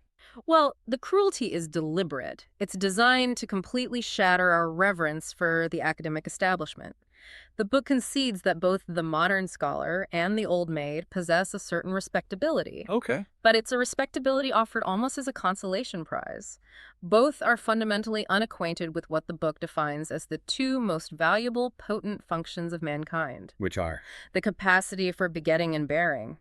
Well, the cruelty is deliberate. It's designed to completely shatter our reverence for the academic establishment. The book concedes that both the modern scholar and the old maid possess a certain respectability. Okay. But it's a respectability offered almost as a consolation prize. Both are fundamentally unacquainted with what the book defines as the two most valuable, potent functions of mankind. Which are? The capacity for begetting and bearing.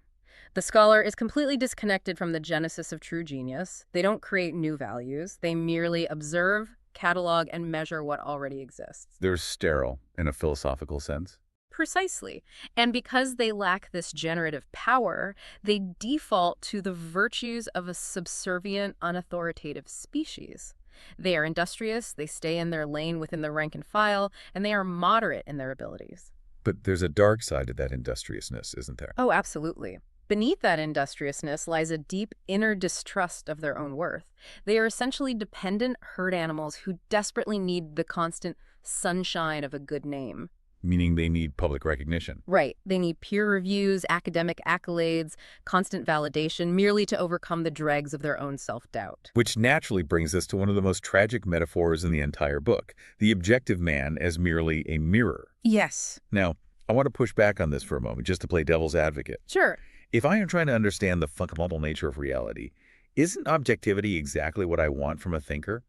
The scholar is completely disconnected from the genesis of true genius. They don't create new values. They merely observe, catalog, and measure what already exists. They're sterile in a philosophical sense. Precisely. And because they lack this generative power, they default to the virtues of a subservient, unauthoritative species. They are industrious, they stay in their lane within the rank and file, and they are moderate in their abilities. But there's a dark side to that industriousness, isn't there? Oh, absolutely. Beneath that industriousness lies a deep inner distrust of their own worth. They are essentially dependent herd animals who desperately need the constant sunshine of a good name. Meaning they need public recognition. Right. They need peer reviews, academic accolades, constant validation, merely to overcome the dregs of their own self-doubt. Which naturally brings us to one of the most tragic metaphors in the entire book, the objective man as merely a mirror. Yes. Now, I want to push back on this for a moment, just to play devil's advocate. Sure. If I am trying to understand the fundamental nature of reality, isn't objectivity exactly what I want from a thinker?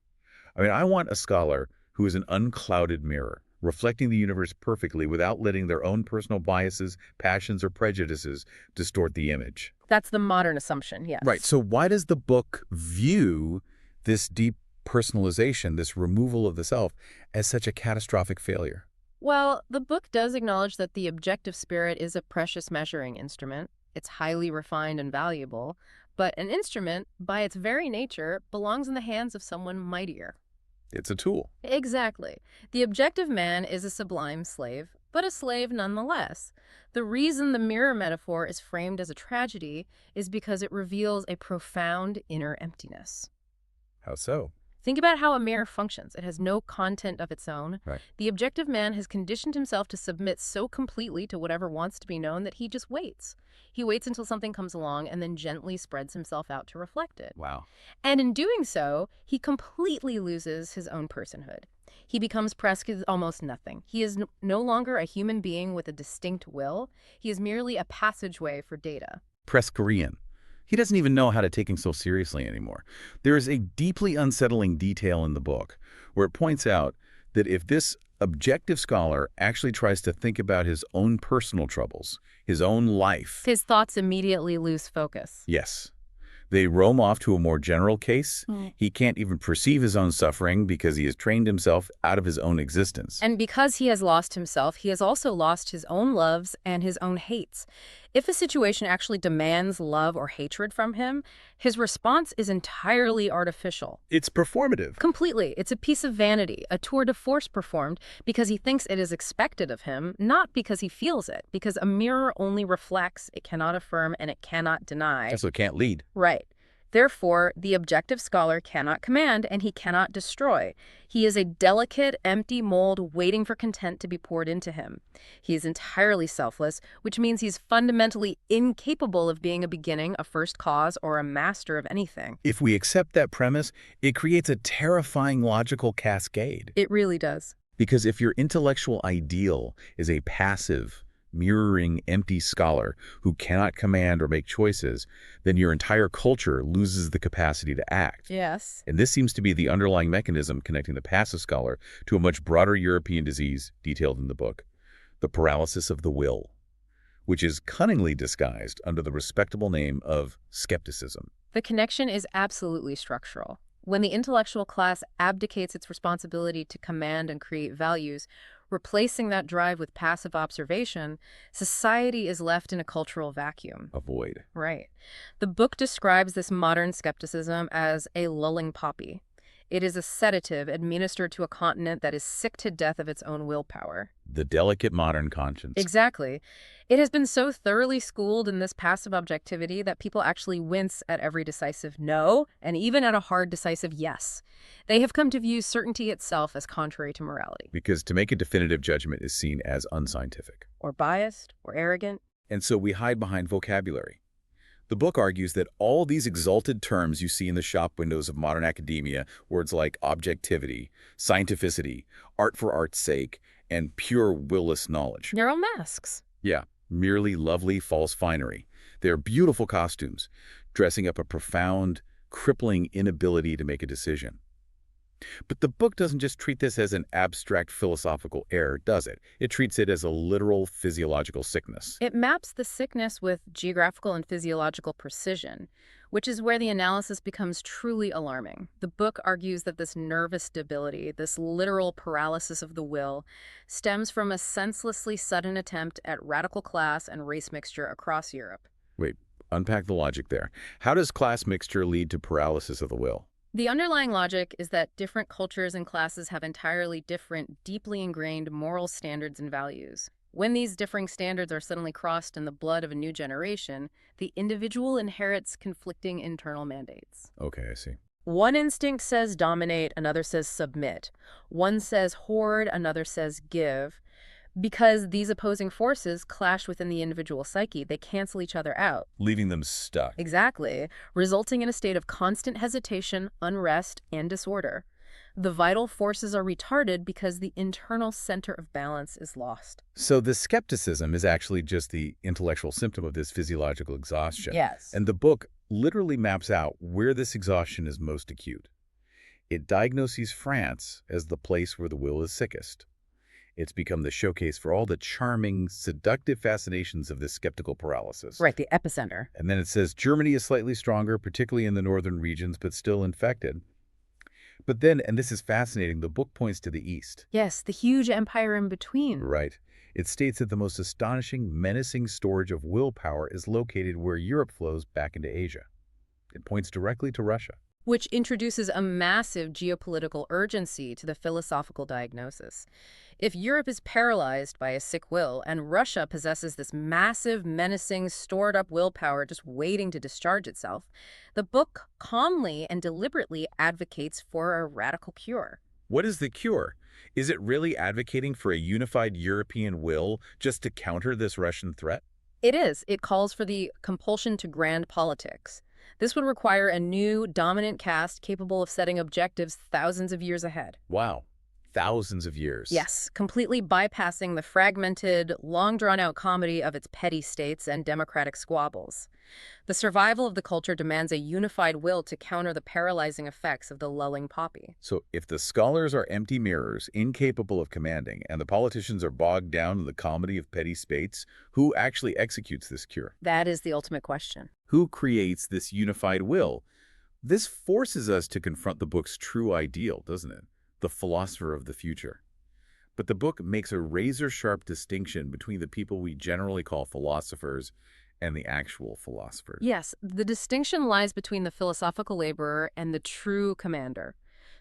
I want a scholar who is an unclouded mirror, reflecting the universe perfectly without letting their own personal biases, passions, or prejudices distort the image. That's the modern assumption, yes. Right. So why does the book view this deep personalization, this removal of the self, as such a catastrophic failure? Well, the book does acknowledge that the objective spirit is a precious measuring instrument. It's highly refined and valuable, but an instrument, by its very nature, belongs in the hands of someone mightier. It's a tool. Exactly. The objective man is a sublime slave, but a slave nonetheless. The reason the mirror metaphor is framed as a tragedy is because it reveals a profound inner emptiness. How so? Think about how a mirror functions. It has no content of its own. Right. The objective man has conditioned himself to submit so completely to whatever wants to be known that he just waits. He waits until something comes along and then gently spreads himself out to reflect it. Wow. And in doing so, he completely loses his own personhood. He becomes presque almost nothing. He is no longer a human being with a distinct will. He is merely a passageway for data. Presbyterian. He doesn't even know how to take himself seriously anymore. There is a deeply unsettling detail in the book where it points out that if this objective scholar actually tries to think about his own personal troubles, his own life. His thoughts immediately lose focus. Yes. They roam off to a more general case. Mm. He can't even perceive his own suffering because he has trained himself out of his own existence. And because he has lost himself, he has also lost his own loves and his own hates. If a situation actually demands love or hatred from him, his response is entirely artificial. It's performative. Completely. It's a piece of vanity, a tour de force performed because he thinks it is expected of him, not because he feels it, because a mirror only reflects, it cannot affirm, and it cannot deny. So it can't lead. Right. Therefore, the objective scholar cannot command and he cannot destroy. He is a delicate, empty mold waiting for content to be poured into him. He is entirely selfless, which means he's fundamentally incapable of being a beginning, a first cause, or a master of anything. If we accept that premise, it creates a terrifying logical cascade. It really does. Because if your intellectual ideal is a passive, mirroring empty scholar who cannot command or make choices, then your entire culture loses the capacity to act. Yes. And this seems to be the underlying mechanism connecting the passive scholar to a much broader European disease detailed in the book, the paralysis of the will, which is cunningly disguised under the respectable name of skepticism. The connection is absolutely structural. When the intellectual class abdicates its responsibility to command and create values, replacing that drive with passive observation, society is left in a cultural vacuum. A void. Right. The book describes this modern skepticism as a lulling poppy. It is a sedative administered to a continent that is sick to death of its own willpower. The delicate modern conscience. Exactly. It has been so thoroughly schooled in this passive objectivity that people actually wince at every decisive no, and even at a hard decisive yes. They have come to view certainty itself as contrary to morality. Because to make a definitive judgment is seen as unscientific. Or biased, or arrogant. And so we hide behind vocabulary. The book argues that all these exalted terms you see in the shop windows of modern academia, words like objectivity, scientificity, art for art's sake, and pure will-less knowledge. They're all masks. Yeah, merely lovely false finery. They're beautiful costumes, dressing up a profound, crippling inability to make a decision. But the book doesn't just treat this as an abstract philosophical error, does it? It treats it as a literal physiological sickness. It maps the sickness with geographical and physiological precision, which is where the analysis becomes truly alarming. The book argues that this nervous debility, this literal paralysis of the will, stems from a senselessly sudden attempt at radical class and race mixture across Europe. Wait, unpack the logic there. How does class mixture lead to paralysis of the will? The underlying logic is that different cultures and classes have entirely different, deeply ingrained moral standards and values. When these differing standards are suddenly crossed in the blood of a new generation, the individual inherits conflicting internal mandates. Okay, I see. One instinct says dominate, another says submit. One says hoard, another says give. Because these opposing forces clash within the individual psyche, they cancel each other out. Leaving them stuck. Exactly, resulting in a state of constant hesitation, unrest, and disorder. The vital forces are retarded because the internal center of balance is lost. So the skepticism is actually just the intellectual symptom of this physiological exhaustion. Yes. And the book literally maps out where this exhaustion is most acute. It diagnoses France as the place where the will is sickest. It's become the showcase for all the charming, seductive fascinations of this skeptical paralysis. Right, the epicenter. And then it says Germany is slightly stronger, particularly in the northern regions, but still infected. But then, and this is fascinating, the book points to the east. Yes, the huge empire in between. Right. It states that the most astonishing, menacing storage of willpower is located where Europe flows back into Asia. It points directly to Russia. Which introduces a massive geopolitical urgency to the philosophical diagnosis. If Europe is paralyzed by a sick will, and Russia possesses this massive, menacing, stored-up willpower just waiting to discharge itself, the book calmly and deliberately advocates for a radical cure. What is the cure? Is it really advocating for a unified European will just to counter this Russian threat? It is. It calls for the compulsion to grand politics. This would require a new, dominant caste capable of setting objectives thousands of years ahead. Wow. Thousands of years. Yes, completely bypassing the fragmented, long-drawn-out comedy of its petty states and democratic squabbles. The survival of the culture demands a unified will to counter the paralyzing effects of the lulling poppy. So if the scholars are empty mirrors, incapable of commanding, and the politicians are bogged down in the comedy of petty states, who actually executes this cure? That is the ultimate question. Who creates this unified will? This forces us to confront the book's true ideal, doesn't it? The philosopher of the future. But the book makes a razor-sharp distinction between the people we generally call philosophers and the actual philosophers. Yes, the distinction lies between the philosophical laborer and the true commander.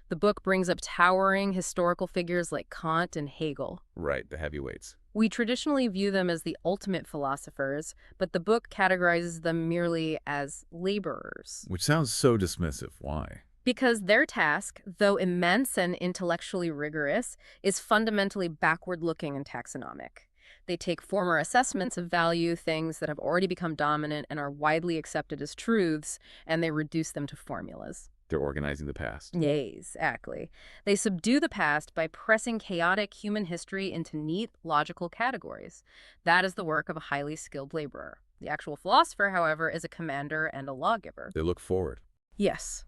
The book brings up towering historical figures like Kant and Hegel. Right, the heavyweights. We traditionally view them as the ultimate philosophers, but the book categorizes them merely as laborers. Which sounds so dismissive. Why? Because their task, though immense and intellectually rigorous, is fundamentally backward-looking and taxonomic. They take former assessments of value, things that have already become dominant and are widely accepted as truths, and they reduce them to formulas. They're organizing the past. Exactly. They subdue the past by pressing chaotic human history into neat, logical categories. That is the work of a highly skilled laborer. The actual philosopher, however, is a commander and a lawgiver. They look forward. Yes.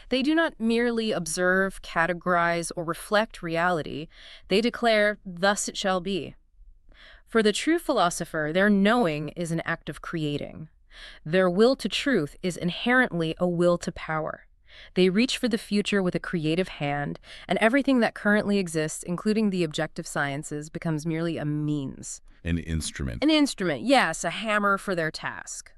They do not merely observe, categorize, or reflect reality. They declare, thus it shall be. For the true philosopher, their knowing is an act of creating. Their will to truth is inherently a will to power. They reach for the future with a creative hand, and everything that currently exists, including the objective sciences, becomes merely a means. An instrument. An instrument, yes, a hammer for their task.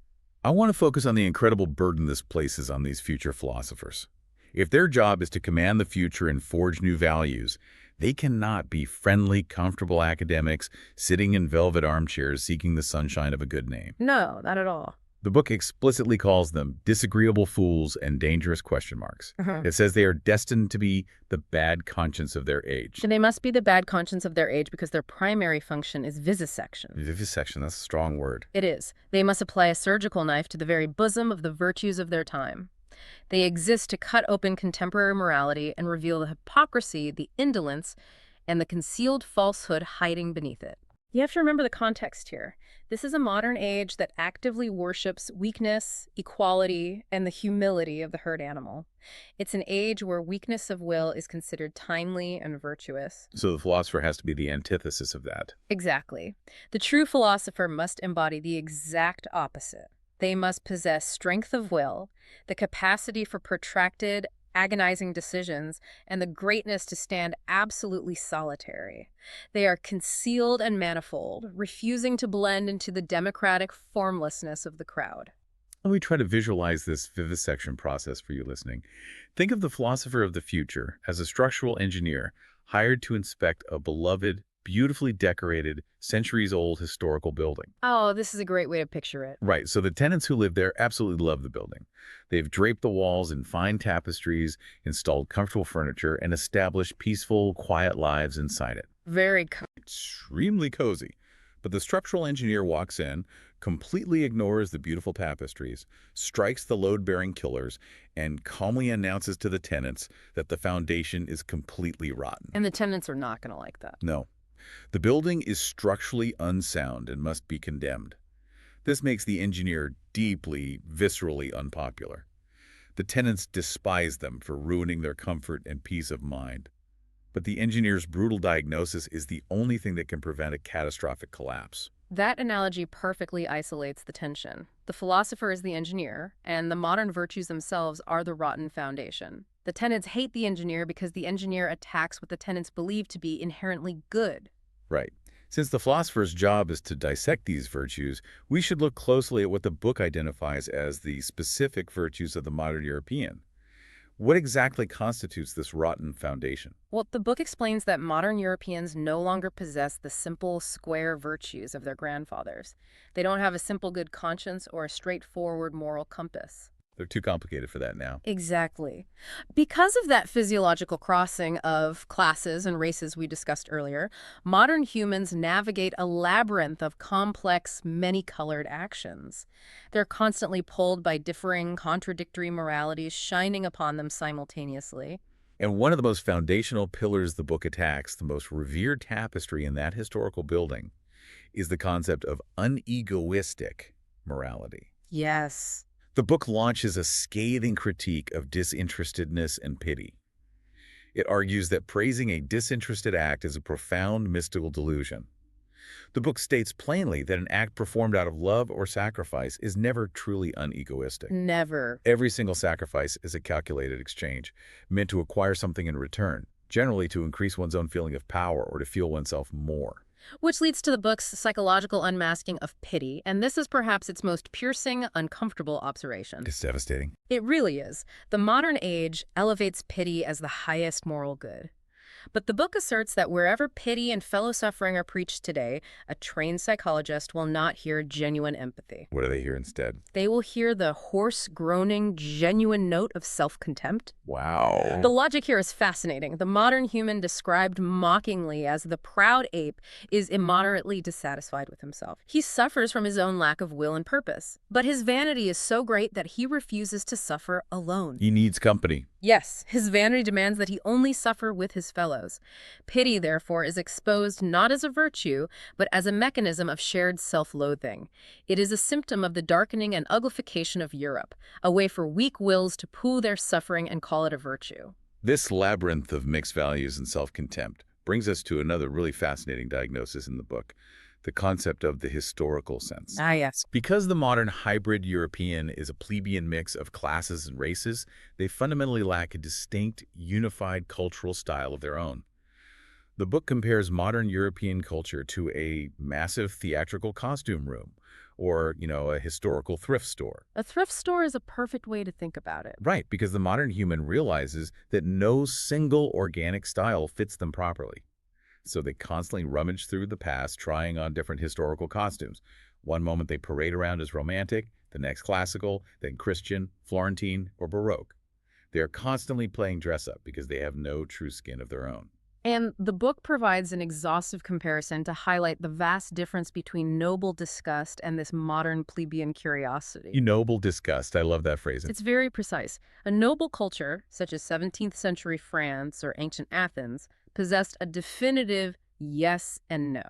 I want to focus on the incredible burden this places on these future philosophers. If their job is to command the future and forge new values, they cannot be friendly, comfortable academics sitting in velvet armchairs seeking the sunshine of a good name. No, not at all. The book explicitly calls them disagreeable fools and dangerous question marks. It says they are destined to be the bad conscience of their age. And they must be the bad conscience of their age because their primary function is vivisection. Vivisection, that's a strong word. It is. They must apply a surgical knife to the very bosom of the virtues of their time. They exist to cut open contemporary morality and reveal the hypocrisy, the indolence, and the concealed falsehood hiding beneath it. You have to remember the context here. This is a modern age that actively worships weakness, equality, and the humility of the herd animal. It's an age where weakness of will is considered timely and virtuous. So the philosopher has to be the antithesis of that. Exactly. The true philosopher must embody the exact opposite. They must possess strength of will, the capacity for protracted, agonizing decisions, and the greatness to stand absolutely solitary. They are concealed and manifold, refusing to blend into the democratic formlessness of the crowd. Let me try to visualize this vivisection process for you listening. Think of the philosopher of the future as a structural engineer hired to inspect a beloved, beautifully decorated, centuries-old historical building. Oh, this is a great way to picture it. Right, so the tenants who live there absolutely love the building. They've draped the walls in fine tapestries, installed comfortable furniture, and established peaceful, quiet lives inside it. Very Extremely cozy. But the structural engineer walks in, completely ignores the beautiful tapestries, strikes the load-bearing killers, and calmly announces to the tenants that the foundation is completely rotten. And the tenants are not going to like that. No. The building is structurally unsound and must be condemned. This makes the engineer deeply, viscerally unpopular. The tenants despise them for ruining their comfort and peace of mind. But the engineer's brutal diagnosis is the only thing that can prevent a catastrophic collapse. That analogy perfectly isolates the tension. The philosopher is the engineer, and the modern virtues themselves are the rotten foundation. The tenants hate the engineer because the engineer attacks what the tenants believe to be inherently good. Right. Since the philosopher's job is to dissect these virtues, we should look closely at what the book identifies as the specific virtues of the modern European. What exactly constitutes this rotten foundation? Well, the book explains that modern Europeans no longer possess the simple, square virtues of their grandfathers. They don't have a simple good conscience or a straightforward moral compass. They're too complicated for that now. Exactly. Because of that physiological crossing of classes and races we discussed earlier, modern humans navigate a labyrinth of complex, many-colored actions. They're constantly pulled by differing, contradictory moralities shining upon them simultaneously. And one of the most foundational pillars the book attacks, the most revered tapestry in that historical building, is the concept of unegoistic morality. Yes. The book launches a scathing critique of disinterestedness and pity. It argues that praising a disinterested act is a profound mystical delusion. The book states plainly that an act performed out of love or sacrifice is never truly unegoistic. Never. Every single sacrifice is a calculated exchange, meant to acquire something in return, generally to increase one's own feeling of power or to feel oneself more. Which leads to the book's psychological unmasking of pity, and this is perhaps its most piercing, uncomfortable observation. It's devastating. It really is. The modern age elevates pity as the highest moral good. But the book asserts that wherever pity and fellow suffering are preached today, a trained psychologist will not hear genuine empathy. What do they hear instead? They will hear the hoarse, groaning, genuine note of self-contempt. Wow. The logic here is fascinating. The modern human, described mockingly as the proud ape, is immoderately dissatisfied with himself. He suffers from his own lack of will and purpose. But his vanity is so great that he refuses to suffer alone. He needs company. Yes, his vanity demands that he only suffer with his fellows. Pity, therefore, is exposed not as a virtue, but as a mechanism of shared self-loathing. It is a symptom of the darkening and uglification of Europe, a way for weak wills to poo their suffering and call it a virtue. This labyrinth of mixed values and self-contempt brings us to another really fascinating diagnosis in the book, the concept of the historical sense. Ah, yes. Because the modern hybrid European is a plebeian mix of classes and races, they fundamentally lack a distinct, unified cultural style of their own. The book compares modern European culture to a massive theatrical costume room, or, a historical thrift store. A thrift store is a perfect way to think about it. Right, because the modern human realizes that no single organic style fits them properly. So they constantly rummage through the past, trying on different historical costumes. One moment they parade around as romantic, the next classical, then Christian, Florentine, or Baroque. They are constantly playing dress-up because they have no true skin of their own. And the book provides an exhaustive comparison to highlight the vast difference between noble disgust and this modern plebeian curiosity. Noble disgust. I love that phrase. It's very precise. A noble culture, such as 17th century France or ancient Athens, possessed a definitive yes and no.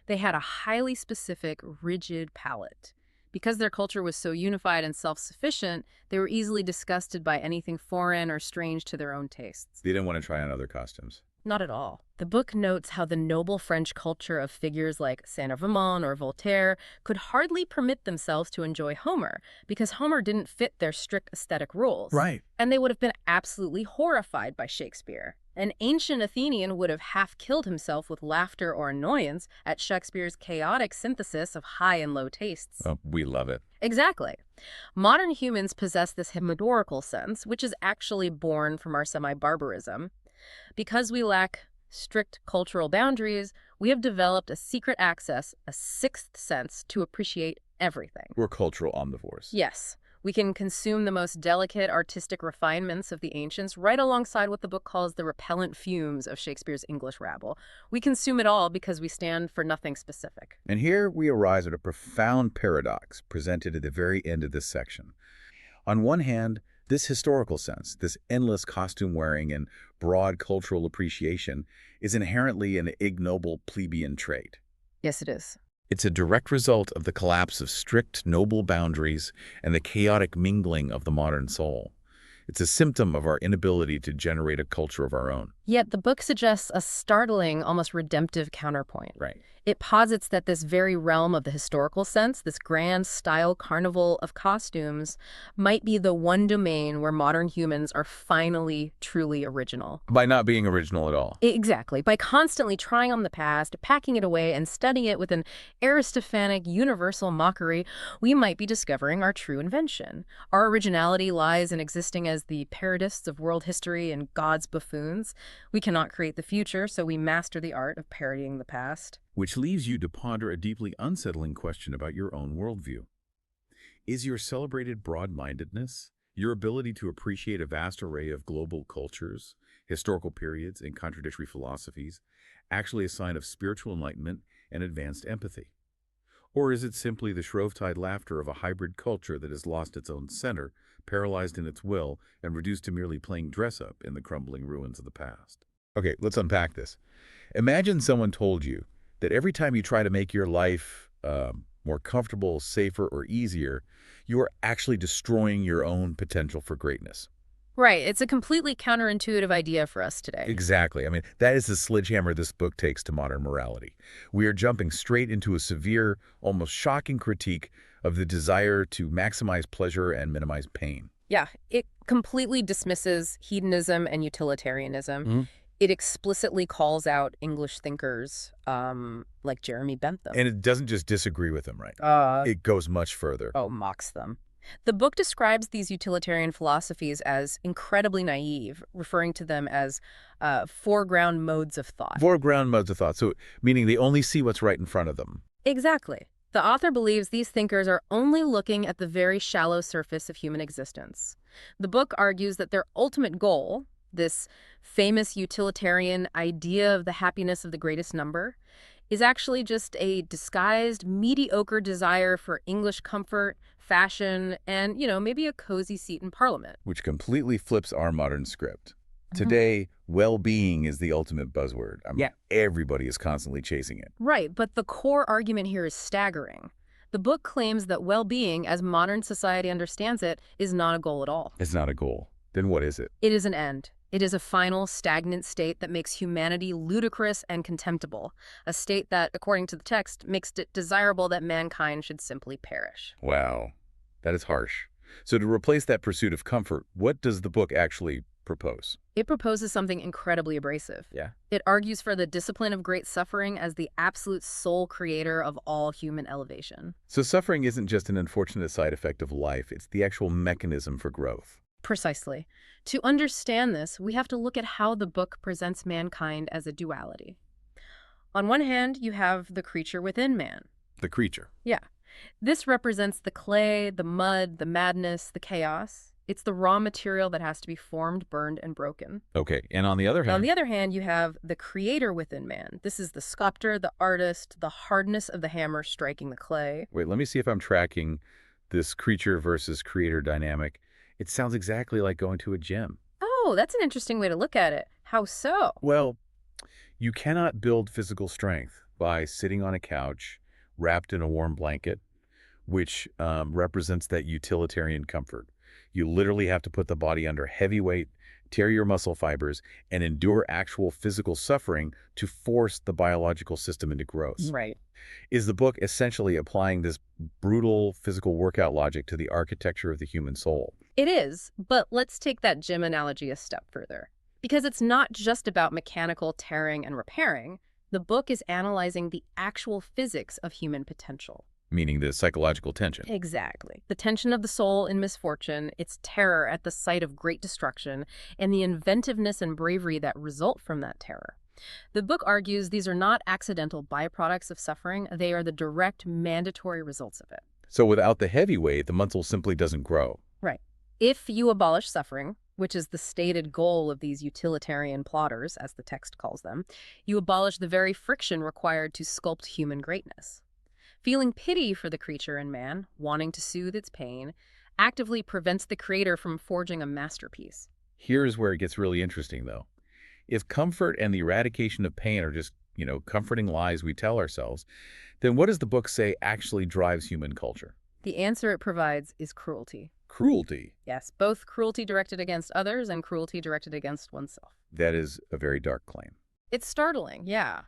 They had a highly specific, rigid palate. Because their culture was so unified and self-sufficient, they were easily disgusted by anything foreign or strange to their own tastes. They didn't want to try on other costumes. Not at all. The book notes how the noble French culture of figures like Saint-Evremond or Voltaire could hardly permit themselves to enjoy Homer because Homer didn't fit their strict aesthetic rules. Right. And they would have been absolutely horrified by Shakespeare. An ancient Athenian would have half killed himself with laughter or annoyance at Shakespeare's chaotic synthesis of high and low tastes. Oh, we love it. Exactly. Modern humans possess this hymnodorical sense, which is actually born from our semi-barbarism. Because we lack strict cultural boundaries, we have developed a secret access, a sixth sense, to appreciate everything. We're cultural omnivores. Yes, we can consume the most delicate artistic refinements of the ancients right alongside what the book calls the repellent fumes of Shakespeare's English rabble. We consume it all because we stand for nothing specific. And here we arrive at a profound paradox presented at the very end of this section. On one hand, this historical sense, this endless costume wearing and broad cultural appreciation, is inherently an ignoble plebeian trait. Yes, it is. It's a direct result of the collapse of strict noble boundaries and the chaotic mingling of the modern soul. It's a symptom of our inability to generate a culture of our own. Yet the book suggests a startling, almost redemptive counterpoint. Right. It posits that this very realm of the historical sense, this grand style carnival of costumes, might be the one domain where modern humans are finally truly original. By not being original at all. Exactly. By constantly trying on the past, packing it away, and studying it with an Aristophanic universal mockery, we might be discovering our true invention. Our originality lies in existing as the parodists of world history and God's buffoons. We cannot create the future, so we master the art of parodying the past. Which leaves you to ponder a deeply unsettling question about your own worldview. Is your celebrated broad-mindedness, your ability to appreciate a vast array of global cultures, historical periods, and contradictory philosophies, actually a sign of spiritual enlightenment and advanced empathy? Or is it simply the Shrovetide laughter of a hybrid culture that has lost its own center, paralyzed in its will, and reduced to merely playing dress-up in the crumbling ruins of the past? Okay, let's unpack this. Imagine someone told you that every time you try to make your life more comfortable, safer, or easier, you are actually destroying your own potential for greatness. Right. It's a completely counterintuitive idea for us today. Exactly. I mean, that is the sledgehammer this book takes to modern morality. We are jumping straight into a severe, almost shocking critique of the desire to maximize pleasure and minimize pain. Yeah, it completely dismisses hedonism and utilitarianism. Mm-hmm. It explicitly calls out English thinkers like Jeremy Bentham. And it doesn't just disagree with them, right? It goes much further. Mocks them. The book describes these utilitarian philosophies as incredibly naive, referring to them as foreground modes of thought. Foreground modes of thought, so meaning they only see what's right in front of them. Exactly. The author believes these thinkers are only looking at the very shallow surface of human existence. The book argues that their ultimate goal, this famous utilitarian idea of the happiness of the greatest number, is actually just a disguised, mediocre desire for English comfort, fashion, and, maybe a cozy seat in Parliament. Which completely flips our modern script. Mhm. Today, well-being is the ultimate buzzword. Yeah. Everybody is constantly chasing it. Right, but the core argument here is staggering. The book claims that well-being, as modern society understands it, is not a goal at all. It's not a goal. Then what is it? It is an end. It is a final, stagnant state that makes humanity ludicrous and contemptible, a state that, according to the text, makes it desirable that mankind should simply perish. Wow, that is harsh. So to replace that pursuit of comfort, what does the book actually propose? It proposes something incredibly abrasive. Yeah. It argues for the discipline of great suffering as the absolute sole creator of all human elevation. So suffering isn't just an unfortunate side effect of life, it's the actual mechanism for growth. Precisely. To understand this, we have to look at how the book presents mankind as a duality. On one hand, you have the creature within man. The creature. Yeah. This represents the clay, the mud, the madness, the chaos. It's the raw material that has to be formed, burned, and broken. Okay, and on the other hand... On the other hand, you have the creator within man. This is the sculptor, the artist, the hardness of the hammer striking the clay. Wait, let me see if I'm tracking this creature versus creator dynamic. It sounds exactly like going to a gym. Oh, that's an interesting way to look at it. How so? Well, you cannot build physical strength by sitting on a couch, wrapped in a warm blanket, which represents that utilitarian comfort. You literally have to put the body under heavy weight, tear your muscle fibers, and endure actual physical suffering to force the biological system into growth. Right. Is the book essentially applying this brutal physical workout logic to the architecture of the human soul? It is, but let's take that gym analogy a step further. Because it's not just about mechanical tearing and repairing. The book is analyzing the actual physics of human potential. Meaning the psychological tension. Exactly. The tension of the soul in misfortune, its terror at the sight of great destruction, and the inventiveness and bravery that result from that terror. The book argues these are not accidental byproducts of suffering, they are the direct, mandatory results of it. So without the heavy weight, the muscle simply doesn't grow. Right. If you abolish suffering, which is the stated goal of these utilitarian plotters, as the text calls them, you abolish the very friction required to sculpt human greatness. Feeling pity for the creature in man, wanting to soothe its pain, actively prevents the creator from forging a masterpiece. Here's where it gets really interesting, though. If comfort and the eradication of pain are just, comforting lies we tell ourselves, then what does the book say actually drives human culture? The answer it provides is cruelty. Cruelty. Yes, both cruelty directed against others and cruelty directed against oneself. That is a very dark claim. It's startling, yeah.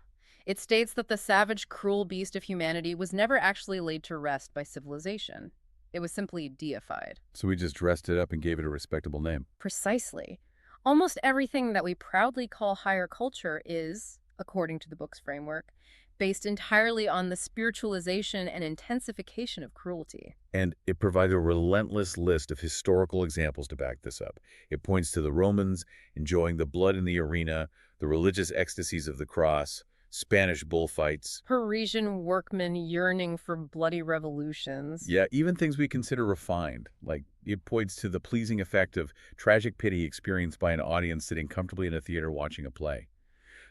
It states that the savage, cruel beast of humanity was never actually laid to rest by civilization. It was simply deified. So we just dressed it up and gave it a respectable name. Precisely. Almost everything that we proudly call higher culture is, according to the book's framework, based entirely on the spiritualization and intensification of cruelty. And it provides a relentless list of historical examples to back this up. It points to the Romans enjoying the blood in the arena, the religious ecstasies of the cross, Spanish bullfights. Parisian workmen yearning for bloody revolutions. Yeah, even things we consider refined. Like, it points to the pleasing effect of tragic pity experienced by an audience sitting comfortably in a theater watching a play.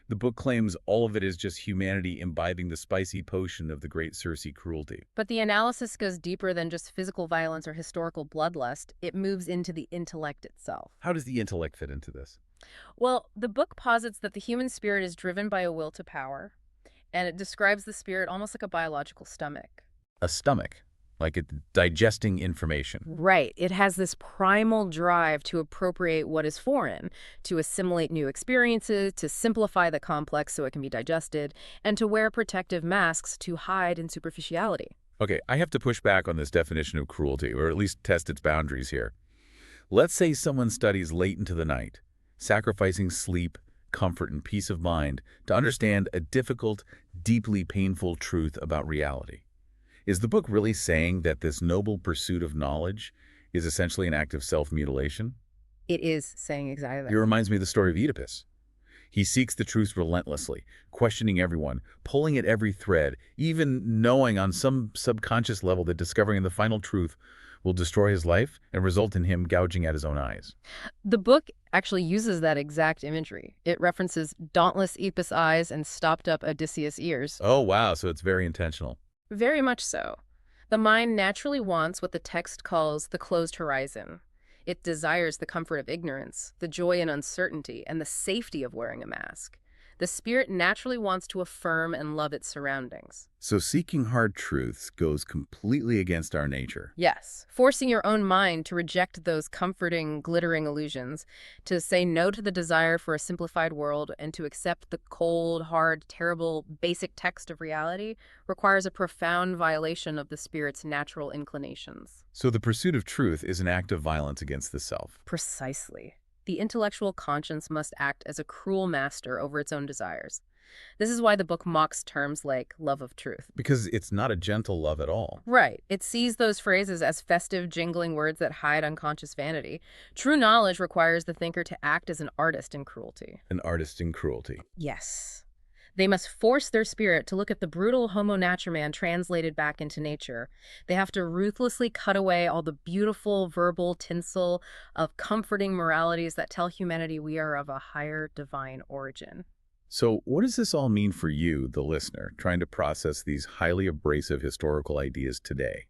The book claims all of it is just humanity imbibing the spicy potion of the great Circe cruelty. But the analysis goes deeper than just physical violence or historical bloodlust. It moves into the intellect itself. How does the intellect fit into this? Well, the book posits that the human spirit is driven by a will to power, and it describes the spirit almost like a biological stomach. A stomach, like it's digesting information. Right. It has this primal drive to appropriate what is foreign, to assimilate new experiences, to simplify the complex so it can be digested, and to wear protective masks to hide in superficiality. Okay, I have to push back on this definition of cruelty, or at least test its boundaries here. Let's say someone studies late into the night, sacrificing sleep, comfort, and peace of mind to understand a difficult, deeply painful truth about reality. Is the book really saying that this noble pursuit of knowledge is essentially an act of self-mutilation? It is saying exactly It that. reminds me of the story of Oedipus. He seeks the truth relentlessly, questioning everyone, pulling at every thread, even knowing on some subconscious level that discovering the final truth will destroy his life and result in him gouging at his own eyes. The book actually uses that exact imagery. It references dauntless Oedipus' eyes and stopped-up Odysseus' ears. Oh, wow, so it's very intentional. Very much so. The mind naturally wants what the text calls the closed horizon. It desires the comfort of ignorance, the joy in uncertainty, and the safety of wearing a mask. The spirit naturally wants to affirm and love its surroundings. So seeking hard truths goes completely against our nature. Yes, forcing your own mind to reject those comforting, glittering illusions, to say no to the desire for a simplified world, and to accept the cold, hard, terrible, basic text of reality requires a profound violation of the spirit's natural inclinations. So the pursuit of truth is an act of violence against the self. Precisely. The intellectual conscience must act as a cruel master over its own desires. This is why the book mocks terms like love of truth. Because it's not a gentle love at all. Right. It sees those phrases as festive, jingling words that hide unconscious vanity. True knowledge requires the thinker to act as an artist in cruelty. An artist in cruelty. Yes. They must force their spirit to look at the brutal homo naturaman translated back into nature. They have to ruthlessly cut away all the beautiful verbal tinsel of comforting moralities that tell humanity we are of a higher divine origin. So what does this all mean for you, the listener, trying to process these highly abrasive historical ideas today?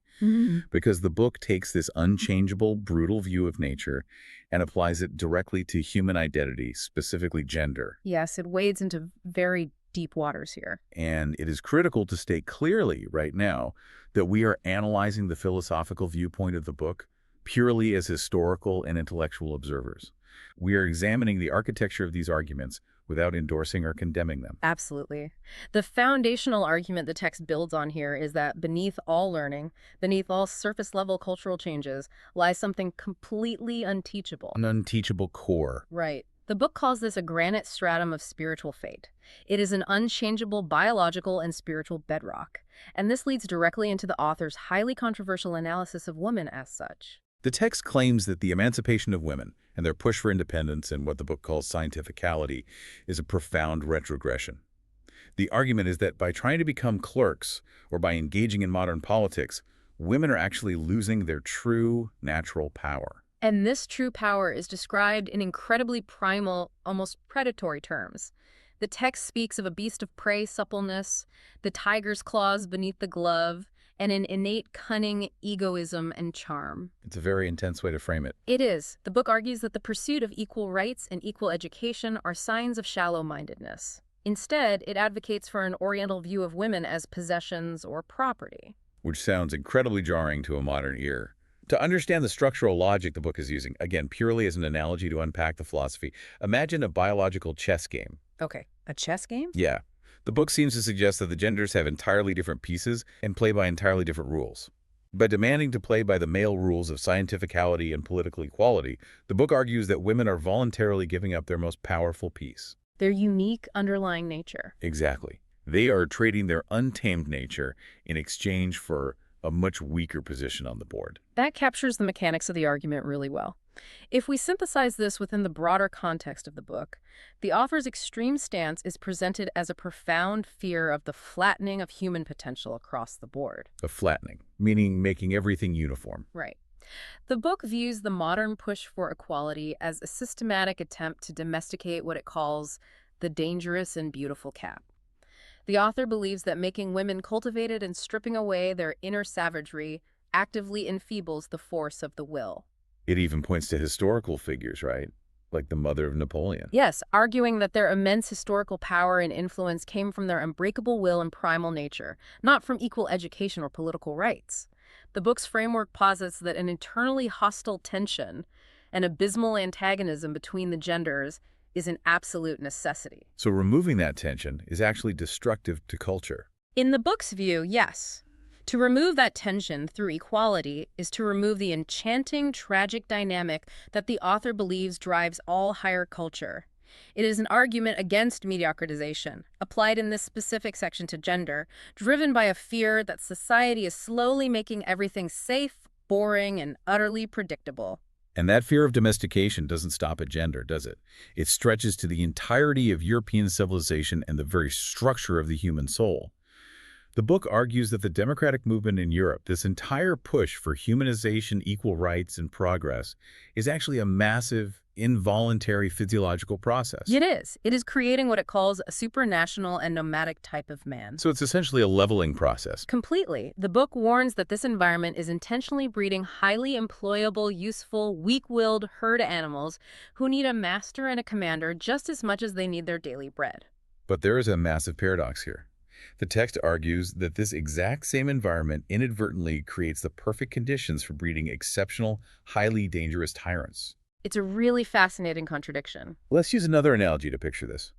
Because the book takes this unchangeable, brutal view of nature and applies it directly to human identity, specifically gender. Yes, it wades into very deep waters here. And it is critical to state clearly right now that we are analyzing the philosophical viewpoint of the book purely as historical and intellectual observers. We are examining the architecture of these arguments without endorsing or condemning them. Absolutely. The foundational argument the text builds on here is that beneath all learning, beneath all surface-level cultural changes, lies something completely unteachable. An unteachable core. Right. The book calls this a granite stratum of spiritual fate. It is an unchangeable biological and spiritual bedrock. And this leads directly into the author's highly controversial analysis of women as such. The text claims that the emancipation of women and their push for independence and what the book calls scientificality is a profound retrogression. The argument is that by trying to become clerks or by engaging in modern politics, women are actually losing their true natural power. And this true power is described in incredibly primal, almost predatory terms. The text speaks of a beast of prey suppleness, the tiger's claws beneath the glove, and an innate cunning, egoism, and charm. It's a very intense way to frame it. It is. The book argues that the pursuit of equal rights and equal education are signs of shallow-mindedness. Instead, it advocates for an Oriental view of women as possessions or property. Which sounds incredibly jarring to a modern ear. To understand the structural logic the book is using, again, purely as an analogy to unpack the philosophy, imagine a biological chess game. Okay, a chess game? Yeah. The book seems to suggest that the genders have entirely different pieces and play by entirely different rules. By demanding to play by the male rules of scientificality and political equality, the book argues that women are voluntarily giving up their most powerful piece. Their unique underlying nature. Exactly. They are trading their untamed nature in exchange for a much weaker position on the board. That captures the mechanics of the argument really well. If we synthesize this within the broader context of the book, the author's extreme stance is presented as a profound fear of the flattening of human potential across the board. A flattening, meaning making everything uniform. Right. The book views the modern push for equality as a systematic attempt to domesticate what it calls the dangerous and beautiful cat. The author believes that making women cultivated and stripping away their inner savagery actively enfeebles the force of the will. It even points to historical figures, right? Like the mother of Napoleon. Yes, arguing that their immense historical power and influence came from their unbreakable will and primal nature, not from equal education or political rights. The book's framework posits that an internally hostile tension, an abysmal antagonism between the genders, is an absolute necessity. So removing that tension is actually destructive to culture. In the book's view, yes. To remove that tension through equality is to remove the enchanting, tragic dynamic that the author believes drives all higher culture. It is an argument against mediocritization, applied in this specific section to gender, driven by a fear that society is slowly making everything safe, boring, and utterly predictable. And that fear of domestication doesn't stop at gender, does it? It stretches to the entirety of European civilization and the very structure of the human soul. The book argues that the democratic movement in Europe, this entire push for humanization, equal rights, and progress, is actually a massive, involuntary physiological process. It is. It is creating what it calls a supranational and nomadic type of man. So it's essentially a leveling process. Completely. The book warns that this environment is intentionally breeding highly employable, useful, weak-willed herd animals who need a master and a commander just as much as they need their daily bread. But there is a massive paradox here. The text argues that this exact same environment inadvertently creates the perfect conditions for breeding exceptional, highly dangerous tyrants. It's a really fascinating contradiction. Let's use another analogy to picture this.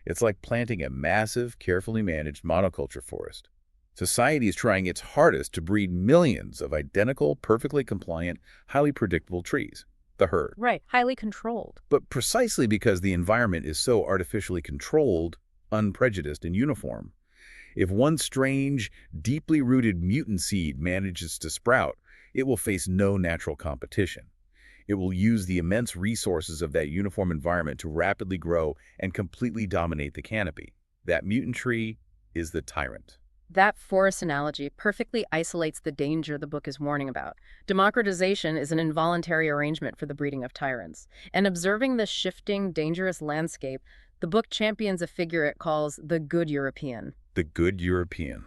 It's like planting a massive, carefully managed monoculture forest. Society is trying its hardest to breed millions of identical, perfectly compliant, highly predictable trees, the herd. Right, highly controlled. But precisely because the environment is so artificially controlled, unprejudiced, and uniform, if one strange, deeply rooted mutant seed manages to sprout, it will face no natural competition. It will use the immense resources of that uniform environment to rapidly grow and completely dominate the canopy. That mutant tree is the tyrant. That forest analogy perfectly isolates the danger the book is warning about. Democratization is an involuntary arrangement for the breeding of tyrants. And observing this shifting, dangerous landscape, the book champions a figure it calls the good European. The good European.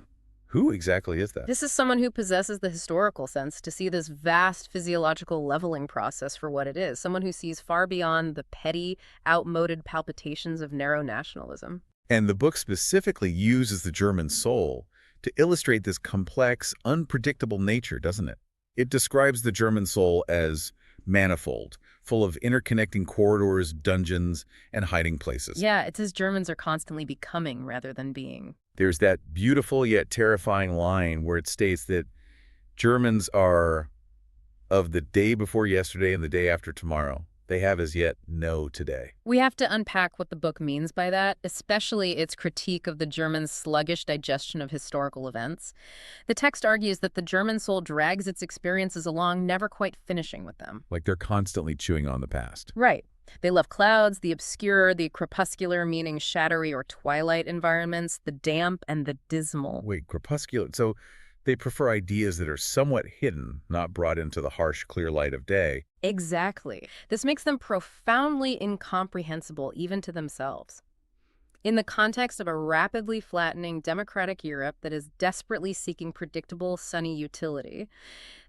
Who exactly is that? This is someone who possesses the historical sense to see this vast physiological leveling process for what it is, someone who sees far beyond the petty, outmoded palpitations of narrow nationalism. And the book specifically uses the German soul to illustrate this complex, unpredictable nature, doesn't it? It describes the German soul as manifold, full of interconnecting corridors, dungeons, and hiding places. Yeah, it says Germans are constantly becoming rather than being. There's that beautiful yet terrifying line where it states that Germans are of the day before yesterday and the day after tomorrow. They have as yet no today. We have to unpack what the book means by that, especially its critique of the Germans' sluggish digestion of historical events. The text argues that the German soul drags its experiences along, never quite finishing with them. Like they're constantly chewing on the past. Right. They love clouds, the obscure, the crepuscular, meaning shadowy or twilight environments, the damp and the dismal. Wait, crepuscular. So they prefer ideas that are somewhat hidden, not brought into the harsh, clear light of day. Exactly. This makes them profoundly incomprehensible even to themselves. In the context of a rapidly flattening democratic Europe that is desperately seeking predictable, sunny utility,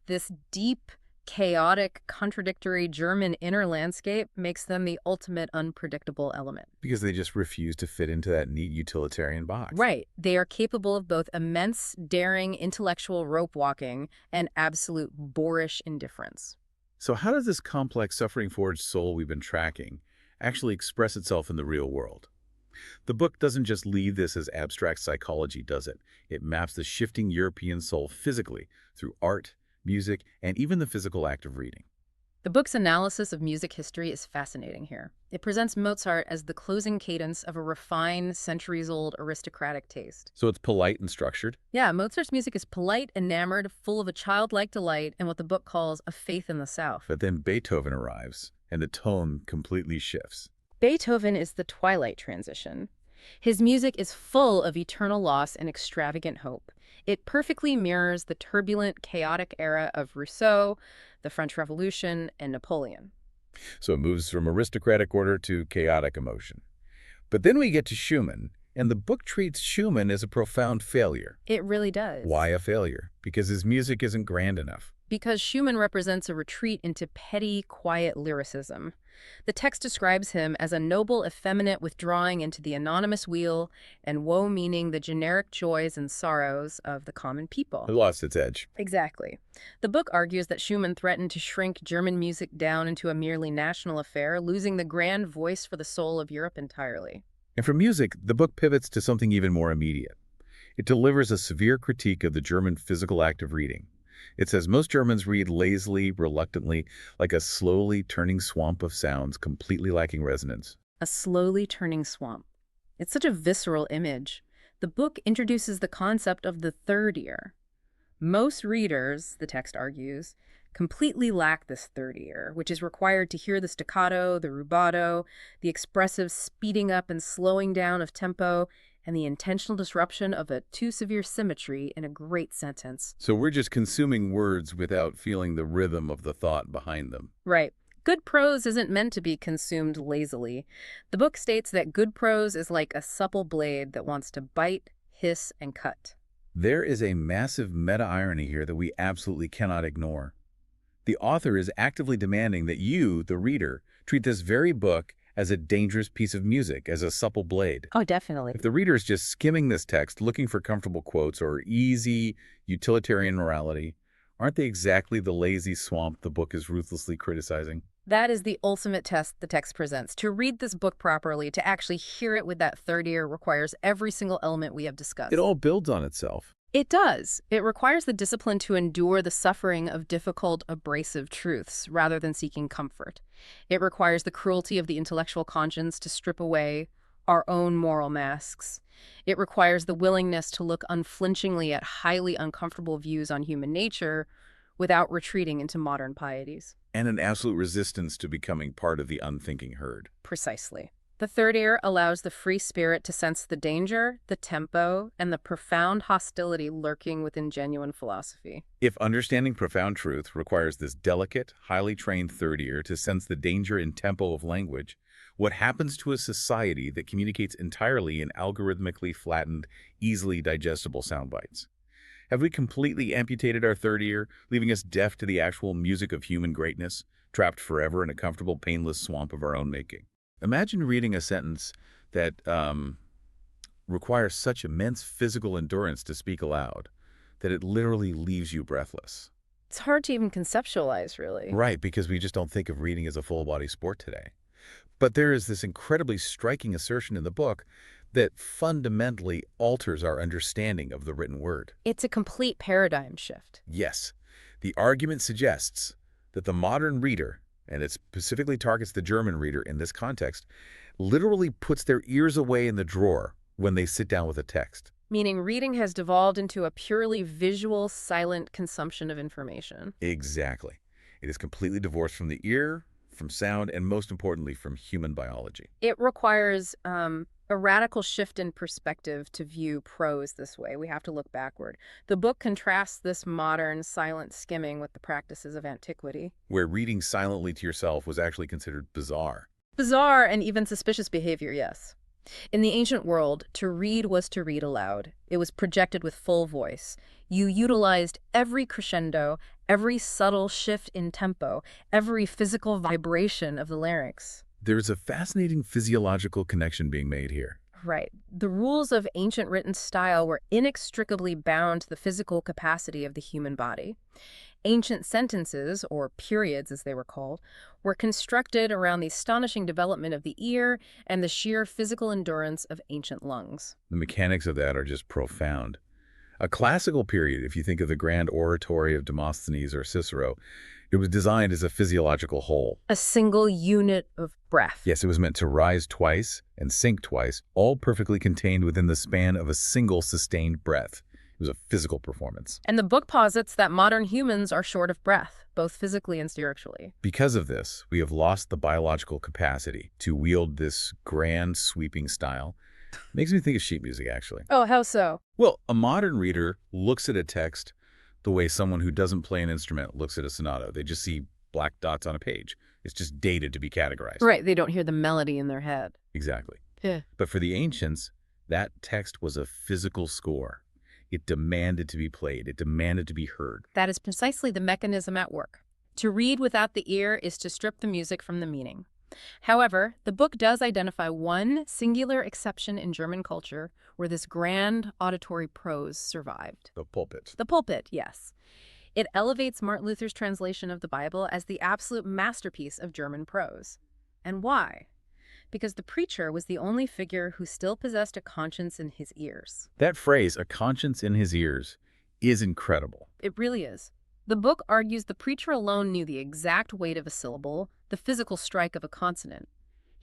this deep, chaotic, contradictory German inner landscape makes them the ultimate unpredictable element. Because they just refuse to fit into that neat utilitarian box. Right. They are capable of both immense, daring, intellectual rope walking and absolute boorish indifference. So how does this complex, suffering-forged soul we've been tracking actually express itself in the real world? The book doesn't just leave this as abstract psychology, does it? It maps the shifting European soul physically through art, music, and even the physical act of reading. The book's analysis of music history is fascinating here. It presents Mozart as the closing cadence of a refined, centuries-old aristocratic taste. So it's polite and structured? Yeah, Mozart's music is polite, enamored, full of a childlike delight and what the book calls a faith in the South. But then Beethoven arrives, and the tone completely shifts. Beethoven is the twilight transition. His music is full of eternal loss and extravagant hope. It perfectly mirrors the turbulent, chaotic era of Rousseau, the French Revolution, and Napoleon. So it moves from aristocratic order to chaotic emotion. But then we get to Schumann, and the book treats Schumann as a profound failure. It really does. Why a failure? Because his music isn't grand enough. Because Schumann represents a retreat into petty, quiet lyricism. The text describes him as a noble effeminate withdrawing into the anonymous wheel, and woe meaning the generic joys and sorrows of the common people. It lost its edge. Exactly. The book argues that Schumann threatened to shrink German music down into a merely national affair, losing the grand voice for the soul of Europe entirely. And for music, the book pivots to something even more immediate. It delivers a severe critique of the German physical act of reading. It says most Germans read lazily, reluctantly, like a slowly turning swamp of sounds completely lacking resonance. A slowly turning swamp. It's such a visceral image. The book introduces the concept of the third ear. Most readers, the text argues, completely lack this third ear, which is required to hear the staccato, the rubato, the expressive speeding up and slowing down of tempo, and the intentional disruption of a too severe symmetry in a great sentence. So we're just consuming words without feeling the rhythm of the thought behind them. Right. Good prose isn't meant to be consumed lazily. The book states that good prose is like a supple blade that wants to bite, hiss, and cut. There is a massive meta-irony here that we absolutely cannot ignore. The author is actively demanding that you, the reader, treat this very book as a dangerous piece of music, as a supple blade. Oh, definitely. If the reader is just skimming this text, looking for comfortable quotes or easy utilitarian morality, aren't they exactly the lazy swamp the book is ruthlessly criticizing? That is the ultimate test the text presents. To read this book properly, to actually hear it with that third ear, requires every single element we have discussed. It all builds on itself. It does. It requires the discipline to endure the suffering of difficult, abrasive truths rather than seeking comfort. It requires the cruelty of the intellectual conscience to strip away our own moral masks. It requires the willingness to look unflinchingly at highly uncomfortable views on human nature without retreating into modern pieties. And an absolute resistance to becoming part of the unthinking herd. Precisely. The third ear allows the free spirit to sense the danger, the tempo, and the profound hostility lurking within genuine philosophy. If understanding profound truth requires this delicate, highly trained third ear to sense the danger and tempo of language, what happens to a society that communicates entirely in algorithmically flattened, easily digestible sound bites? Have we completely amputated our third ear, leaving us deaf to the actual music of human greatness, trapped forever in a comfortable, painless swamp of our own making? Imagine reading a sentence that requires such immense physical endurance to speak aloud that it literally leaves you breathless. It's hard to even conceptualize, really. Right, because we just don't think of reading as a full-body sport today. But there is this incredibly striking assertion in the book that fundamentally alters our understanding of the written word. It's a complete paradigm shift. Yes, the argument suggests that the modern reader, and it specifically targets the German reader in this context, literally puts their ears away in the drawer when they sit down with a text. Meaning reading has devolved into a purely visual, silent consumption of information. Exactly. It is completely divorced from the ear, from sound, and most importantly, from human biology. It requires a radical shift in perspective to view prose this way. We have to look backward. The book contrasts this modern, silent skimming with the practices of antiquity. Where reading silently to yourself was actually considered bizarre. Bizarre and even suspicious behavior, yes. In the ancient world, to read was to read aloud. It was projected with full voice. You utilized every crescendo, every subtle shift in tempo, every physical vibration of the larynx. There's a fascinating physiological connection being made here. Right. The rules of ancient written style were inextricably bound to the physical capacity of the human body. Ancient sentences, or periods as they were called, were constructed around the astonishing development of the ear and the sheer physical endurance of ancient lungs. The mechanics of that are just profound. A classical period, if you think of the grand oratory of Demosthenes or Cicero, it was designed as a physiological whole. A single unit of breath. Yes, it was meant to rise twice and sink twice, all perfectly contained within the span of a single sustained breath. It was a physical performance. And the book posits that modern humans are short of breath, both physically and spiritually. Because of this, we have lost the biological capacity to wield this grand, sweeping style. Makes me think of sheet music, actually. Oh, how so? Well, a modern reader looks at a text the way someone who doesn't play an instrument looks at a sonata. They just see black dots on a page. It's just dated to be categorized. Right, they don't hear the melody in their head. Exactly. Yeah. But for the ancients, that text was a physical score. It demanded to be played. It demanded to be heard. That is precisely the mechanism at work. To read without the ear is to strip the music from the meaning. However, the book does identify one singular exception in German culture where this grand auditory prose survived. The pulpit. The pulpit, yes. It elevates Martin Luther's translation of the Bible as the absolute masterpiece of German prose. And why? Because the preacher was the only figure who still possessed a conscience in his ears. That phrase, a conscience in his ears, is incredible. It really is. The book argues the preacher alone knew the exact weight of a syllable, the physical strike of a consonant.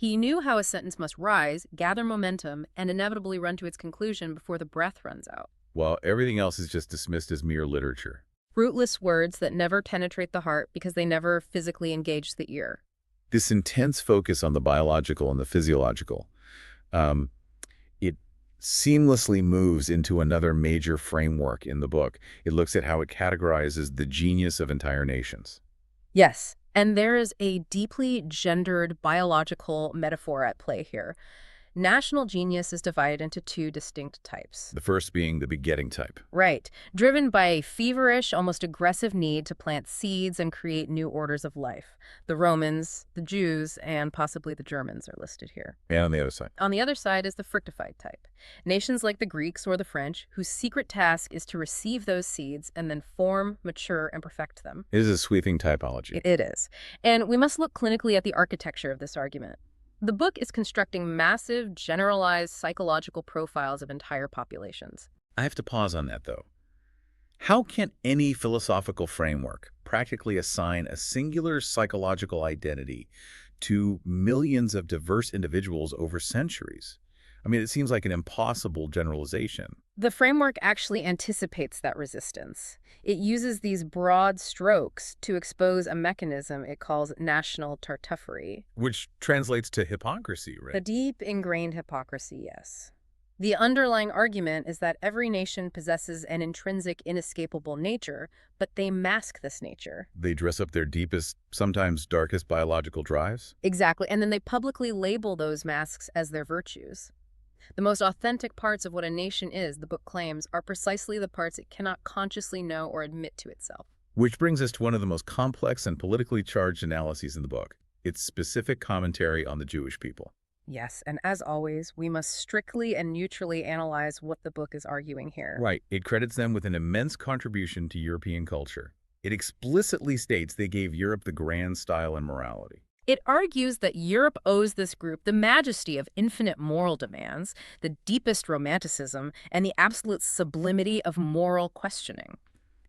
He knew how a sentence must rise, gather momentum, and inevitably run to its conclusion before the breath runs out. While everything else is just dismissed as mere literature. Fruitless words that never penetrate the heart because they never physically engage the ear. This intense focus on the biological and the physiological, it seamlessly moves into another major framework in the book. It looks at how it categorizes the genius of entire nations. Yes, and there is a deeply gendered biological metaphor at play here. National genius is divided into two distinct types. The first being the begetting type. Right, driven by a feverish, almost aggressive need to plant seeds and create new orders of life. The Romans, the Jews, and possibly the Germans are listed here. And on the other side. On the other side is the fructified type. Nations like the Greeks or the French, whose secret task is to receive those seeds and then form, mature, and perfect them. It is a sweeping typology. It is. And we must look clinically at the architecture of this argument. The book is constructing massive, generalized psychological profiles of entire populations. I have to pause on that, though. How can any philosophical framework practically assign a singular psychological identity to millions of diverse individuals over centuries? I mean, it seems like an impossible generalization. The framework actually anticipates that resistance. It uses these broad strokes to expose a mechanism it calls national tartuffery. Which translates to hypocrisy, The right? deep ingrained hypocrisy, yes. The underlying argument is that every nation possesses an intrinsic, inescapable nature, but they mask this nature. They dress up their deepest, sometimes darkest biological drives. Exactly, and then they publicly label those masks as their virtues. The most authentic parts of what a nation is, the book claims, are precisely the parts it cannot consciously know or admit to itself. Which brings us to one of the most complex and politically charged analyses in the book, its specific commentary on the Jewish people. Yes, and as always, we must strictly and neutrally analyze what the book is arguing here. Right. It credits them with an immense contribution to European culture. It explicitly states they gave Europe the grand style and morality. It argues that Europe owes this group the majesty of infinite moral demands, the deepest romanticism, and the absolute sublimity of moral questioning.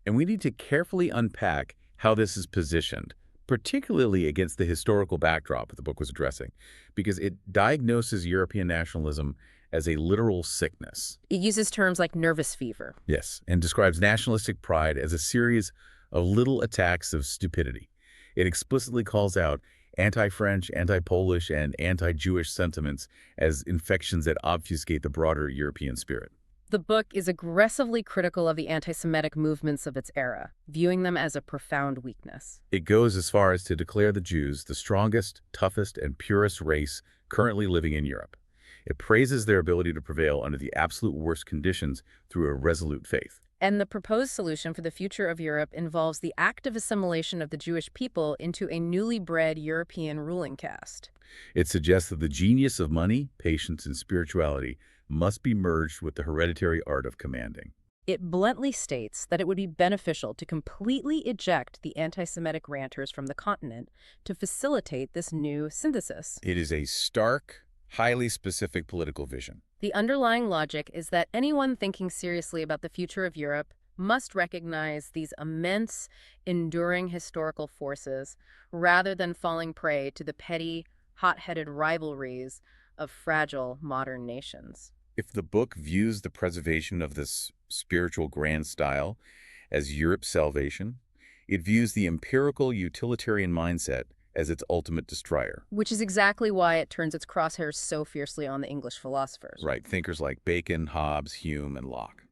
And we need to carefully unpack how this is positioned, particularly against the historical backdrop the book was addressing, because it diagnoses European nationalism as a literal sickness. It uses terms like nervous fever. Yes, and describes nationalistic pride as a series of little attacks of stupidity. It explicitly calls out anti-French, anti-Polish, and anti-Jewish sentiments as infections that obfuscate the broader European spirit. The book is aggressively critical of the anti-Semitic movements of its era, viewing them as a profound weakness. It goes as far as to declare the Jews the strongest, toughest, and purest race currently living in Europe. It praises their ability to prevail under the absolute worst conditions through a resolute faith. And the proposed solution for the future of Europe involves the active assimilation of the Jewish people into a newly bred European ruling caste. It suggests that the genius of money, patience, and spirituality must be merged with the hereditary art of commanding. It bluntly states that it would be beneficial to completely eject the anti-Semitic ranters from the continent to facilitate this new synthesis. It is a stark, highly specific political vision. The underlying logic is that anyone thinking seriously about the future of Europe must recognize these immense, enduring historical forces rather than falling prey to the petty, hot-headed rivalries of fragile modern nations. If the book views the preservation of this spiritual grand style as Europe's salvation, it views the empirical utilitarian mindset as its ultimate destroyer. Which is exactly why it turns its crosshairs so fiercely on the English philosophers. Right, thinkers like Bacon, Hobbes, Hume, and Locke.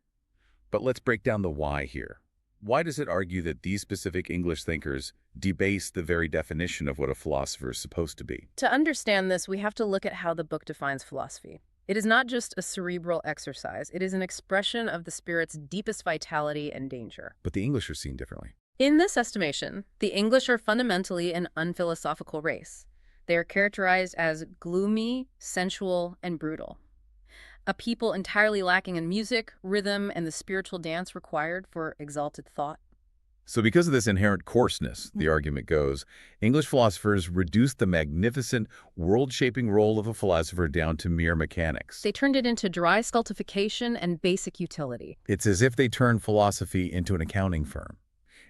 But let's break down the why here. Why does it argue that these specific English thinkers debase the very definition of what a philosopher is supposed to be? To understand this, we have to look at how the book defines philosophy. It is not just a cerebral exercise. It is an expression of the spirit's deepest vitality and danger. But the English are seen differently. In this estimation, the English are fundamentally an unphilosophical race. They are characterized as gloomy, sensual, and brutal. A people entirely lacking in music, rhythm, and the spiritual dance required for exalted thought. So because of this inherent coarseness, the argument goes, English philosophers reduced the magnificent, world-shaping role of a philosopher down to mere mechanics. They turned it into dry stultification and basic utility. It's as if they turned philosophy into an accounting firm.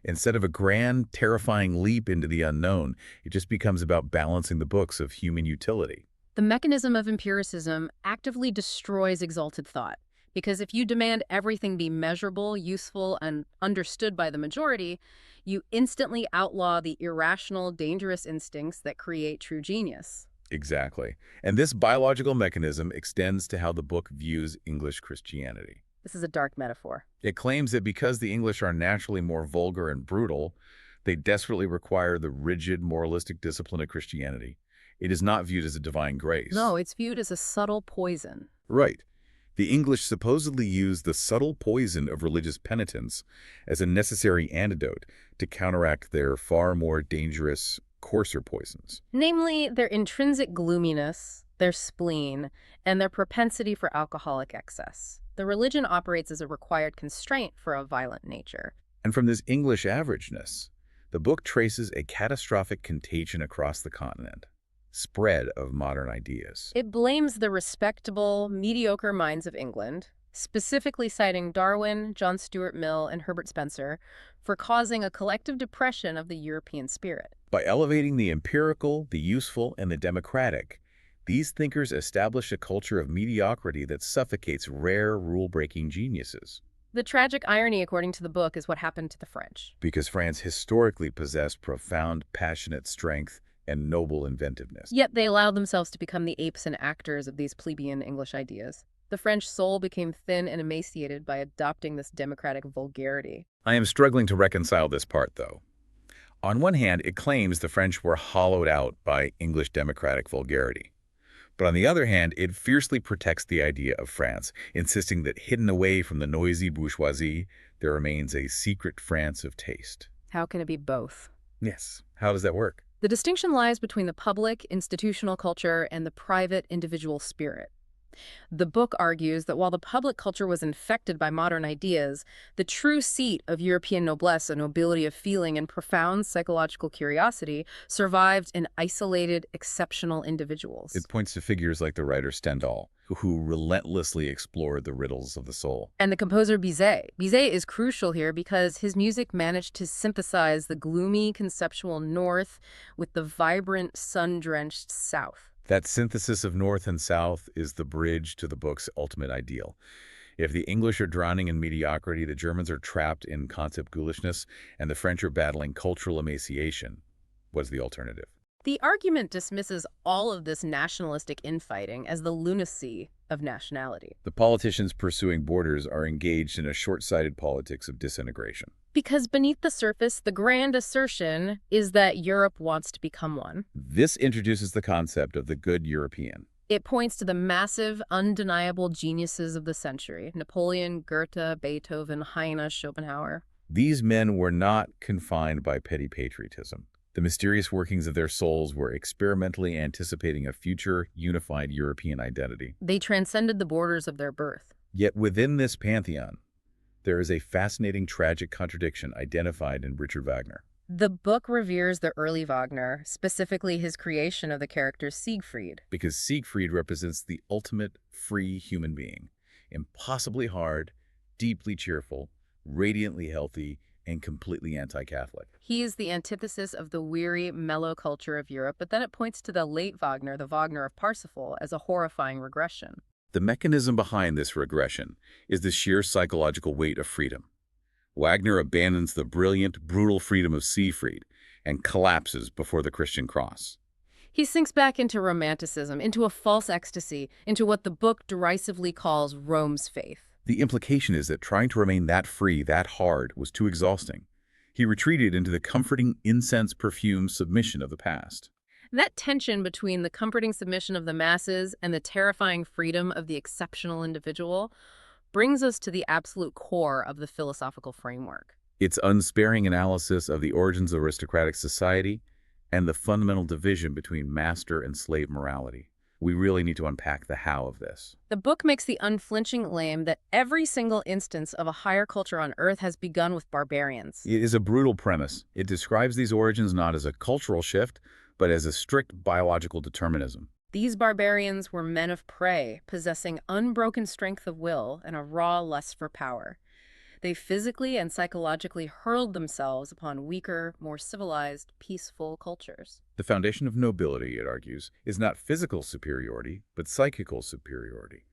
Instead of a grand, terrifying leap into the unknown, it just becomes about balancing the books of human utility. The mechanism of empiricism actively destroys exalted thought, because if you demand everything be measurable, useful, and understood by the majority, you instantly outlaw the irrational, dangerous instincts that create true genius. Exactly. And this biological mechanism extends to how the book views English Christianity. This is a dark metaphor. It claims that because the English are naturally more vulgar and brutal, they desperately require the rigid, moralistic discipline of Christianity. It is not viewed as a divine grace. No, it's viewed as a subtle poison. Right. The English supposedly use the subtle poison of religious penitence as a necessary antidote to counteract their far more dangerous, coarser poisons. Namely, their intrinsic gloominess, their spleen, and their propensity for alcoholic excess. The religion operates as a required constraint for a violent nature. And from this English averageness, the book traces a catastrophic contagion across the continent. Spread of modern ideas. It blames the respectable, mediocre minds of England, specifically citing Darwin, John Stuart Mill, and Herbert Spencer, for causing a collective depression of the European spirit. By elevating the empirical, the useful, and the democratic, these thinkers establish a culture of mediocrity that suffocates rare, rule-breaking geniuses. The tragic irony, according to the book, is what happened to the French. Because France historically possessed profound, passionate strength and noble inventiveness. Yet they allowed themselves to become the apes and actors of these plebeian English ideas. The French soul became thin and emaciated by adopting this democratic vulgarity. I am struggling to reconcile this part, though. On one hand, it claims the French were hollowed out by English democratic vulgarity. But on the other hand, it fiercely protects the idea of France, insisting that hidden away from the noisy bourgeoisie, there remains a secret France of taste. How can it be both? Yes. How does that work? The distinction lies between the public, institutional culture and the private, individual spirit. The book argues that while the public culture was infected by modern ideas, the true seat of European noblesse, a nobility of feeling and profound psychological curiosity, survived in isolated, exceptional individuals. It points to figures like the writer Stendhal, who relentlessly explored the riddles of the soul. And the composer Bizet. Bizet is crucial here because his music managed to synthesize the gloomy, conceptual North with the vibrant, sun-drenched South. That synthesis of North and South is the bridge to the book's ultimate ideal. If the English are drowning in mediocrity, the Germans are trapped in concept ghoulishness, and the French are battling cultural emaciation. What's the alternative? The argument dismisses all of this nationalistic infighting as the lunacy of nationality. The politicians pursuing borders are engaged in a short-sighted politics of disintegration. Because beneath the surface, the grand assertion is that Europe wants to become one. This introduces the concept of the good European. It points to the massive, undeniable geniuses of the century: Napoleon, Goethe, Beethoven, Heine, Schopenhauer. These men were not confined by petty patriotism. The mysterious workings of their souls were experimentally anticipating a future unified European identity. They transcended the borders of their birth. Yet within this pantheon, there is a fascinating tragic contradiction identified in Richard Wagner. The book reveres the early Wagner, specifically his creation of the character Siegfried. Because Siegfried represents the ultimate free human being, impossibly hard, deeply cheerful, radiantly healthy, and completely anti-Catholic. He is the antithesis of the weary, mellow culture of Europe, but then it points to the late Wagner, the Wagner of Parsifal, as a horrifying regression. The mechanism behind this regression is the sheer psychological weight of freedom. Wagner abandons the brilliant, brutal freedom of Siegfried and collapses before the Christian cross. He sinks back into romanticism, into a false ecstasy, into what the book derisively calls Rome's faith. The implication is that trying to remain that free, that hard, was too exhausting. He retreated into the comforting, incense-perfumed submission of the past. That tension between the comforting submission of the masses and the terrifying freedom of the exceptional individual brings us to the absolute core of the philosophical framework. Its unsparing analysis of the origins of aristocratic society and the fundamental division between master and slave morality. We really need to unpack the how of this. The book makes the unflinching claim that every single instance of a higher culture on Earth has begun with barbarians. It is a brutal premise. It describes these origins not as a cultural shift, but as a strict biological determinism. These barbarians were men of prey, possessing unbroken strength of will and a raw lust for power. They physically and psychologically hurled themselves upon weaker, more civilized, peaceful cultures. The foundation of nobility, it argues, is not physical superiority, but psychical superiority.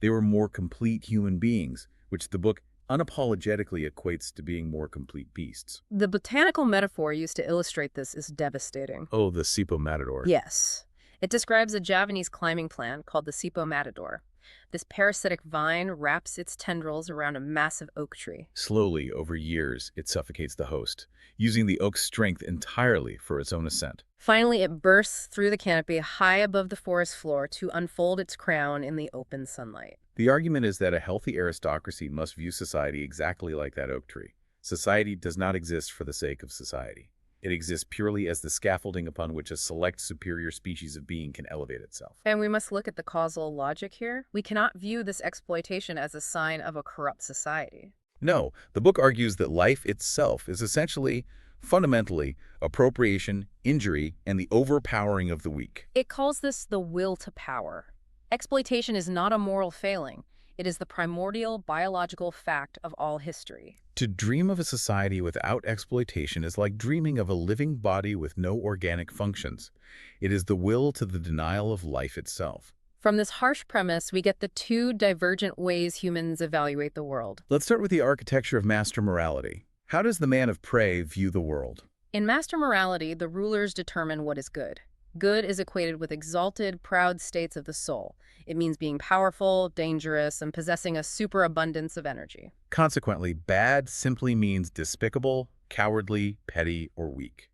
They were more complete human beings, which the book unapologetically equates to being more complete beasts. The botanical metaphor used to illustrate this is devastating. Oh, the Sipo matador. Yes. It describes a Javanese climbing plant called the Sipo matador. This parasitic vine wraps its tendrils around a massive oak tree. Slowly, over years, it suffocates the host, using the oak's strength entirely for its own ascent. Finally, it bursts through the canopy high above the forest floor to unfold its crown in the open sunlight. The argument is that a healthy aristocracy must view society exactly like that oak tree. Society does not exist for the sake of society. It exists purely as the scaffolding upon which a select superior species of being can elevate itself. And we must look at the causal logic here. We cannot view this exploitation as a sign of a corrupt society. No, the book argues that life itself is essentially, fundamentally, appropriation, injury, and the overpowering of the weak. It calls this the will to power. Exploitation is not a moral failing. It is the primordial biological fact of all history. To dream of a society without exploitation is like dreaming of a living body with no organic functions. It is the will to the denial of life itself. From this harsh premise, we get the two divergent ways humans evaluate the world. Let's start with the architecture of master morality. How does the man of prey view the world? In master morality, the rulers determine what is good. Good is equated with exalted, proud states of the soul. It means being powerful, dangerous, and possessing a superabundance of energy. Consequently, bad simply means despicable, cowardly, petty, or weak.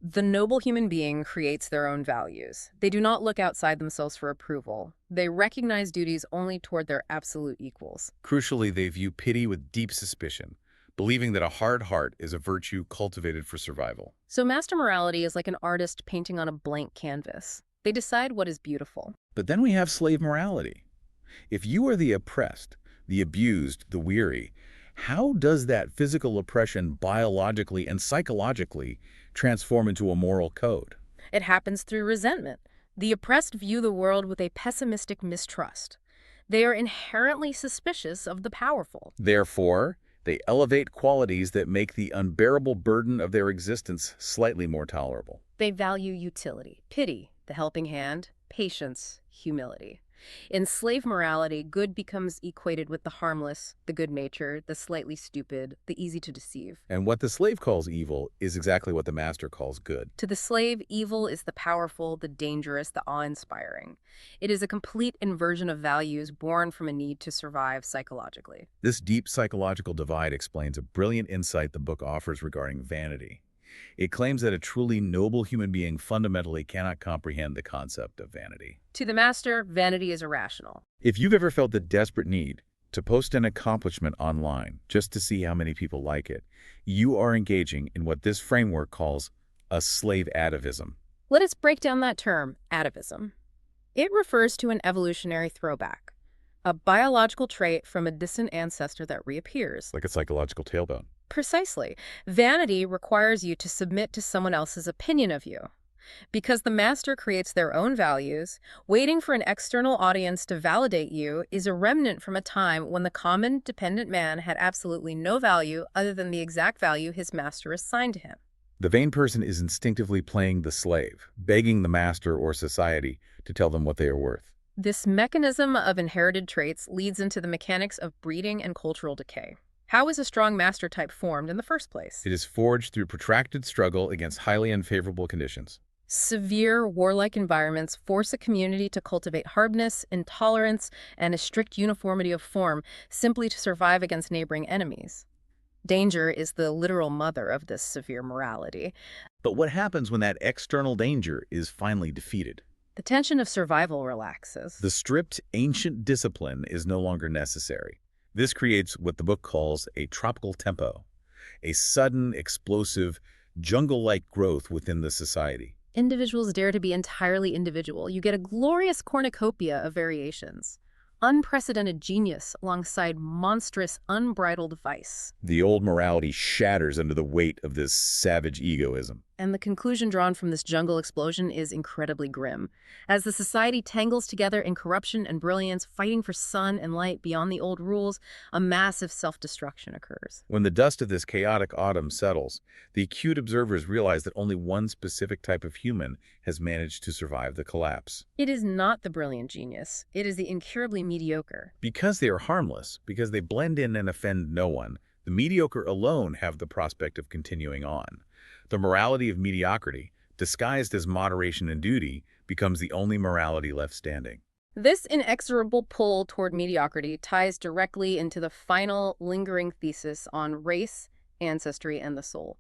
The noble human being creates their own values. They do not look outside themselves for approval. They recognize duties only toward their absolute equals. Crucially, they view pity with deep suspicion, believing that a hard heart is a virtue cultivated for survival. So master morality is like an artist painting on a blank canvas. They decide what is beautiful. But then we have slave morality. If you are the oppressed, the abused, the weary, how does that physical oppression biologically and psychologically transform into a moral code? It happens through resentment. The oppressed view the world with a pessimistic mistrust. They are inherently suspicious of the powerful. Therefore, they elevate qualities that make the unbearable burden of their existence slightly more tolerable. They value utility, pity, the helping hand, patience, humility. In slave morality, good becomes equated with the harmless, the good-natured, the slightly stupid, the easy to deceive. And what the slave calls evil is exactly what the master calls good. To the slave, evil is the powerful, the dangerous, the awe-inspiring. It is a complete inversion of values born from a need to survive psychologically. This deep psychological divide explains a brilliant insight the book offers regarding vanity. It claims that a truly noble human being fundamentally cannot comprehend the concept of vanity. To the master, vanity is irrational. If you've ever felt the desperate need to post an accomplishment online just to see how many people like it, you are engaging in what this framework calls a slave atavism. Let us break down that term, atavism. It refers to an evolutionary throwback, a biological trait from a distant ancestor that reappears. Like a psychological tailbone. Precisely. Vanity requires you to submit to someone else's opinion of you. Because the master creates their own values, waiting for an external audience to validate you is a remnant from a time when the common, dependent man had absolutely no value other than the exact value his master assigned to him. The vain person is instinctively playing the slave, begging the master or society to tell them what they are worth. This mechanism of inherited traits leads into the mechanics of breeding and cultural decay. How is a strong master type formed in the first place? It is forged through protracted struggle against highly unfavorable conditions. Severe warlike environments force a community to cultivate hardness, intolerance, and a strict uniformity of form simply to survive against neighboring enemies. Danger is the literal mother of this severe morality. But what happens when that external danger is finally defeated? The tension of survival relaxes. The stripped, ancient discipline is no longer necessary. This creates what the book calls a tropical tempo, a sudden, explosive, jungle-like growth within the society. Individuals dare to be entirely individual. You get a glorious cornucopia of variations. Unprecedented genius alongside monstrous, unbridled vice. The old morality shatters under the weight of this savage egoism. And the conclusion drawn from this jungle explosion is incredibly grim. As the society tangles together in corruption and brilliance, fighting for sun and light beyond the old rules, a massive self-destruction occurs. When the dust of this chaotic autumn settles, the acute observers realize that only one specific type of human has managed to survive the collapse. It is not the brilliant genius. It is the incurably mediocre. Because they are harmless, because they blend in and offend no one, the mediocre alone have the prospect of continuing on. The morality of mediocrity, disguised as moderation and duty, becomes the only morality left standing. This inexorable pull toward mediocrity ties directly into the final lingering thesis on race, ancestry, and the soul.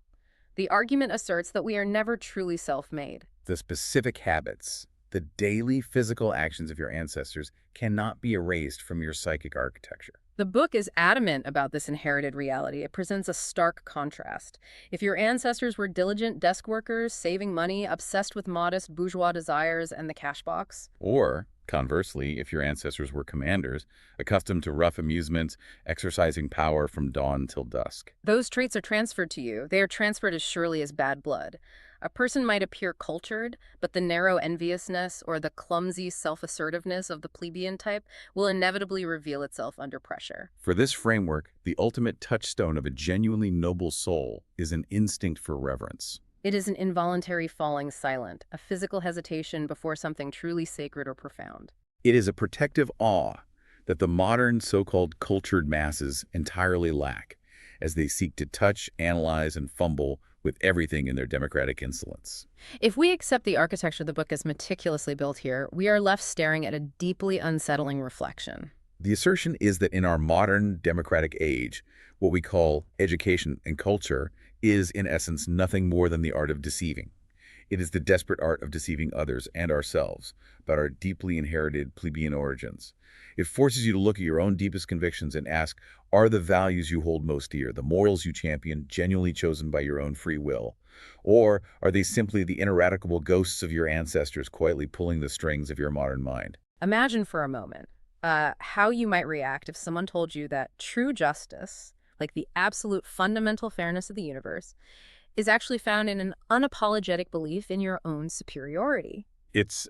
The argument asserts that we are never truly self-made. The specific habits, the daily physical actions of your ancestors cannot be erased from your psychic architecture. The book is adamant about this inherited reality. It presents a stark contrast. If your ancestors were diligent desk workers, saving money, obsessed with modest bourgeois desires and the cash box. Or, conversely, if your ancestors were commanders, accustomed to rough amusements, exercising power from dawn till dusk. Those traits are transferred to you. They are transferred as surely as bad blood. A person might appear cultured, but the narrow enviousness or the clumsy self-assertiveness of the plebeian type will inevitably reveal itself under pressure. For this framework, the ultimate touchstone of a genuinely noble soul is an instinct for reverence. It is an involuntary falling silent, a physical hesitation before something truly sacred or profound. It is a protective awe that the modern so-called cultured masses entirely lack, as they seek to touch, analyze, and fumble with everything in their democratic insolence. If we accept the architecture of the book as meticulously built here, we are left staring at a deeply unsettling reflection. The assertion is that in our modern democratic age, what we call education and culture is, in essence, nothing more than the art of deceiving. It is the desperate art of deceiving others and ourselves about our deeply inherited plebeian origins. It forces you to look at your own deepest convictions and ask, are the values you hold most dear, the morals you champion, genuinely chosen by your own free will? Or are they simply the ineradicable ghosts of your ancestors quietly pulling the strings of your modern mind? Imagine for a moment how you might react if someone told you that true justice, like the absolute fundamental fairness of the universe, is actually found in an unapologetic belief in your own superiority. It's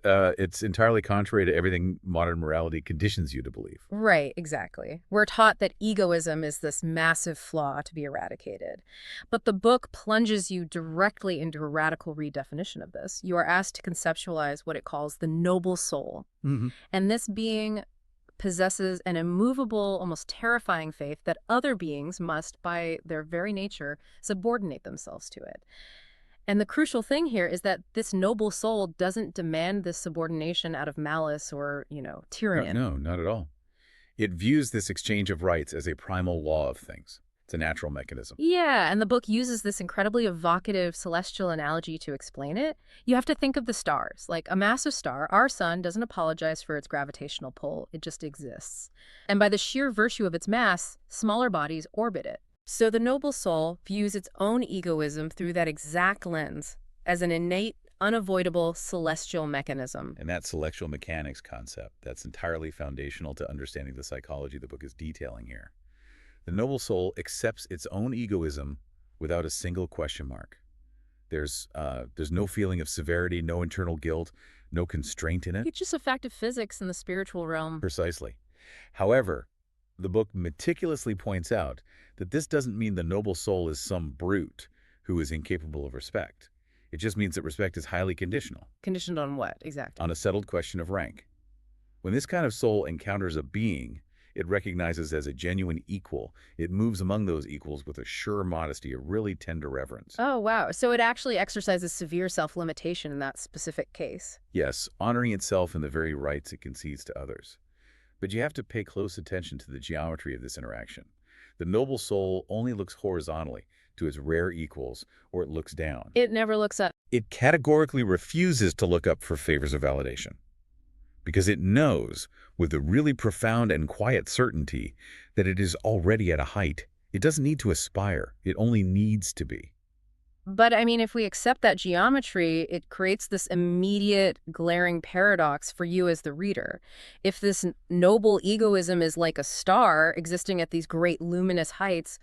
entirely contrary to everything modern morality conditions you to believe. Right, exactly. We're taught that egoism is this massive flaw to be eradicated. But the book plunges you directly into a radical redefinition of this. You are asked to conceptualize what it calls the noble soul. Mm-hmm. And this being possesses an immovable, almost terrifying faith that other beings must, by their very nature, subordinate themselves to it. And the crucial thing here is that this noble soul doesn't demand this subordination out of malice or, tyranny. No, not at all. It views this exchange of rights as a primal law of things. It's a natural mechanism. Yeah, and the book uses this incredibly evocative celestial analogy to explain it. You have to think of the stars. Like a massive star, our sun doesn't apologize for its gravitational pull. It just exists. And by the sheer virtue of its mass, smaller bodies orbit it. So the noble soul views its own egoism through that exact lens as an innate, unavoidable celestial mechanism. And that celestial mechanics concept, that's entirely foundational to understanding the psychology the book is detailing here. The noble soul accepts its own egoism without a single question mark. There's no feeling of severity, no internal guilt, no constraint in it. It's just a fact of physics in the spiritual realm. Precisely. However, the book meticulously points out that this doesn't mean the noble soul is some brute who is incapable of respect. It just means that respect is highly conditional. Conditioned on what, exactly? On a settled question of rank. When this kind of soul encounters a being it recognizes as a genuine equal, it moves among those equals with a sure modesty, a really tender reverence. Oh, wow. So it actually exercises severe self-limitation in that specific case. Yes, honoring itself in the very rights it concedes to others. But you have to pay close attention to the geometry of this interaction. The noble soul only looks horizontally to its rare equals, or it looks down. It never looks up. It categorically refuses to look up for favors of validation, because it knows, with a really profound and quiet certainty, that it is already at a height. It doesn't need to aspire. It only needs to be. But, I mean, if we accept that geometry, it creates this immediate, glaring paradox for you as the reader. If this noble egoism is like a star existing at these great luminous heights,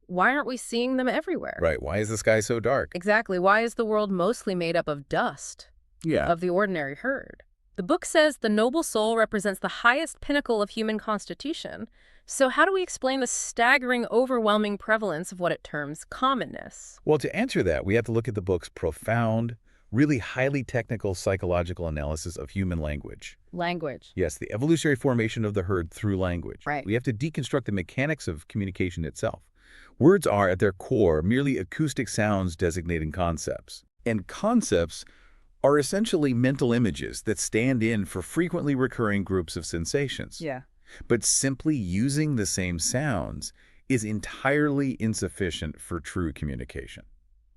why aren't we seeing them everywhere? Right. Why is the sky so dark? Exactly. Why is the world mostly made up of dust, Yeah. of the ordinary herd? The book says the noble soul represents the highest pinnacle of human constitution. So how do we explain the staggering, overwhelming prevalence of what it terms commonness? Well, to answer that, we have to look at the book's profound, really highly technical psychological analysis of human language. Language. Yes, the evolutionary formation of the herd through language. Right. We have to deconstruct the mechanics of communication itself. Words are, at their core, merely acoustic sounds designating concepts. And concepts are essentially mental images that stand in for frequently recurring groups of sensations. Yeah. But simply using the same sounds is entirely insufficient for true communication.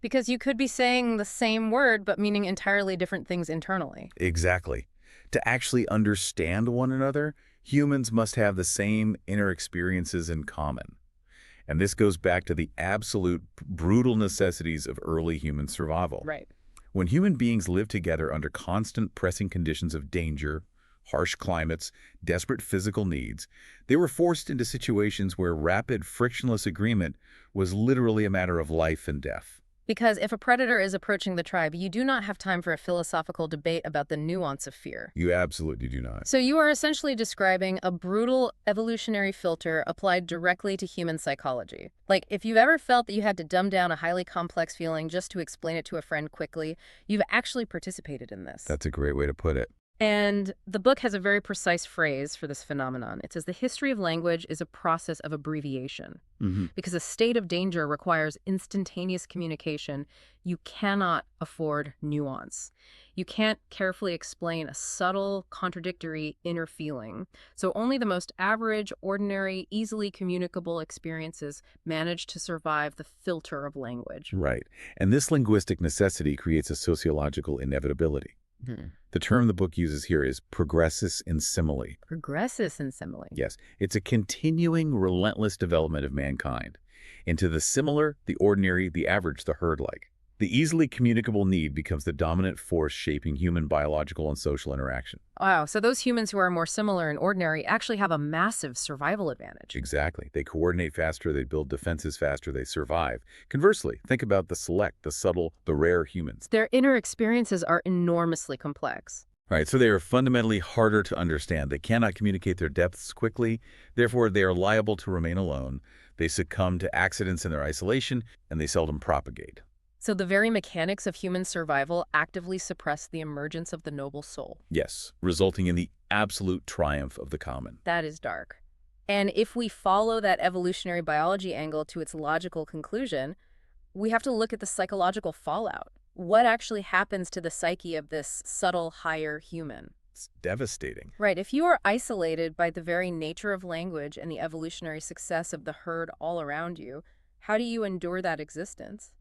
Because you could be saying the same word but meaning entirely different things internally. Exactly. To actually understand one another, humans must have the same inner experiences in common. And this goes back to the absolute brutal necessities of early human survival. Right. When human beings lived together under constant pressing conditions of danger, harsh climates, desperate physical needs, they were forced into situations where rapid, frictionless agreement was literally a matter of life and death. Because if a predator is approaching the tribe, you do not have time for a philosophical debate about the nuance of fear. You absolutely do not. So you are essentially describing a brutal evolutionary filter applied directly to human psychology. Like, if you've ever felt that you had to dumb down a highly complex feeling just to explain it to a friend quickly, you've actually participated in this. That's a great way to put it. And the book has a very precise phrase for this phenomenon. It says the history of language is a process of abbreviation. Because a state of danger requires instantaneous communication, you cannot afford nuance. You can't carefully explain a subtle, contradictory inner feeling. So only the most average, ordinary, easily communicable experiences manage to survive the filter of language. Right. And this linguistic necessity creates a sociological inevitability. The term the book uses here is progressus in simile. Progressus in simile. Yes, it's a continuing, relentless development of mankind into the similar, the ordinary, the average, the herd-like. The easily communicable need becomes the dominant force shaping human biological and social interaction. Wow, so those humans who are more similar and ordinary actually have a massive survival advantage. Exactly. They coordinate faster, they build defenses faster, they survive. Conversely, think about the select, the subtle, the rare humans. Their inner experiences are enormously complex. Right, so they are fundamentally harder to understand. They cannot communicate their depths quickly. Therefore, they are liable to remain alone. They succumb to accidents in their isolation, and they seldom propagate. So the very mechanics of human survival actively suppress the emergence of the noble soul. Yes, resulting in the absolute triumph of the common. That is dark. And if we follow that evolutionary biology angle to its logical conclusion, we have to look at the psychological fallout. What actually happens to the psyche of this subtle, higher human? It's devastating. Right. If you are isolated by the very nature of language and the evolutionary success of the herd all around you, how do you endure that existence?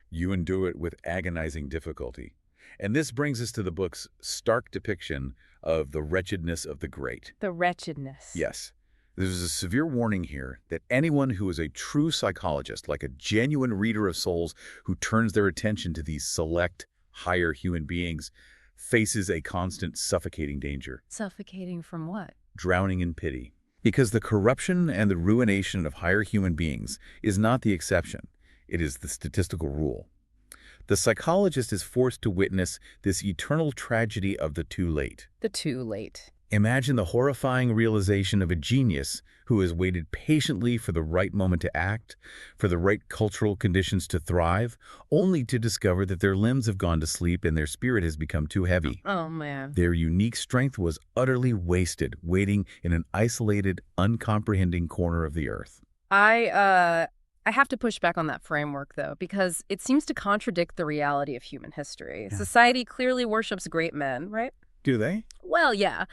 You endure it with agonizing difficulty. And this brings us to the book's stark depiction of the wretchedness of the great. The wretchedness. Yes. There's a severe warning here that anyone who is a true psychologist, like a genuine reader of souls who turns their attention to these select, higher human beings, faces a constant suffocating danger. Suffocating from what? Drowning in pity. Because the corruption and the ruination of higher human beings is not the exception. It is the statistical rule. The psychologist is forced to witness this eternal tragedy of the too late. The too late. Imagine the horrifying realization of a genius who has waited patiently for the right moment to act, for the right cultural conditions to thrive, only to discover that their limbs have gone to sleep and their spirit has become too heavy. Oh, man. Their unique strength was utterly wasted, waiting in an isolated, uncomprehending corner of the earth. I have to push back on that framework, though, because it seems to contradict the reality of human history. Yeah. Society clearly worships great men, right? Do they? Well, yeah.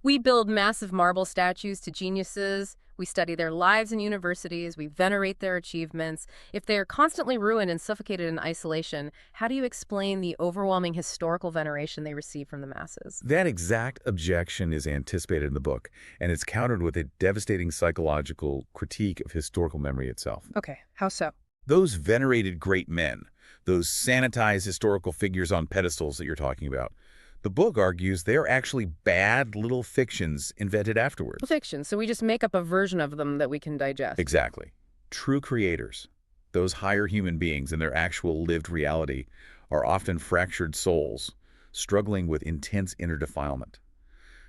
We build massive marble statues to geniuses. We study their lives in universities. We venerate their achievements. If they are constantly ruined and suffocated in isolation, how do you explain the overwhelming historical veneration they receive from the masses? That exact objection is anticipated in the book, and it's countered with a devastating psychological critique of historical memory itself. Okay, how so? Those venerated great men, those sanitized historical figures on pedestals that you're talking about, the book argues they're actually bad little fictions invented afterwards. Fiction, so we just make up a version of them that we can digest. Exactly. True creators, Those higher human beings in their actual lived reality are often fractured souls, struggling with intense inner defilement.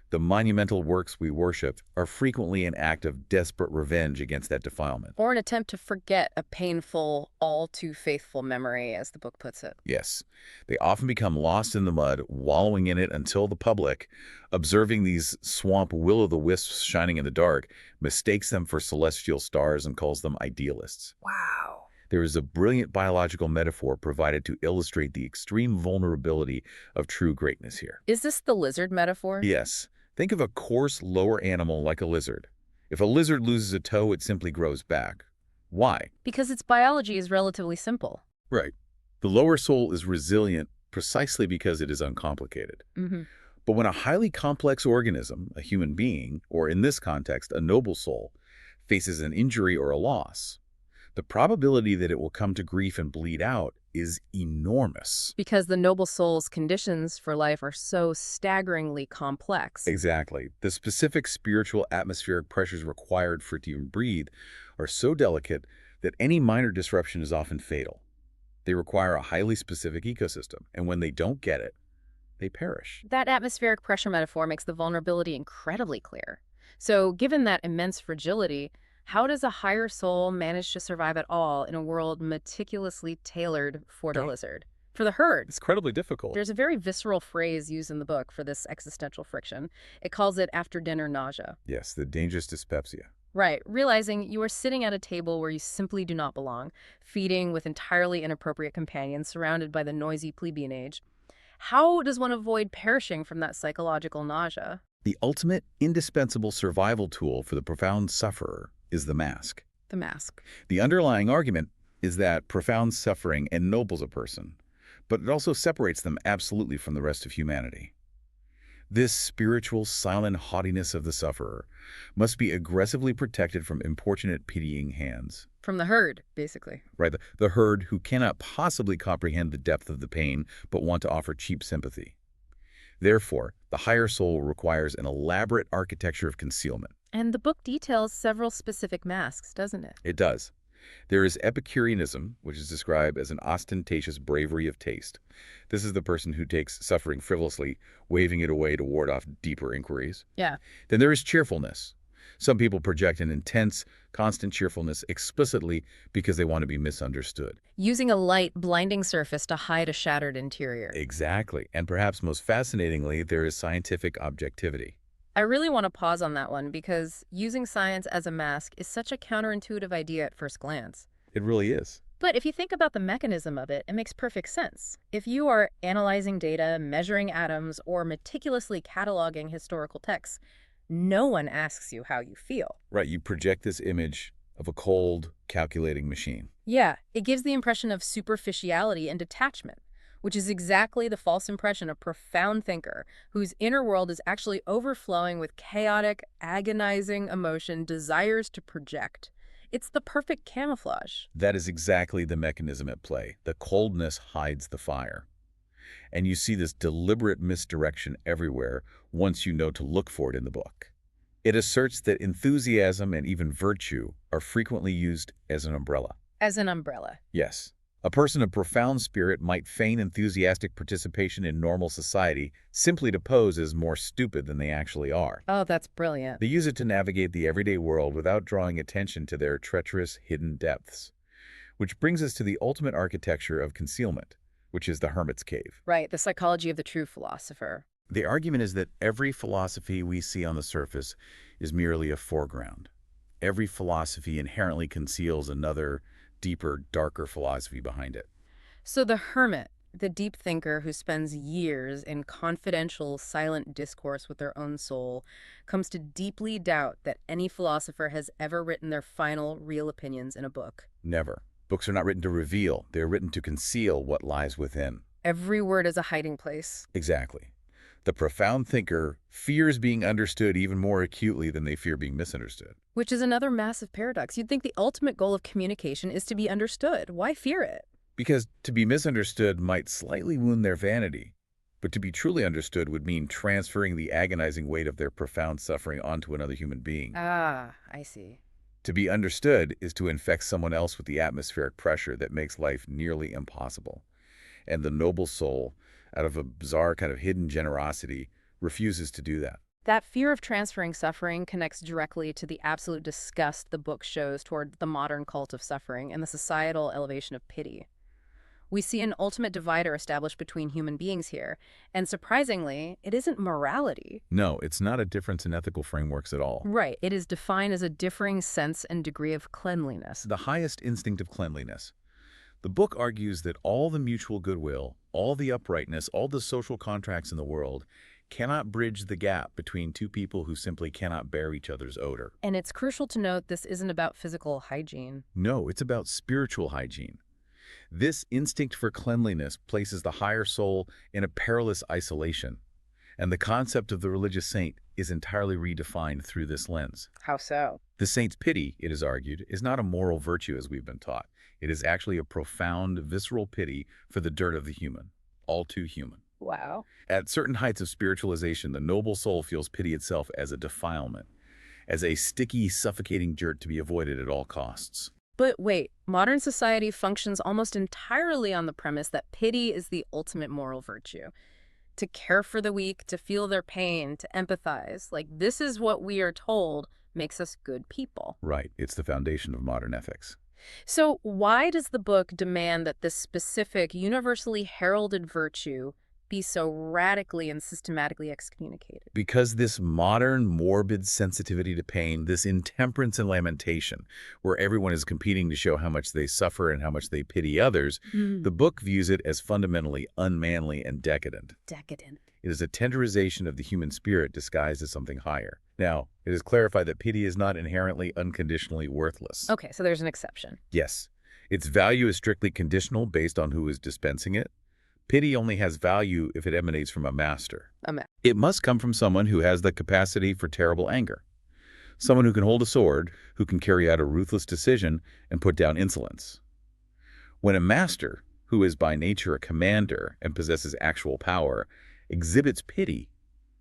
The monumental works we worship are frequently an act of desperate revenge against that defilement. Or an attempt to forget a painful, all too faithful memory, as the book puts it. Yes, they often become lost in the mud, wallowing in it until the public, observing these swamp will-o'-the-wisps shining in the dark, mistakes them for celestial stars and calls them idealists. Wow. There is a brilliant biological metaphor provided to illustrate the extreme vulnerability of true greatness here. Is this the lizard metaphor? Yes, think of a coarse, lower animal like a lizard. If a lizard loses a toe, it simply grows back. Why? Because its biology is relatively simple. Right. The lower soul is resilient precisely because it is uncomplicated. Mm-hmm. But when a highly complex organism, a human being, or in this context, a noble soul, faces an injury or a loss, the probability that it will come to grief and bleed out is enormous. Because the noble soul's conditions for life are so staggeringly complex. Exactly. The specific spiritual atmospheric pressures required for it to even breathe are so delicate that any minor disruption is often fatal. They require a highly specific ecosystem, and when they don't get it, they perish. That atmospheric pressure metaphor makes the vulnerability incredibly clear. So, given that immense fragility, how does a higher soul manage to survive at all in a world meticulously tailored for the lizard? For the herd. It's incredibly difficult. There's a very visceral phrase used in the book for this existential friction. It calls it after-dinner nausea. Yes, the dangerous dyspepsia. Right, realizing you are sitting at a table where you simply do not belong, feeding with entirely inappropriate companions surrounded by the noisy plebeian age. How does one avoid perishing from that psychological nausea? The ultimate indispensable survival tool for the profound sufferer is the mask. The mask. The underlying argument is that profound suffering ennobles a person, but it also separates them absolutely from the rest of humanity. This spiritual, silent haughtiness of the sufferer must be aggressively protected from importunate, pitying hands. From the herd, basically. Right, the herd who cannot possibly comprehend the depth of the pain but want to offer cheap sympathy. Therefore, the higher soul requires an elaborate architecture of concealment. And the book details several specific masks, doesn't it? It does. There is Epicureanism, which is described as an ostentatious bravery of taste. This is the person who takes suffering frivolously, waving it away to ward off deeper inquiries. Yeah. Then there is cheerfulness. Some people project an intense, constant cheerfulness explicitly because they want to be misunderstood. Using a light, blinding surface to hide a shattered interior. Exactly. And perhaps most fascinatingly, there is scientific objectivity. I really want to pause on that one because using science as a mask is such a counterintuitive idea at first glance. It really is. But if you think about the mechanism of it, it makes perfect sense. If you are analyzing data, measuring atoms, or meticulously cataloging historical texts, no one asks you how you feel. Right, you project this image of a cold, calculating machine. Yeah, it gives the impression of superficiality and detachment, which is exactly the false impression of a profound thinker whose inner world is actually overflowing with chaotic, agonizing emotion, desires to project. It's the perfect camouflage. That is exactly the mechanism at play. The coldness hides the fire. And you see this deliberate misdirection everywhere once you know to look for it in the book. It asserts that enthusiasm and even virtue are frequently used as an umbrella. As an umbrella. Yes. A person of profound spirit might feign enthusiastic participation in normal society simply to pose as more stupid than they actually are. Oh, that's brilliant. They use it to navigate the everyday world without drawing attention to their treacherous, hidden depths. Which brings us to the ultimate architecture of concealment, which is the hermit's cave. Right, the psychology of the true philosopher. The argument is that every philosophy we see on the surface is merely a foreground. Every philosophy inherently conceals another, deeper, darker philosophy behind it. So the hermit, the deep thinker who spends years in confidential, silent discourse with their own soul, comes to deeply doubt that any philosopher has ever written their final, real opinions in a book. Never. Books are not written to reveal. They are written to conceal what lies within. Every word is a hiding place. Exactly. The profound thinker fears being understood even more acutely than they fear being misunderstood. Which is another massive paradox. You'd think the ultimate goal of communication is to be understood. Why fear it? Because to be misunderstood might slightly wound their vanity, but to be truly understood would mean transferring the agonizing weight of their profound suffering onto another human being. Ah, I see. To be understood is to infect someone else with the atmospheric pressure that makes life nearly impossible. And the noble soul, out of a bizarre kind of hidden generosity, refuses to do that. That fear of transferring suffering connects directly to the absolute disgust the book shows toward the modern cult of suffering and the societal elevation of pity. We see an ultimate divider established between human beings here, and surprisingly, it isn't morality. No, it's not a difference in ethical frameworks at all. Right, it is defined as a differing sense and degree of cleanliness. The highest instinct of cleanliness. The book argues that all the mutual goodwill, all the uprightness, all the social contracts in the world cannot bridge the gap between two people who simply cannot bear each other's odor. And it's crucial to note this isn't about physical hygiene. No, it's about spiritual hygiene. This instinct for cleanliness places the higher soul in a perilous isolation, and the concept of the religious saint is entirely redefined through this lens. How so? The saint's pity, it is argued, is not a moral virtue as we've been taught. It is actually a profound, visceral pity for the dirt of the human, all too human. Wow. At certain heights of spiritualization, the noble soul feels pity itself as a defilement, as a sticky, suffocating dirt to be avoided at all costs. But wait, modern society functions almost entirely on the premise that pity is the ultimate moral virtue. To care for the weak, to feel their pain, to empathize, like this is what we are told makes us good people. Right, it's the foundation of modern ethics. So why does the book demand that this specific, universally heralded virtue be so radically and systematically excommunicated? Because this modern, morbid sensitivity to pain, this intemperance and lamentation, where everyone is competing to show how much they suffer and how much they pity others, the book views it as fundamentally unmanly and decadent. Decadent. It is a tenderization of the human spirit disguised as something higher. Now, it is clarified that pity is not inherently unconditionally worthless. Okay, so there's an exception. Yes, its value is strictly conditional based on who is dispensing it. Pity only has value if it emanates from a master. It must come from someone who has the capacity for terrible anger. Someone who can hold a sword, who can carry out a ruthless decision and put down insolence. When a master, who is by nature a commander and possesses actual power, exhibits pity,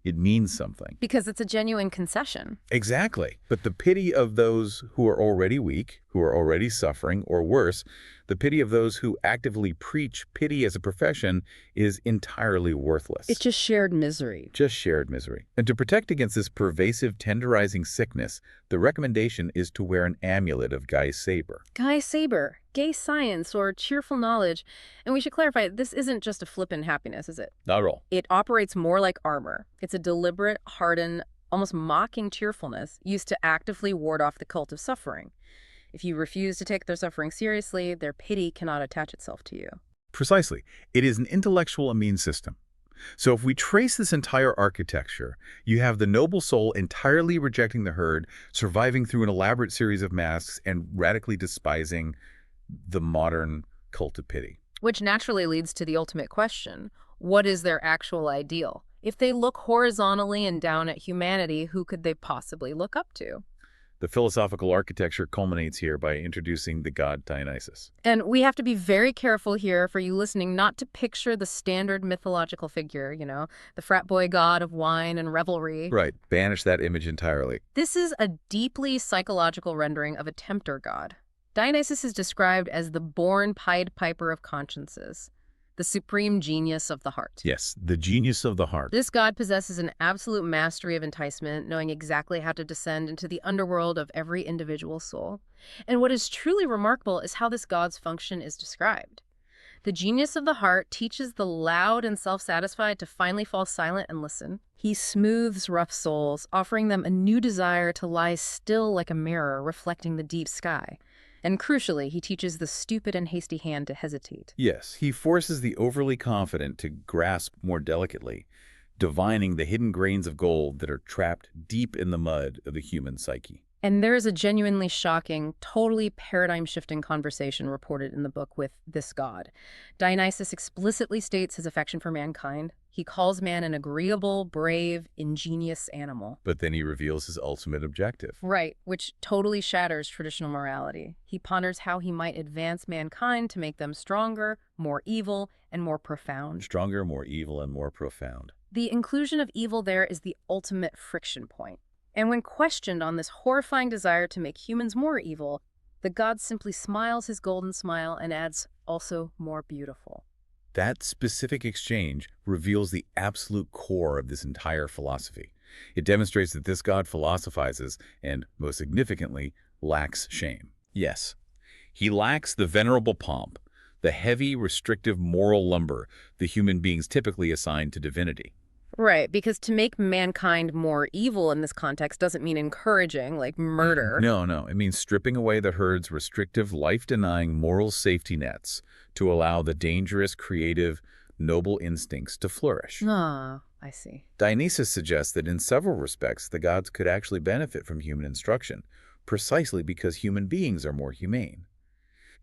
it means something. Because it's a genuine concession. Exactly. But the pity of those who are already weak, who are already suffering, or worse, the pity of those who actively preach pity as a profession is entirely worthless. It's just shared misery. Just shared misery. And to protect against this pervasive, tenderizing sickness, the recommendation is to wear an amulet of Guy Saber. Guy Saber, gay science or cheerful knowledge. And we should clarify, this isn't just a flippant happiness, is it? Not at all. It operates more like armor. It's a deliberate, hardened, almost mocking cheerfulness used to actively ward off the cult of suffering. If you refuse to take their suffering seriously, their pity cannot attach itself to you. Precisely. It is an intellectual amine system. So if we trace this entire architecture, you have the noble soul entirely rejecting the herd, surviving through an elaborate series of masks, and radically despising the modern cult of pity. Which naturally leads to the ultimate question. What is their actual ideal? If they look horizontally and down at humanity, who could they possibly look up to? The philosophical architecture culminates here by introducing the god Dionysus. And we have to be very careful here for you listening not to picture the standard mythological figure, the frat boy god of wine and revelry. Right. Banish that image entirely. This is a deeply psychological rendering of a tempter god. Dionysus is described as the born Pied Piper of consciences, the supreme genius of the heart. Yes, the genius of the heart. This god possesses an absolute mastery of enticement, knowing exactly how to descend into the underworld of every individual soul. And what is truly remarkable is how this god's function is described. The genius of the heart teaches the loud and self-satisfied to finally fall silent and listen. He smooths rough souls, offering them a new desire to lie still like a mirror reflecting the deep sky. And crucially, he teaches the stupid and hasty hand to hesitate. Yes, he forces the overly confident to grasp more delicately, divining the hidden grains of gold that are trapped deep in the mud of the human psyche. And there is a genuinely shocking, totally paradigm-shifting conversation reported in the book with this god. Dionysus explicitly states his affection for mankind. He calls man an agreeable, brave, ingenious animal. But then he reveals his ultimate objective. Right, which totally shatters traditional morality. He ponders how he might advance mankind to make them stronger, more evil, and more profound. Stronger, more evil, and more profound. The inclusion of evil there is the ultimate friction point. And when questioned on this horrifying desire to make humans more evil, the god simply smiles his golden smile and adds, also more beautiful. That specific exchange reveals the absolute core of this entire philosophy. It demonstrates that this god philosophizes and, most significantly, lacks shame. Yes, he lacks the venerable pomp, the heavy, restrictive moral lumber the human beings typically assign to divinity. Right, because to make mankind more evil in this context doesn't mean encouraging, like murder. No. It means stripping away the herd's restrictive, life-denying moral safety nets to allow the dangerous, creative, noble instincts to flourish. Ah, I see. Dionysus suggests that in several respects, the gods could actually benefit from human instruction, precisely because human beings are more humane.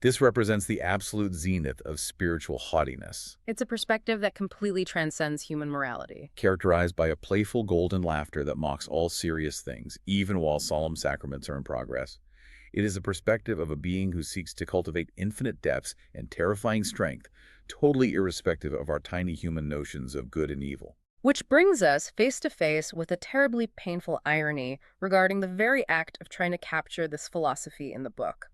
This represents the absolute zenith of spiritual haughtiness, It's a perspective that completely transcends human morality. characterized by a playful golden laughter that mocks all serious things, even while solemn sacraments are in progress. It is a perspective of a being who seeks to cultivate infinite depths and terrifying strength, totally irrespective of our tiny human notions of good and evil. Which brings us face to face with a terribly painful irony regarding the very act of trying to capture this philosophy in the book.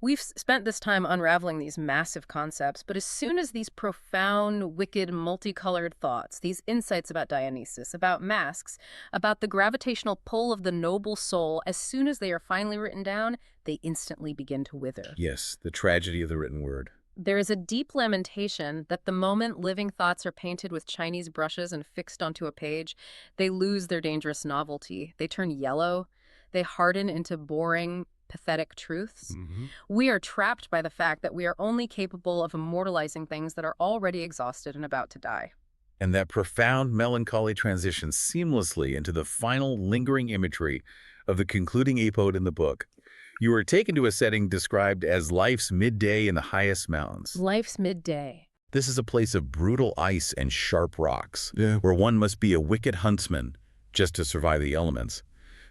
We've spent this time unraveling these massive concepts, but as soon as these profound, wicked, multicolored thoughts, these insights about Dionysus, about masks, about the gravitational pull of the noble soul, as soon as they are finally written down, they instantly begin to wither. Yes, the tragedy of the written word. There is a deep lamentation that the moment living thoughts are painted with Chinese brushes and fixed onto a page, they lose their dangerous novelty. They turn yellow. They harden into boring, pathetic truths. We are trapped by the fact that we are only capable of immortalizing things that are already exhausted and about to die. And that profound melancholy transitions seamlessly into the final lingering imagery of the concluding episode in the book. You are taken to a setting described as life's midday in the highest mountains. Life's midday. This is a place of brutal ice and sharp rocks, where one must be a wicked huntsman just to survive the elements.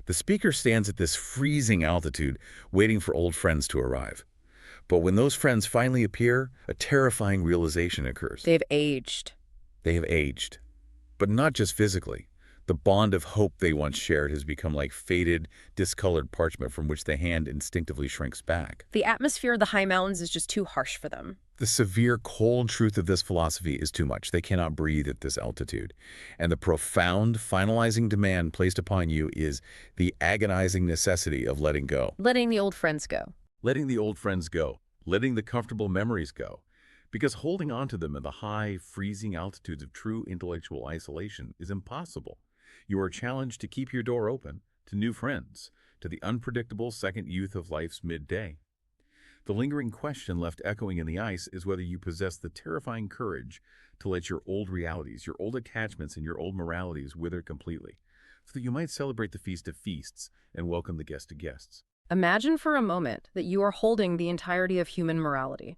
The speaker stands at this freezing altitude, waiting for old friends to arrive. But when those friends finally appear, a terrifying realization occurs. They've aged. They have aged, but not just physically. The bond of hope they once shared has become like faded, discolored parchment from which the hand instinctively shrinks back. The atmosphere of the high mountains is just too harsh for them. The severe, cold truth of this philosophy is too much. They cannot breathe at this altitude. And the profound, finalizing demand placed upon you is the agonizing necessity of letting go. Letting the old friends go. Letting the old friends go. Letting the comfortable memories go. Because holding on to them at the high, freezing altitudes of true intellectual isolation is impossible. You are challenged to keep your door open to new friends, to the unpredictable second youth of life's midday. The lingering question left echoing in the ice is whether you possess the terrifying courage to let your old realities, your old attachments, and your old moralities wither completely, so that you might celebrate the feast of feasts and welcome the guest of guests. Imagine for a moment that you are holding the entirety of human morality.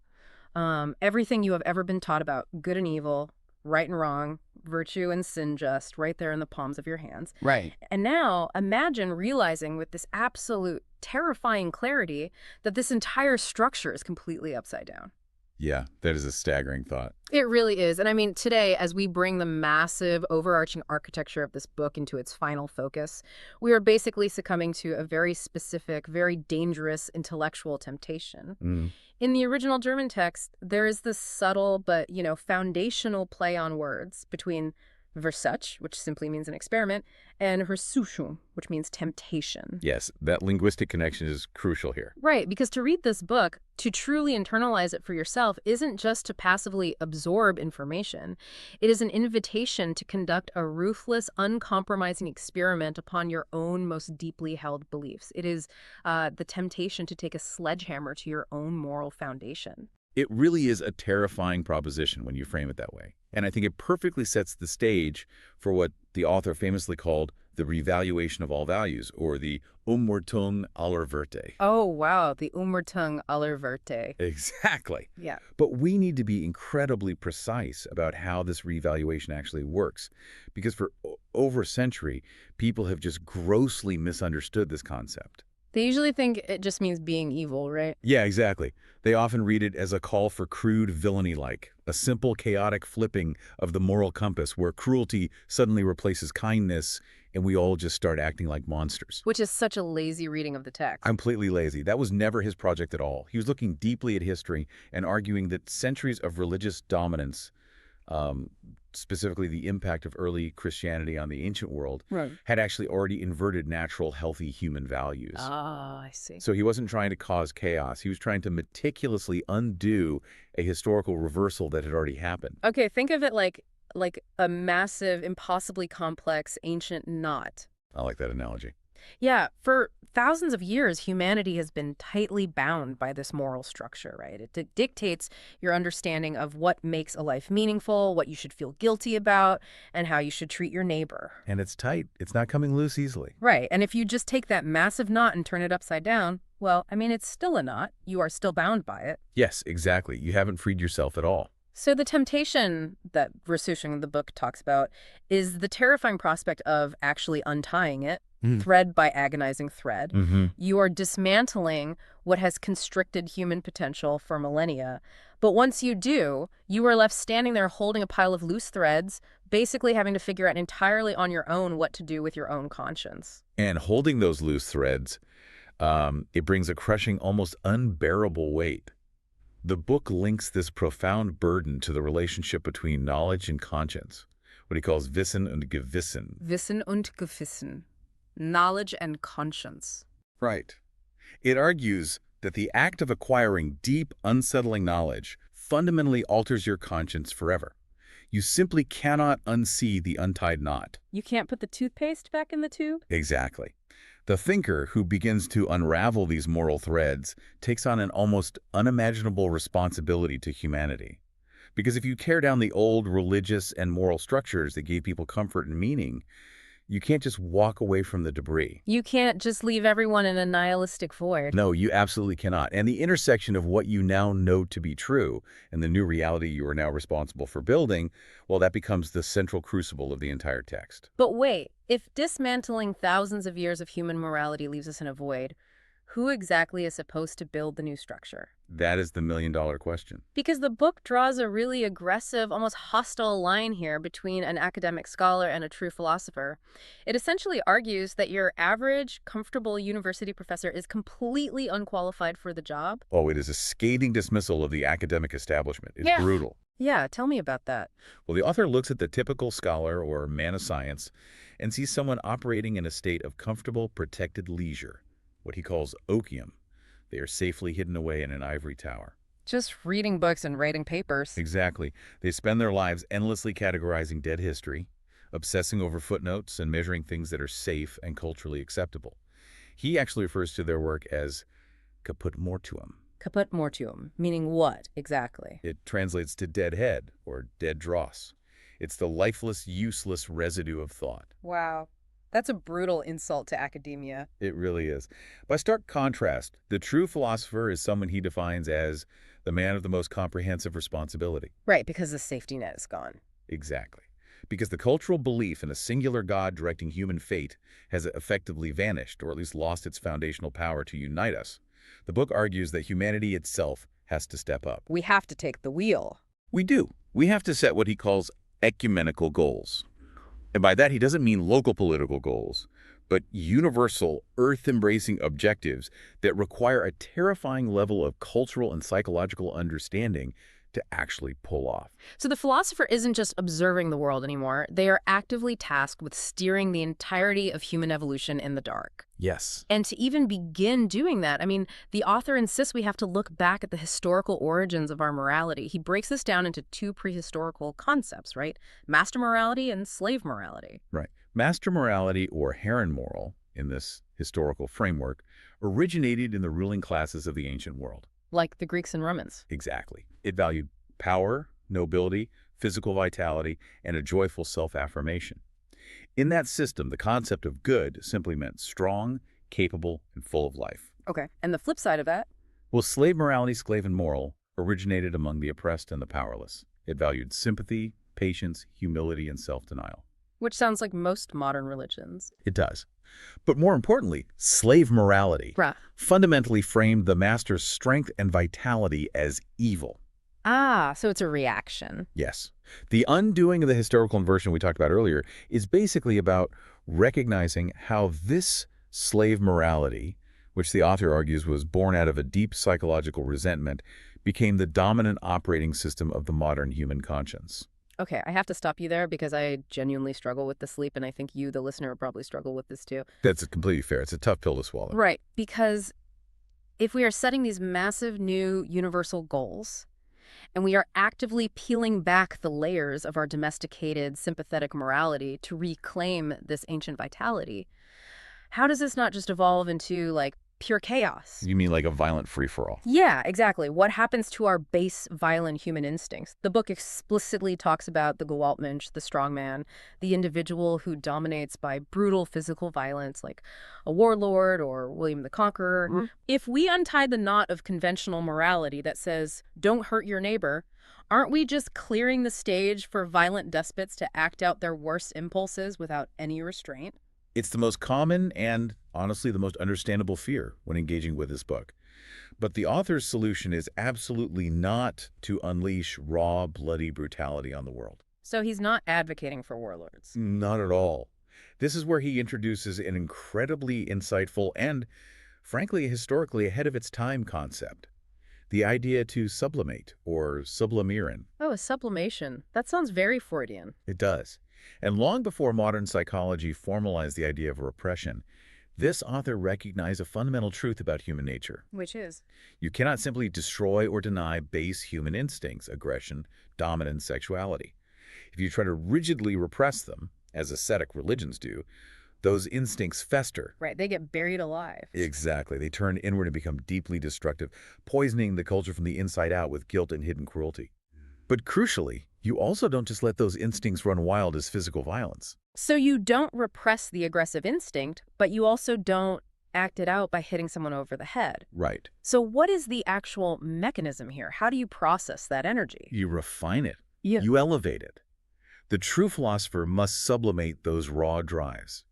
Everything you have ever been taught about good and evil, right and wrong, virtue and sin just, right there in the palms of your hands. Right. And now imagine realizing with this absolute terrifying clarity that this entire structure is completely upside down. Yeah, that is a staggering thought. It really is. And I mean, today, as we bring the massive overarching architecture of this book into its final focus, we are basically succumbing to a very specific, very dangerous intellectual temptation. In the original German text, there is this subtle but, foundational play on words between Versuch, which simply means an experiment, and Versuchung, which means temptation. Yes, that linguistic connection is crucial here. Right, because to read this book, to truly internalize it for yourself, isn't just to passively absorb information. It is an invitation to conduct a ruthless, uncompromising experiment upon your own most deeply held beliefs. It is the temptation to take a sledgehammer to your own moral foundation. It really is a terrifying proposition when you frame it that way. And I think it perfectly sets the stage for what the author famously called the revaluation of all values, or the Umwertung aller Werte. Oh, wow, the Umwertung aller Werte. Exactly. Yeah. But we need to be incredibly precise about how this revaluation actually works, because for over a century, people have just grossly misunderstood this concept. They usually think it just means being evil, right? Yeah, exactly. They often read it as a call for crude villainy-like, a simple, chaotic flipping of the moral compass where cruelty suddenly replaces kindness and we all just start acting like monsters. Which is such a lazy reading of the text. Completely lazy. That was never his project at all. He was looking deeply at history and arguing that centuries of religious dominance, specifically the impact of early Christianity on the ancient world, Right. had actually already inverted natural, healthy human values. Ah, I see. So he wasn't trying to cause chaos. He was trying to meticulously undo a historical reversal that had already happened. Okay, think of it like a massive, impossibly complex ancient knot. I like that analogy. Yeah, for thousands of years, humanity has been tightly bound by this moral structure, right? It dictates your understanding of what makes a life meaningful, what you should feel guilty about, and how you should treat your neighbor. And it's tight. It's not coming loose easily. Right, and if you just take that massive knot and turn it upside down, well, I mean, it's still a knot. You are still bound by it. Yes, exactly. You haven't freed yourself at all. So the temptation that Versuchung, the book, talks about is the terrifying prospect of actually untying it, thread by agonizing thread. You are dismantling what has constricted human potential for millennia. But once you do, you are left standing there holding a pile of loose threads, basically having to figure out entirely on your own what to do with your own conscience. And holding those loose threads, it brings a crushing, almost unbearable weight. The book links this profound burden to the relationship between knowledge and conscience, what he calls Wissen und Gewissen. Wissen und Gewissen. Knowledge and conscience. Right. It argues that the act of acquiring deep, unsettling knowledge fundamentally alters your conscience forever. You simply cannot unsee the untied knot. You can't put the toothpaste back in the tube? Exactly. The thinker who begins to unravel these moral threads takes on an almost unimaginable responsibility to humanity. Because if you tear down the old religious and moral structures that gave people comfort and meaning, you can't just walk away from the debris. You can't just leave everyone in a nihilistic void. No, you absolutely cannot. And the intersection of what you now know to be true and the new reality you are now responsible for building, well, that becomes the central crucible of the entire text. But wait, if dismantling thousands of years of human morality leaves us in a void, who exactly is supposed to build the new structure? That is the million-dollar question. Because the book draws a really aggressive, almost hostile line here between an academic scholar and a true philosopher. It essentially argues that your average, comfortable university professor is completely unqualified for the job. Oh, it is a scathing dismissal of the academic establishment. It's Yeah. brutal. Yeah, tell me about that. Well, the author looks at the typical scholar or man of science and sees someone operating in a state of comfortable, protected leisure, what he calls okium. They are safely hidden away in an ivory tower. Just reading books and writing papers. Exactly. They spend their lives endlessly categorizing dead history, obsessing over footnotes, and measuring things that are safe and culturally acceptable. He actually refers to their work as caput mortuum. Caput mortuum, meaning what exactly? It translates to dead head or dead dross. It's the lifeless, useless residue of thought. Wow. That's a brutal insult to academia. It really is. By stark contrast, the true philosopher is someone he defines as the man of the most comprehensive responsibility. Right, because the safety net is gone. Exactly. Because the cultural belief in a singular God directing human fate has effectively vanished, or at least lost its foundational power to unite us. The book argues that humanity itself has to step up. We have to take the wheel. We do. We have to set what he calls ecumenical goals. And by that, he doesn't mean local political goals, but universal, earth-embracing objectives that require a terrifying level of cultural and psychological understanding to actually pull off. So the philosopher isn't just observing the world anymore. They are actively tasked with steering the entirety of human evolution in the dark. Yes. And to even begin doing that, I mean, the author insists we have to look back at the historical origins of our morality. He breaks this down into two prehistorical concepts, right? Master morality and slave morality. Right. Master morality, or Heron moral, in this historical framework, originated in the ruling classes of the ancient world. Like the Greeks and Romans. Exactly. It valued power, nobility, physical vitality, and a joyful self-affirmation. In that system, the concept of good simply meant strong, capable, and full of life. Okay. And the flip side of that? Well, slave morality, slave and moral, originated among the oppressed and the powerless. It valued sympathy, patience, humility, and self-denial. Which sounds like most modern religions. It does. But more importantly, slave morality Right. fundamentally framed the master's strength and vitality as evil. Ah, so it's a reaction. Yes. The undoing of the historical inversion we talked about earlier is basically about recognizing how this slave morality, which the author argues was born out of a deep psychological resentment, became the dominant operating system of the modern human conscience. Okay, I have to stop you there because I genuinely struggle with the sleep, and I think you, the listener, will probably struggle with this too. That's completely fair. It's a tough pill to swallow. Right, because if we are setting these massive new universal goals, and we are actively peeling back the layers of our domesticated, sympathetic morality to reclaim this ancient vitality, how does this not just evolve into, like, pure chaos? You mean like a violent free-for-all? Yeah, exactly. What happens to our base violent human instincts? The book explicitly talks about the Gewaltmensch, the strongman, the individual who dominates by brutal physical violence, like a warlord or William the Conqueror. Mhm. If we untie the knot of conventional morality that says, don't hurt your neighbor, aren't we just clearing the stage for violent despots to act out their worst impulses without any restraint? It's the most common and, honestly, the most understandable fear when engaging with this book. But the author's solution is absolutely not to unleash raw, bloody brutality on the world. So he's not advocating for warlords. Not at all. This is where he introduces an incredibly insightful and, frankly, historically ahead of its time concept. The idea to sublimate, or sublimieren. Oh, a sublimation. That sounds very Freudian. It does. And long before modern psychology formalized the idea of repression, this author recognized a fundamental truth about human nature. Which is? You cannot simply destroy or deny base human instincts, aggression, dominance, sexuality. If you try to rigidly repress them, as ascetic religions do, those instincts fester. Right, they get buried alive. Exactly. They turn inward and become deeply destructive, poisoning the culture from the inside out with guilt and hidden cruelty. But crucially, you also don't just let those instincts run wild as physical violence. So you don't repress the aggressive instinct, but you also don't act it out by hitting someone over the head. Right. So what is the actual mechanism here? How do you process that energy? You refine it. Yeah. You elevate it. The true philosopher must sublimate those raw drives.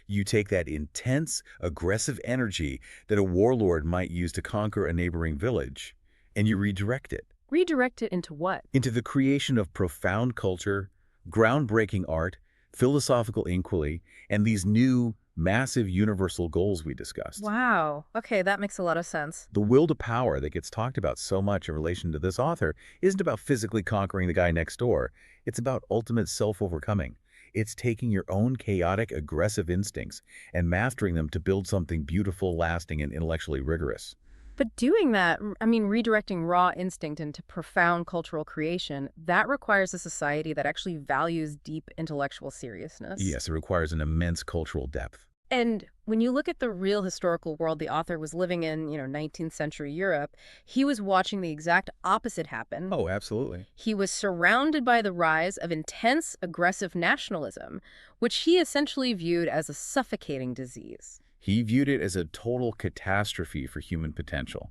You take that intense, aggressive energy that a warlord might use to conquer a neighboring village, and you redirect it. Redirect it into what? Into the creation of profound culture, groundbreaking art, philosophical inquiry, and these new, massive universal goals we discussed. Wow. Okay, that makes a lot of sense. The will to power that gets talked about so much in relation to this author isn't about physically conquering the guy next door. It's about ultimate self-overcoming. It's taking your own chaotic, aggressive instincts and mastering them to build something beautiful, lasting, and intellectually rigorous. But doing that, I mean, redirecting raw instinct into profound cultural creation, that requires a society that actually values deep intellectual seriousness. Yes, it requires an immense cultural depth. And when you look at the real historical world the author was living in, 19th century Europe, he was watching the exact opposite happen. Oh, absolutely. He was surrounded by the rise of intense, aggressive nationalism, which he essentially viewed as a suffocating disease. He viewed it as a total catastrophe for human potential.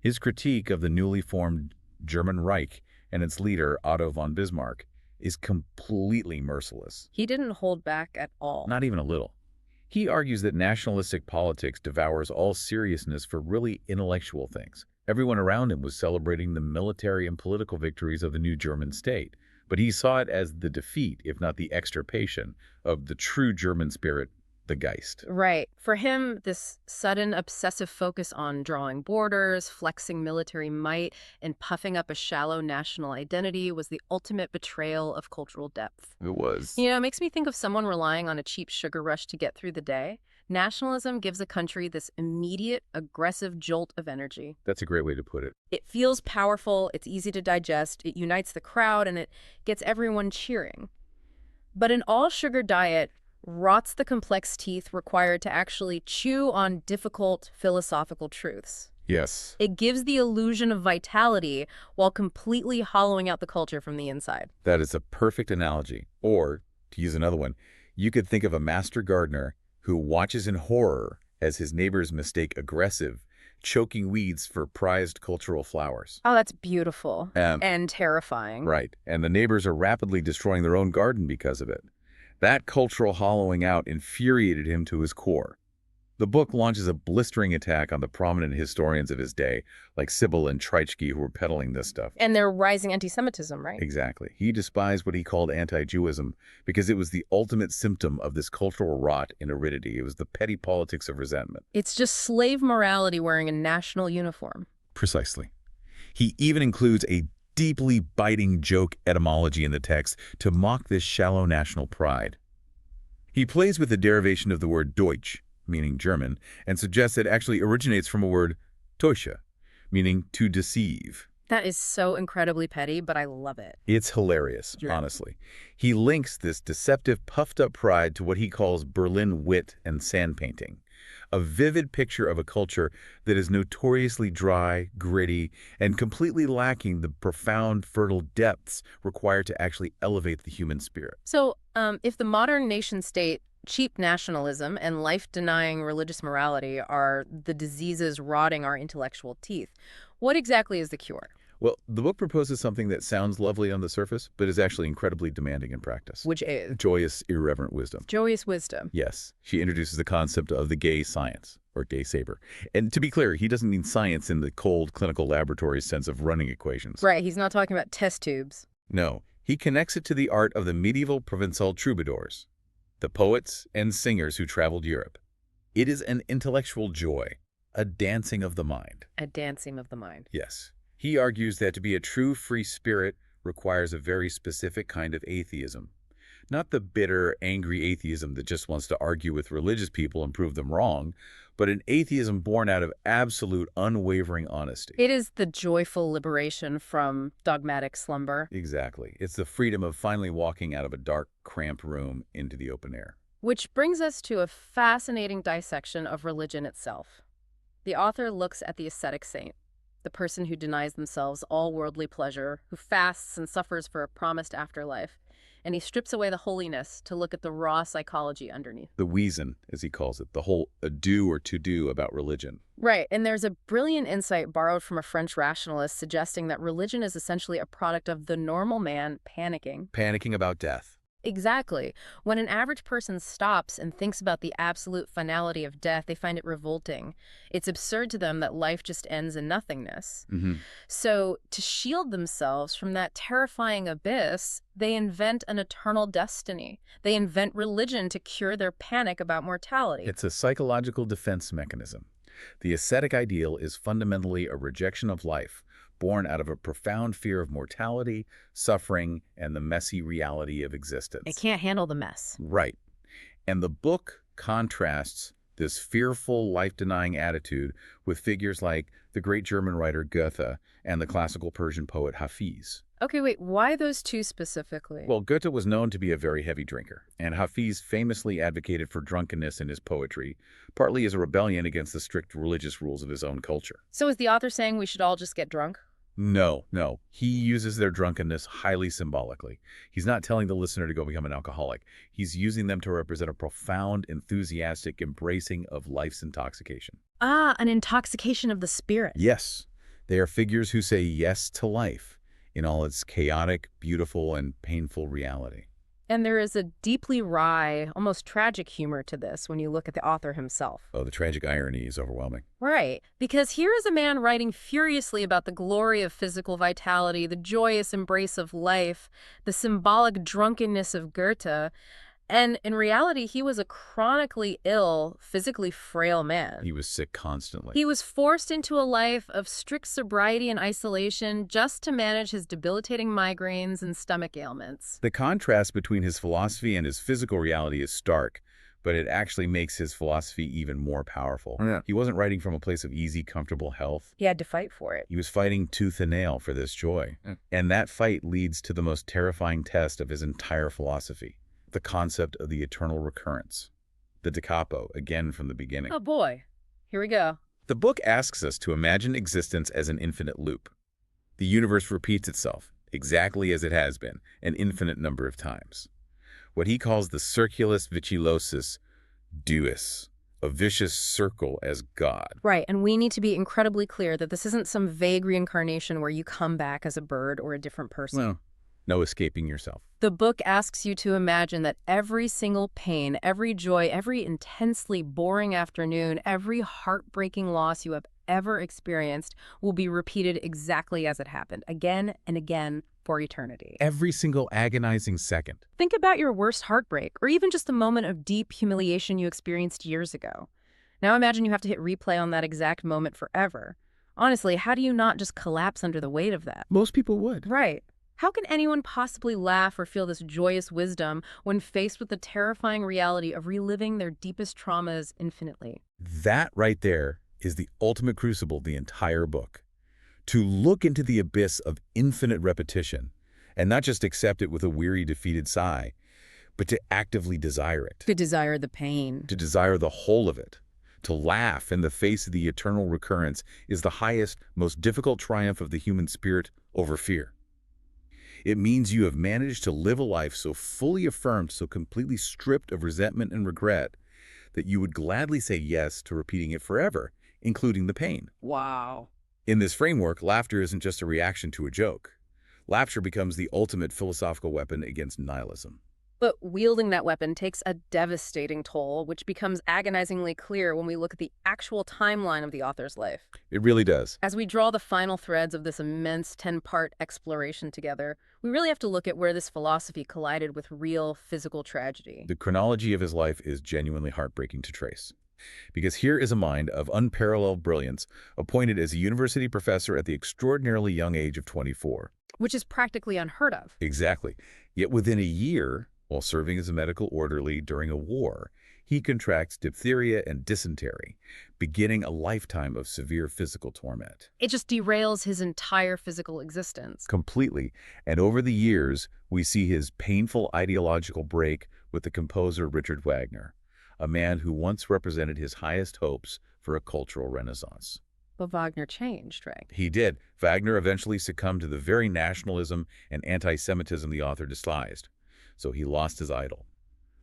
His critique of the newly formed German Reich and its leader, Otto von Bismarck, is completely merciless. He didn't hold back at all. Not even a little. He argues that nationalistic politics devours all seriousness for really intellectual things. Everyone around him was celebrating the military and political victories of the new German state, but he saw it as the defeat, if not the extirpation, of the true German spirit, the Geist. Right. For him, this sudden obsessive focus on drawing borders, flexing military might, and puffing up a shallow national identity was the ultimate betrayal of cultural depth. It was. It makes me think of someone relying on a cheap sugar rush to get through the day. Nationalism gives a country this immediate, aggressive jolt of energy. That's a great way to put it. It feels powerful, it's easy to digest, it unites the crowd, and it gets everyone cheering. But an all-sugar diet rots the complex teeth required to actually chew on difficult philosophical truths. Yes. It gives the illusion of vitality while completely hollowing out the culture from the inside. That is a perfect analogy. Or, to use another one, you could think of a master gardener who watches in horror as his neighbors mistake aggressive, choking weeds for prized cultural flowers. Oh, that's beautiful and terrifying. Right. And the neighbors are rapidly destroying their own garden because of it. That cultural hollowing out infuriated him to his core. The book launches a blistering attack on the prominent historians of his day, like Sybil and Treitschke, who were peddling this stuff. And their rising anti-Semitism, right? Exactly. He despised what he called anti-Jewism because it was the ultimate symptom of this cultural rot and aridity. It was the petty politics of resentment. It's just slave morality wearing a national uniform. Precisely. He even includes a deeply biting joke etymology in the text to mock this shallow national pride. He plays with the derivation of the word Deutsch, meaning German, and suggests it actually originates from a word Täusche, meaning to deceive. That is so incredibly petty, but I love it. It's hilarious, Yeah. honestly. He links this deceptive, puffed-up pride to what he calls Berlin wit and sand painting, a vivid picture of a culture that is notoriously dry, gritty, and completely lacking the profound, fertile depths required to actually elevate the human spirit. So, if the modern nation-state, cheap nationalism, and life-denying religious morality are the diseases rotting our intellectual teeth, what exactly is the cure? Well, the book proposes something that sounds lovely on the surface, but is actually incredibly demanding in practice. Which is Joyous, irreverent wisdom. joyous wisdom. Yes, she introduces the concept of the gay science, or gay saber. And to be clear, he doesn't mean science in the cold clinical laboratory sense of running equations. Right, he's not talking about test tubes. No, he connects it to the art of the medieval Provençal troubadours, the poets and singers who traveled Europe. It is an intellectual joy, a dancing of the mind. A dancing of the mind. Yes. He argues that to be a true free spirit requires a very specific kind of atheism. Not the bitter, angry atheism that just wants to argue with religious people and prove them wrong, but an atheism born out of absolute, unwavering honesty. It is the joyful liberation from dogmatic slumber. Exactly. It's the freedom of finally walking out of a dark, cramped room into the open air. Which brings us to a fascinating dissection of religion itself. The author looks at the ascetic saint, the person who denies themselves all worldly pleasure, who fasts and suffers for a promised afterlife, and he strips away the holiness to look at the raw psychology underneath. The Weason, as he calls it, the whole ado or to-do about religion. Right, and there's a brilliant insight borrowed from a French rationalist suggesting that religion is essentially a product of the normal man panicking. Panicking about death. Exactly. When an average person stops and thinks about the absolute finality of death, they find it revolting. It's absurd to them that life just ends in nothingness. So to shield themselves from that terrifying abyss, they invent an eternal destiny. They invent religion to cure their panic about mortality. It's a psychological defense mechanism. The ascetic ideal is fundamentally a rejection of life, born out of a profound fear of mortality, suffering, and the messy reality of existence. They can't handle the mess. Right. And the book contrasts this fearful, life-denying attitude with figures like the great German writer Goethe and the classical Persian poet Hafiz. Okay, wait, why those two specifically? Well, Goethe was known to be a very heavy drinker, and Hafiz famously advocated for drunkenness in his poetry, partly as a rebellion against the strict religious rules of his own culture. So is the author saying we should all just get drunk? No. He uses their drunkenness highly symbolically. He's not telling the listener to go become an alcoholic. He's using them to represent a profound, enthusiastic embracing of life's intoxication. Ah, an intoxication of the spirit. Yes, they are figures who say yes to life in all its chaotic, beautiful, and painful reality. And there is a deeply wry, almost tragic humor to this when you look at the author himself. Oh, the tragic irony is overwhelming. Right, because here is a man writing furiously about the glory of physical vitality, the joyous embrace of life, the symbolic drunkenness of Goethe, and in reality, he was a chronically ill, physically frail man. He was sick constantly. He was forced into a life of strict sobriety and isolation just to manage his debilitating migraines and stomach ailments. The contrast between his philosophy and his physical reality is stark, but it actually makes his philosophy even more powerful. Yeah. He wasn't writing from a place of easy, comfortable health. He had to fight for it. He was fighting tooth and nail for this joy. And that fight leads to the most terrifying test of his entire philosophy, the concept of the eternal recurrence, the da capo, again from the beginning. Oh boy, here we go. The book asks us to imagine existence as an infinite loop. The universe repeats itself, exactly as it has been, an infinite number of times. What he calls the circulus vicilosus duis, a vicious circle as God. Right, and we need to be incredibly clear that this isn't some vague reincarnation where you come back as a bird or a different person. Well, No escaping yourself. The book asks you to imagine that every single pain, every joy, every intensely boring afternoon, every heartbreaking loss you have ever experienced will be repeated exactly as it happened, again and again for eternity. Every single agonizing second. Think about your worst heartbreak, or even just a moment of deep humiliation you experienced years ago. Now imagine you have to hit replay on that exact moment forever. Honestly, how do you not just collapse under the weight of that? Most people would. Right. How can anyone possibly laugh or feel this joyous wisdom when faced with the terrifying reality of reliving their deepest traumas infinitely? That right there is the ultimate crucible of the entire book. To look into the abyss of infinite repetition, and not just accept it with a weary, defeated sigh, but to actively desire it. To desire the pain. To desire the whole of it. To laugh in the face of the eternal recurrence is the highest, most difficult triumph of the human spirit over fear. It means you have managed to live a life so fully affirmed, so completely stripped of resentment and regret, that you would gladly say yes to repeating it forever, including the pain. Wow. In this framework, laughter isn't just a reaction to a joke. Laughter becomes the ultimate philosophical weapon against nihilism. But wielding that weapon takes a devastating toll, which becomes agonizingly clear when we look at the actual timeline of the author's life. It really does. As we draw the final threads of this immense 10-part exploration together, we really have to look at where this philosophy collided with real physical tragedy. The chronology of his life is genuinely heartbreaking to trace. Because here is a mind of unparalleled brilliance, appointed as a university professor at the extraordinarily young age of 24. Which is practically unheard of. Exactly. Yet within a year, while serving as a medical orderly during a war, he contracts diphtheria and dysentery, beginning a lifetime of severe physical torment. It just derails his entire physical existence. Completely. And over the years, we see his painful ideological break with the composer Richard Wagner, a man who once represented his highest hopes for a cultural renaissance. But Wagner changed, right? He did. Wagner eventually succumbed to the very nationalism and anti-Semitism the author despised. So he lost his idol.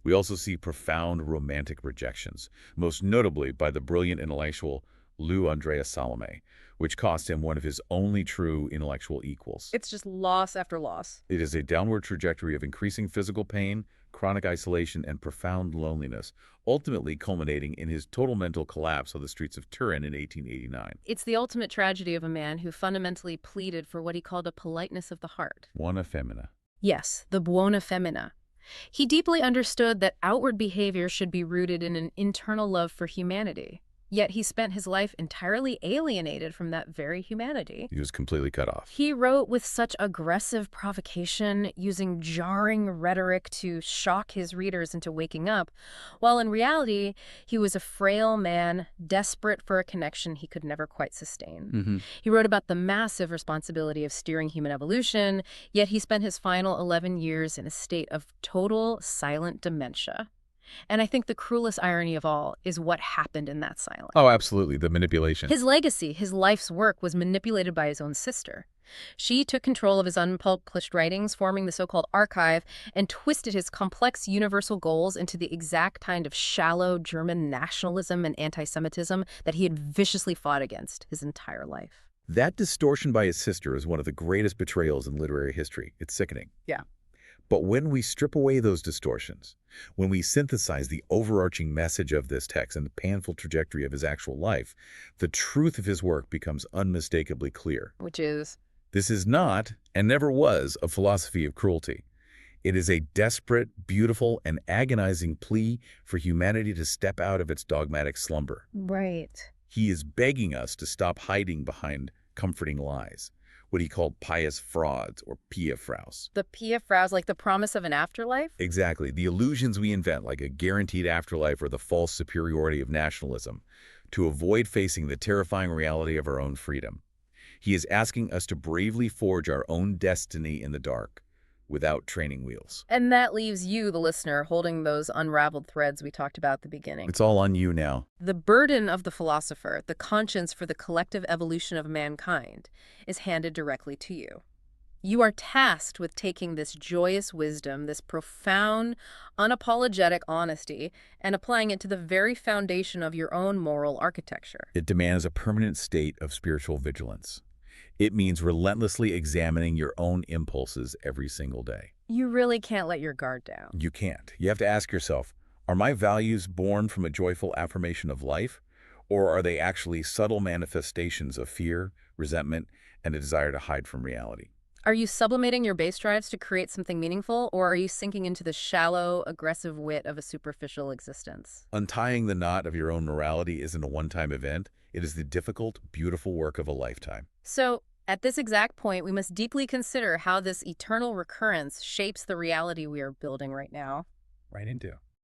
We also see profound romantic rejections, most notably by the brilliant intellectual Lou Andreas Salome, which cost him one of his only true intellectual equals. It's just loss after loss. It is a downward trajectory of increasing physical pain, chronic isolation, and profound loneliness, ultimately culminating in his total mental collapse on the streets of Turin in 1889. It's the ultimate tragedy of a man who fundamentally pleaded for what he called a politeness of the heart. Buona femmina. Yes, the buona femmina. He deeply understood that outward behavior should be rooted in an internal love for humanity. Yet he spent his life entirely alienated from that very humanity. He was completely cut off. He wrote with such aggressive provocation, using jarring rhetoric to shock his readers into waking up, while in reality, he was a frail man, desperate for a connection he could never quite sustain. He wrote about the massive responsibility of steering human evolution, yet he spent his final 11 years in a state of total silent dementia. And I think the cruelest irony of all is what happened in that silence. Oh, absolutely. The manipulation. His legacy, his life's work, was manipulated by his own sister. She took control of his unpublished writings, forming the so-called archive, and twisted his complex universal goals into the exact kind of shallow German nationalism and anti-Semitism that he had viciously fought against his entire life. That distortion by his sister is one of the greatest betrayals in literary history. It's sickening. Yeah. But when we strip away those distortions, when we synthesize the overarching message of this text and the painful trajectory of his actual life, the truth of his work becomes unmistakably clear. Which is? This is not, and never was, a philosophy of cruelty. It is a desperate, beautiful, and agonizing plea for humanity to step out of its dogmatic slumber. Right. He is begging us to stop hiding behind comforting lies, what he called pious frauds or piafraus. The piafraus, like the promise of an afterlife? Exactly. The illusions we invent, like a guaranteed afterlife or the false superiority of nationalism, to avoid facing the terrifying reality of our own freedom. He is asking us to bravely forge our own destiny in the dark, without training wheels. And that leaves you, the listener, holding those unraveled threads we talked about at the beginning. It's all on you now. The burden of the philosopher, the conscience for the collective evolution of mankind, is handed directly to you. You are tasked with taking this joyous wisdom, this profound, unapologetic honesty, and applying it to the very foundation of your own moral architecture. It demands a permanent state of spiritual vigilance. It means relentlessly examining your own impulses every single day. You really can't let your guard down. You can't. You have to ask yourself, are my values born from a joyful affirmation of life, or are they actually subtle manifestations of fear, resentment, and a desire to hide from reality? Are you sublimating your base drives to create something meaningful, or are you sinking into the shallow, aggressive wit of a superficial existence? Untying the knot of your own morality isn't a one-time event. It is the difficult, beautiful work of a lifetime. So, at this exact point, we must deeply consider how this eternal recurrence shapes the reality we are building right now. Right into.